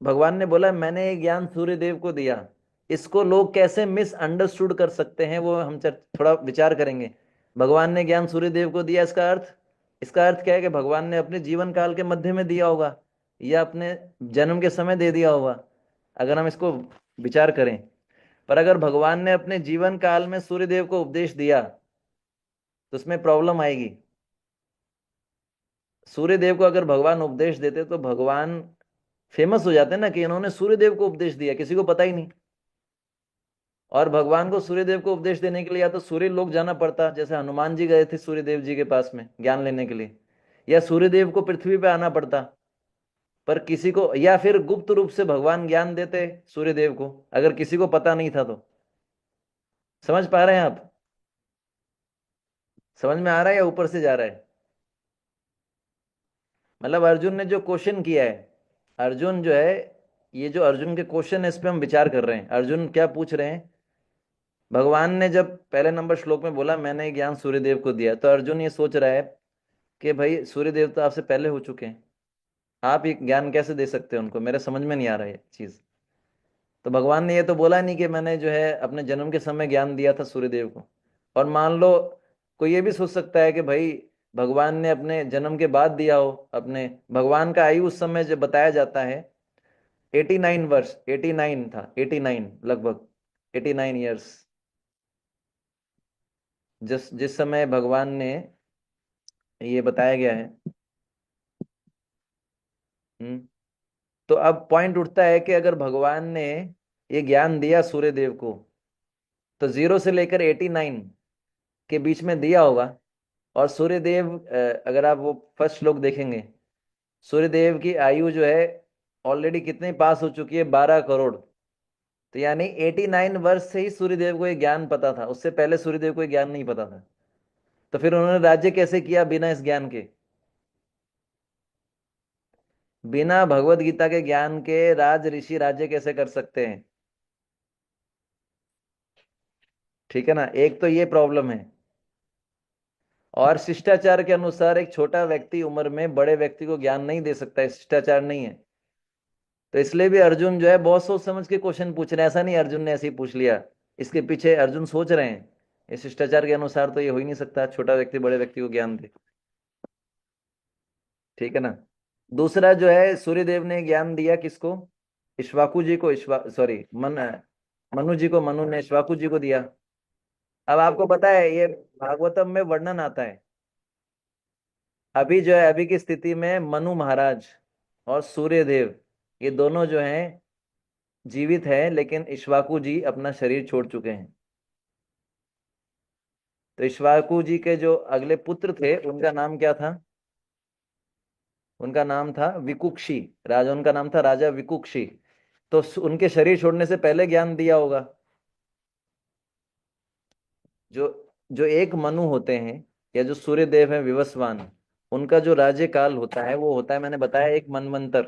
भगवान ने बोला मैंने ये ज्ञान सूर्य देव को दिया, इसको लोग कैसे मिसअंडरस्टूड कर सकते हैं, वो हम थोड़ा विचार करेंगे। भगवान ने ज्ञान सूर्य देव को दिया, इसका अर्थ क्या है? कि भगवान ने अपने जीवन काल के मध्य में दिया होगा या अपने जन्म के समय दे दिया होगा, अगर हम इसको विचार करें। पर अगर भगवान ने अपने जीवन काल में सूर्य देव को उपदेश दिया तो उसमें प्रॉब्लम आएगी। सूर्य देव को अगर भगवान उपदेश देते तो भगवान फेमस हो जाते ना कि इन्होंने सूर्य देव को उपदेश दिया, किसी को पता ही नहीं। और भगवान को सूर्यदेव को उपदेश देने के लिए या तो सूर्य लोक जाना पड़ता, जैसे हनुमान जी गए थे सूर्यदेव जी के पास में ज्ञान लेने के लिए, या सूर्यदेव को पृथ्वी पे आना पड़ता। पर किसी को, या फिर गुप्त रूप से भगवान ज्ञान देते सूर्यदेव को, अगर किसी को पता नहीं था तो। समझ पा रहे हैं आप? समझ में आ रहा है या ऊपर से जा रहा है? मतलब अर्जुन ने जो क्वेश्चन किया है, अर्जुन जो है, ये जो अर्जुन के क्वेश्चन है इस पे हम विचार कर रहे हैं। अर्जुन क्या पूछ रहे हैं, भगवान ने जब पहले नंबर श्लोक में बोला मैंने ये ज्ञान सूर्यदेव को दिया, तो अर्जुन ये सोच रहा है कि भाई सूर्यदेव तो आपसे पहले हो चुके हैं, आप ये ज्ञान कैसे दे सकते हैं उनको, मेरे समझ में नहीं आ रहा है चीज। तो भगवान ने ये तो बोला नहीं कि मैंने जो है अपने जन्म के समय ज्ञान दिया था सूर्यदेव को। और मान लो कोई ये भी सोच सकता है कि भाई भगवान ने अपने जन्म के बाद दिया हो। अपने भगवान का आयु उस समय जो बताया जाता है 89 वर्ष, 89 था, 89 लगभग, 89 ईयर्स, जिस जिस समय भगवान ने ये बताया गया है। हम्म। तो अब पॉइंट उठता है कि अगर भगवान ने ये ज्ञान दिया सूर्यदेव को, तो 0 से लेकर 89 के बीच में दिया होगा। और सूर्यदेव अगर आप वो फर्स्ट श्लोक देखेंगे, सूर्यदेव की आयु जो है ऑलरेडी कितने पास हो चुकी है, 12 करोड़। तो यानी 89 वर्ष से ही सूर्यदेव को ये ज्ञान पता था, उससे पहले सूर्यदेव को ये ज्ञान नहीं पता था। तो फिर उन्होंने राज्य कैसे किया बिना इस ज्ञान के? बिना भगवत गीता के ज्ञान के राज ऋषि राज्य कैसे कर सकते हैं? ठीक है ना, एक तो ये प्रॉब्लम है। और शिष्टाचार के अनुसार एक छोटा व्यक्ति उम्र में बड़े व्यक्ति को ज्ञान नहीं दे सकता है, शिष्टाचार नहीं है। तो इसलिए भी अर्जुन जो है बहुत सोच समझ के क्वेश्चन पूछ रहे हैं, ऐसा नहीं अर्जुन ने ऐसे ही पूछ लिया। इसके पीछे अर्जुन सोच रहे हैं इस शिष्टाचार के अनुसार तो ये हो ही नहीं सकता छोटा व्यक्ति बड़े व्यक्ति को ज्ञान दे। ठीक है ना। दूसरा जो है, सूर्यदेव ने ज्ञान दिया किसको? इक्ष्वाकु जी को, सॉरी मनु जी को, मनु ने इक्ष्वाकु जी को दिया। अब आपको पता है ये भागवतम में वर्णन आता है, अभी जो है अभी की स्थिति में मनु महाराज और सूर्यदेव ये दोनों जो हैं जीवित हैं, लेकिन इक्ष्वाकु जी अपना शरीर छोड़ चुके हैं। तो इक्ष्वाकु जी के जो अगले पुत्र थे उनका नाम क्या था? उनका नाम था विकुक्षी राजा, उनका नाम था राजा विकुक्षी। तो उनके शरीर छोड़ने से पहले ज्ञान दिया होगा। जो जो एक मनु होते हैं या जो सूर्यदेव है विवस्वान, उनका जो राज्य काल होता है वो होता है, मैंने बताया, एक मनवंतर।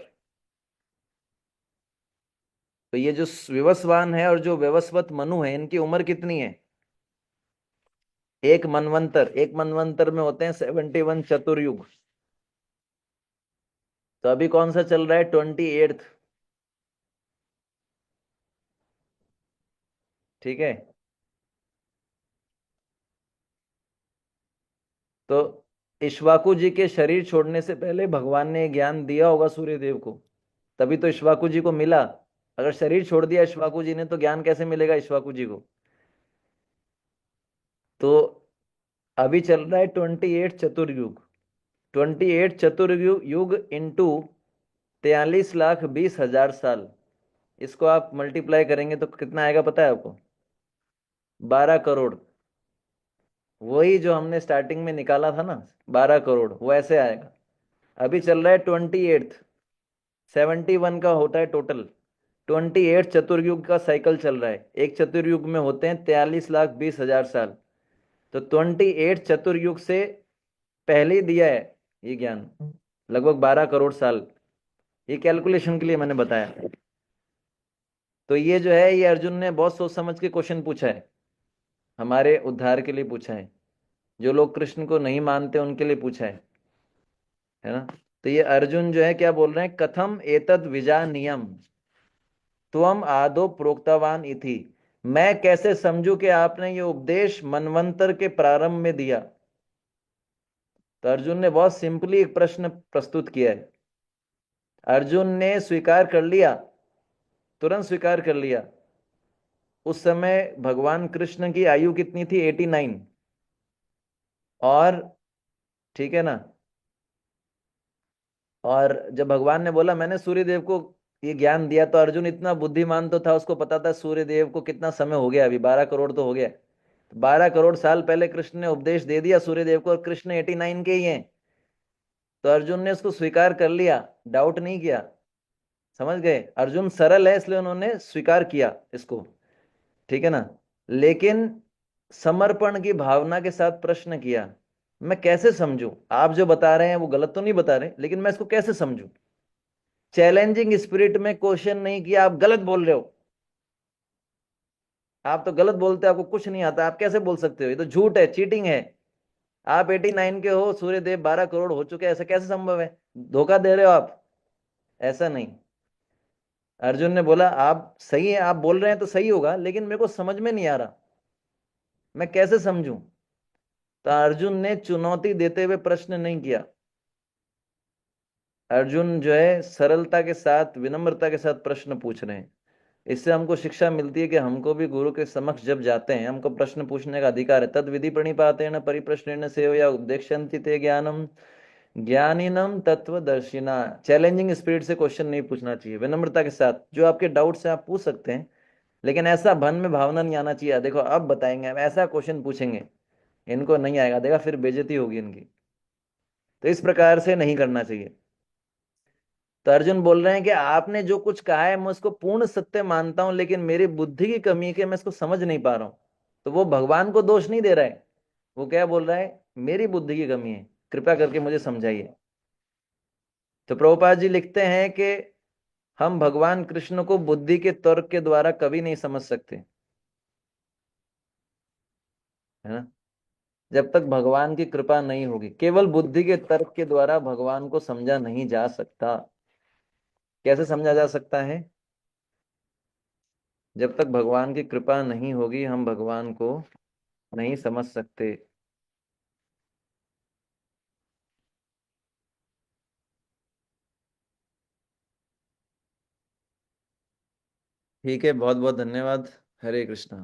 तो ये जो विवस्वान है और जो व्यवस्वत मनु है, इनकी उम्र कितनी है? एक मनवंतर, एक मनवंतर में होते हैं 71 चतुर्युग। तो अभी कौन सा चल रहा है? 28th। ठीक है। तो इक्ष्वाकु जी के शरीर छोड़ने से पहले भगवान ने ज्ञान दिया होगा सूर्यदेव को, तभी तो इक्ष्वाकु जी को मिला। अगर शरीर छोड़ दिया इक्ष्वाकु जी ने तो ज्ञान कैसे मिलेगा इक्ष्वाकु जी को? तो अभी चल रहा है 28 चतुर्युग। 28 चतुर्युग युग इंटू 43,20,000 साल। इसको आप मल्टीप्लाई करेंगे तो कितना आएगा पता है आपको? 12 करोड़। वही जो हमने स्टार्टिंग में निकाला था ना, 12 करोड़, वो ऐसे आएगा। अभी चल रहा है 28th, 71 का होता है टोटल। 28 चतुर्युग का साइकिल चल रहा है, एक चतुर्युग में होते हैं 43,20,000 साल। तो 28 चतुर्युग से पहले ही दिया है ये ज्ञान, लगभग 12 करोड़ साल। ये कैलकुलेशन के लिए मैंने बताया। तो ये जो है ये अर्जुन ने बहुत सोच समझ के क्वेश्चन पूछा है, हमारे उद्धार के लिए पूछा है, जो लोग कृष्ण को नहीं मानते उनके लिए पूछा है ना। तो ये अर्जुन जो है क्या बोल रहे हैं, कथम एतद विजानीयम त्वम आदो प्रोक्तवान इति। मैं कैसे समझू कि आपने ये उपदेश मनवंतर के प्रारंभ में दिया? तो अर्जुन ने बहुत सिंपली एक प्रश्न प्रस्तुत किया है। अर्जुन ने स्वीकार कर लिया, तुरंत स्वीकार कर लिया। उस समय भगवान कृष्ण की आयु कितनी थी? 89। और ठीक है ना, और जब भगवान ने बोला मैंने सूर्यदेव को ये ज्ञान दिया, तो अर्जुन इतना बुद्धिमान तो था, उसको पता था सूर्यदेव को कितना समय हो गया, अभी 12 करोड़ तो हो गया। 12 करोड़ साल पहले कृष्ण ने उपदेश दे दिया सूर्यदेव को, और कृष्ण 89 के ही हैं। तो अर्जुन ने उसको स्वीकार कर लिया, डाउट नहीं किया। समझ गए? अर्जुन सरल है इसलिए उन्होंने स्वीकार किया इसको। ठीक है ना। लेकिन समर्पण की भावना के साथ प्रश्न किया, मैं कैसे समझूं? आप जो बता रहे हैं वो गलत तो नहीं बता रहे, लेकिन मैं इसको कैसे समझूं? चैलेंजिंग स्पिरिट में क्वेश्चन नहीं किया, आप गलत बोल रहे हो। आप तो गलत बोलते हो, आपको कुछ नहीं आता, आप कैसे बोल सकते हो? ये तो झूठ है, चीटिंग है। आप 89 के हो, सूर्यदेव 12 करोड़ हो चुके हैं, ऐसा कैसे संभव है? धोखा दे रहे हो आप। ऐसा नहीं। अर्जुन ने बोला आप सही है, आप बोल रहे हैं तो सही होगा, लेकिन मेरे को समझ में नहीं आ रहा, मैं कैसे समझूं? तो अर्जुन ने चुनौती देते हुए प्रश्न नहीं किया। अर्जुन जो है सरलता के साथ, विनम्रता के साथ प्रश्न पूछ रहे हैं। इससे हमको शिक्षा मिलती है कि हमको भी गुरु के समक्ष जब जाते हैं, हमको प्रश्न पूछने का अधिकार है। तद विधि प्रणिपातेन परिप्रश्नेन सेवया उपदेक्षन्ति ते ज्ञानम ज्ञानिनम तत्वदर्शिना। चैलेंजिंग स्पिरिट से क्वेश्चन नहीं पूछना चाहिए, विनम्रता के साथ जो आपके डाउट्स हैं आप पूछ सकते हैं, लेकिन ऐसा मन में भावना नहीं आना चाहिए देखो अब बताएंगे, हम ऐसा क्वेश्चन पूछेंगे, इनको नहीं आएगा, देखा फिर बेइज्जती होगी इनकी। तो इस प्रकार से नहीं करना चाहिए। तो अर्जुन बोल रहे हैं कि आपने जो कुछ कहा है मैं उसको पूर्ण सत्य मानता हूं, लेकिन मेरी बुद्धि की कमी है कि मैं इसको समझ नहीं पा रहा हूं। तो वो भगवान को दोष नहीं दे रहा है, वो क्या बोल रहा है, मेरी बुद्धि की कमी है, कृपया करके मुझे समझाइए। तो प्रभुपाद जी लिखते हैं कि हम भगवान कृष्ण को बुद्धि के तर्क के द्वारा कभी नहीं समझ सकते, है ना। जब तक भगवान की कृपा नहीं होगी, केवल बुद्धि के तर्क के द्वारा भगवान को समझा नहीं जा सकता। कैसे समझा जा सकता है? जब तक भगवान की कृपा नहीं होगी हम भगवान को नहीं समझ सकते। ठीक है, बहुत बहुत धन्यवाद। हरे कृष्णा।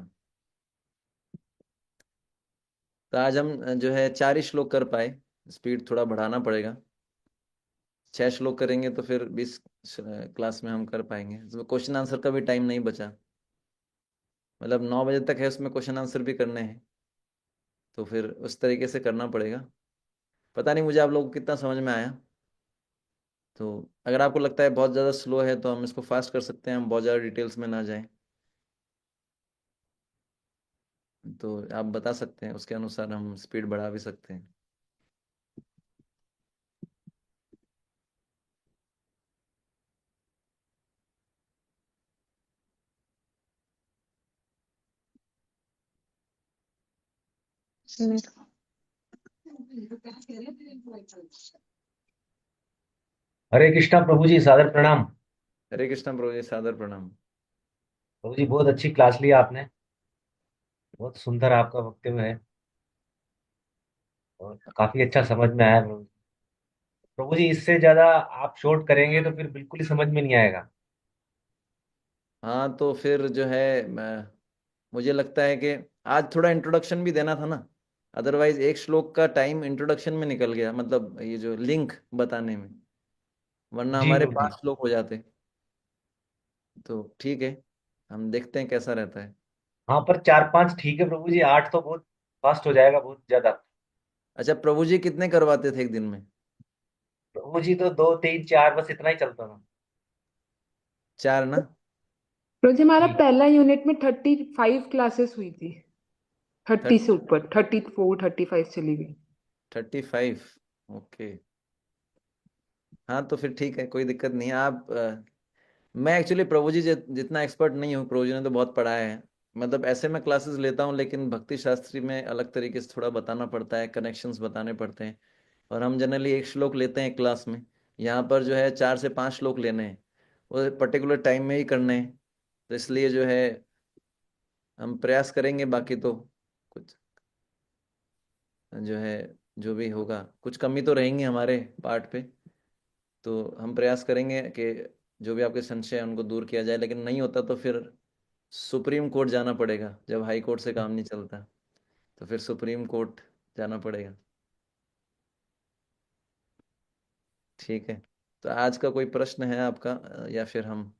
तो आज हम जो है 4 ही श्लोक कर पाए, स्पीड थोड़ा बढ़ाना पड़ेगा। 6 श्लोक करेंगे तो फिर 20 क्लास में हम कर पाएंगे। तो क्वेश्चन आंसर का भी टाइम नहीं बचा, मतलब 9 बजे तक है, उसमें क्वेश्चन आंसर भी करने हैं, तो फिर उस तरीके से करना पड़ेगा। पता नहीं मुझे आप लोगों को कितना समझ में आया। तो अगर आपको लगता है बहुत ज़्यादा स्लो है तो हम इसको फास्ट कर सकते हैं, हम बहुत ज़्यादा डिटेल्स में ना जाएं। तो आप बता सकते हैं, उसके अनुसार हम स्पीड बढ़ा भी सकते हैं। हरे कृष्णा प्रभु जी, सादर प्रणाम। हरे कृष्णा प्रभु जी, सादर प्रणाम। प्रभु जी बहुत अच्छी क्लास लिया आपने, बहुत सुंदर आपका वक्तव्य है और काफी अच्छा समझ में आया प्रभु जी। प्रभु जी इससे ज्यादा आप शॉर्ट करेंगे तो फिर बिल्कुल ही समझ में नहीं आएगा। हाँ तो फिर जो है मुझे लगता है कि आज थोड़ा इंट्रोडक्शन भी देना था ना, अदरवाइज 1 श्लोक का टाइम इंट्रोडक्शन में निकल गया, मतलब ये जो लिंक बताने में, वरना जी हमारे प्रभु जी। 5 श्लोक हो जाते। तो ठीक है, हम देखते हैं कैसा रहता है। हाँ पर 4-5 ठीक है प्रभु जी, 8 तो बहुत फास्ट हो जाएगा, बहुत ज्यादा। अच्छा, प्रभु जी कितने करवाते थे एक दिन में? प्रभु जी तो 2-3-4 बस इतना ही चलता था। 4 ना? रोज हमारा जी। पहला यूनिट में 35 क्लासेस हुई थी, 30 से 30, ऊपर 34 35 चली गई। 35। ओके। हाँ तो फिर ठीक है, कोई दिक्कत नहीं है। आप मैं एक्चुअली प्रभु जी जितना एक्सपर्ट नहीं हूँ, प्रभु जी ने तो बहुत पढ़ाया है। मतलब ऐसे मैं क्लासेस लेता हूँ, लेकिन भक्ति शास्त्री में अलग तरीके से थोड़ा बताना पड़ता है, कनेक्शंस बताने पड़ते हैं। और हम जनरली 1 श्लोक लेते हैं क्लास में, यहाँ पर जो है 4 से 5 श्लोक लेने हैं, वो पर्टिकुलर टाइम में ही करने हैं। तो इसलिए जो है हम प्रयास करेंगे, बाकी तो कुछ जो है, जो भी होगा, कुछ कमी तो रहेंगी हमारे पार्ट पे। तो हम प्रयास करेंगे कि जो भी आपके संशय है उनको दूर किया जाए, लेकिन नहीं होता तो फिर सुप्रीम कोर्ट जाना पड़ेगा। जब हाई कोर्ट से काम नहीं चलता तो फिर सुप्रीम कोर्ट जाना पड़ेगा। ठीक है, तो आज का कोई प्रश्न है आपका, या फिर हम?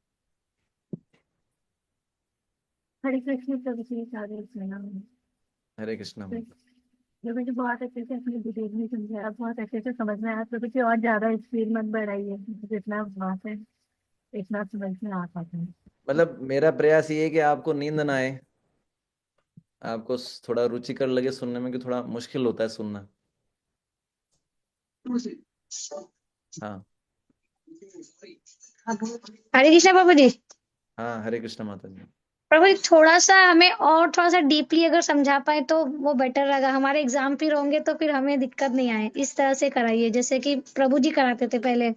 हरे कृष्ण प्रभु जी, सादर प्रणाम। हरे कृष्णा। प्रभु जी बहुत अच्छे से अपने डिटेल में समझाया, बहुत अच्छे से समझ में आया। प्रभु जी और ज्यादा स्पीड मत बढ़ाइए, जितना बात है इतना समझ में आ पाता है। मतलब मेरा प्रयास ये है कि आपको नींद ना आए, आपको थोड़ा रुचिकर लगे सुनने में, कि थोड़ा मुश्किल होता है सुनना। हाँ हरे कृष्णा प्रभु जी। हाँ, हरे कृष्ण माता जी। प्रभु जी थोड़ा सा हमें और थोड़ा सा डीपली अगर समझा पाए तो वो बेटर रहेगा। हमारे एग्जाम फिर होंगे तो फिर हमें दिक्कत नहीं आए। इस तरह से कराइए जैसे कि प्रभु जी कराते थे पहले।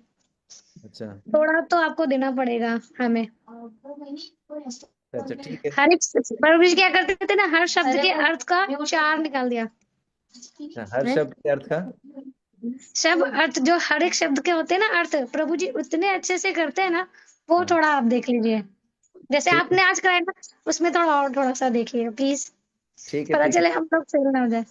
अच्छा थोड़ा तो आपको देना पड़ेगा हमें। अच्छा, ठीक है। हर एक प्रभु जी क्या करते थे ना, हर शब्द के अर्थ का चार निकाल दिया। अच्छा, हर हैं? शब्द के अर्थ का। सब अर्थ जो हर एक शब्द के होते हैं ना अर्थ, प्रभु जी उतने अच्छे से करते हैं ना, वो हाँ थोड़ा आप देख लीजिए। जैसे ठीक है, आपने आज कराया ना, उसमें थोड़ा और थोड़ा सा देखिए प्लीज। ठीक है, पता ठीक है। चले हम लोग फेल ना हो जाए।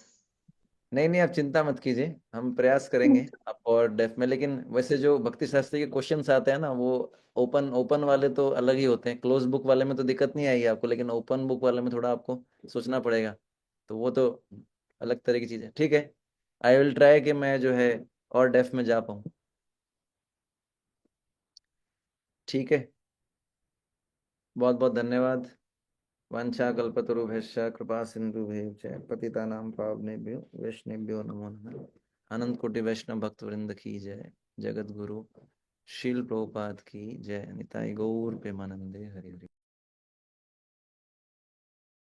नहीं नहीं, आप चिंता मत कीजिए, हम प्रयास करेंगे आप और डेफ में। लेकिन वैसे जो भक्ति शास्त्री के क्वेश्चंस आते हैं ना, वो ओपन ओपन वाले तो अलग ही होते हैं। क्लोज बुक वाले में तो दिक्कत नहीं आएगी आपको, लेकिन ओपन बुक वाले में थोड़ा आपको सोचना पड़ेगा। तो वो तो अलग तरह की चीज़ है। ठीक है, आई विल ट्राई कि मैं जो है और डेफ में जा पाऊँ। ठीक है, बहुत बहुत धन्यवाद। वाञ्छाकल्पतरुभ्यश्च कृपा सिन्धुभ्यश्च पतितानां पावनेभ्यो वैष्णवेभ्यो नमो नमः। अनंत कोटि वैष्णव भक्त वृंद की जय। जगत गुरु शील प्रभुपाद की जय। निताई गौर प्रेमानंदे हरि हरि।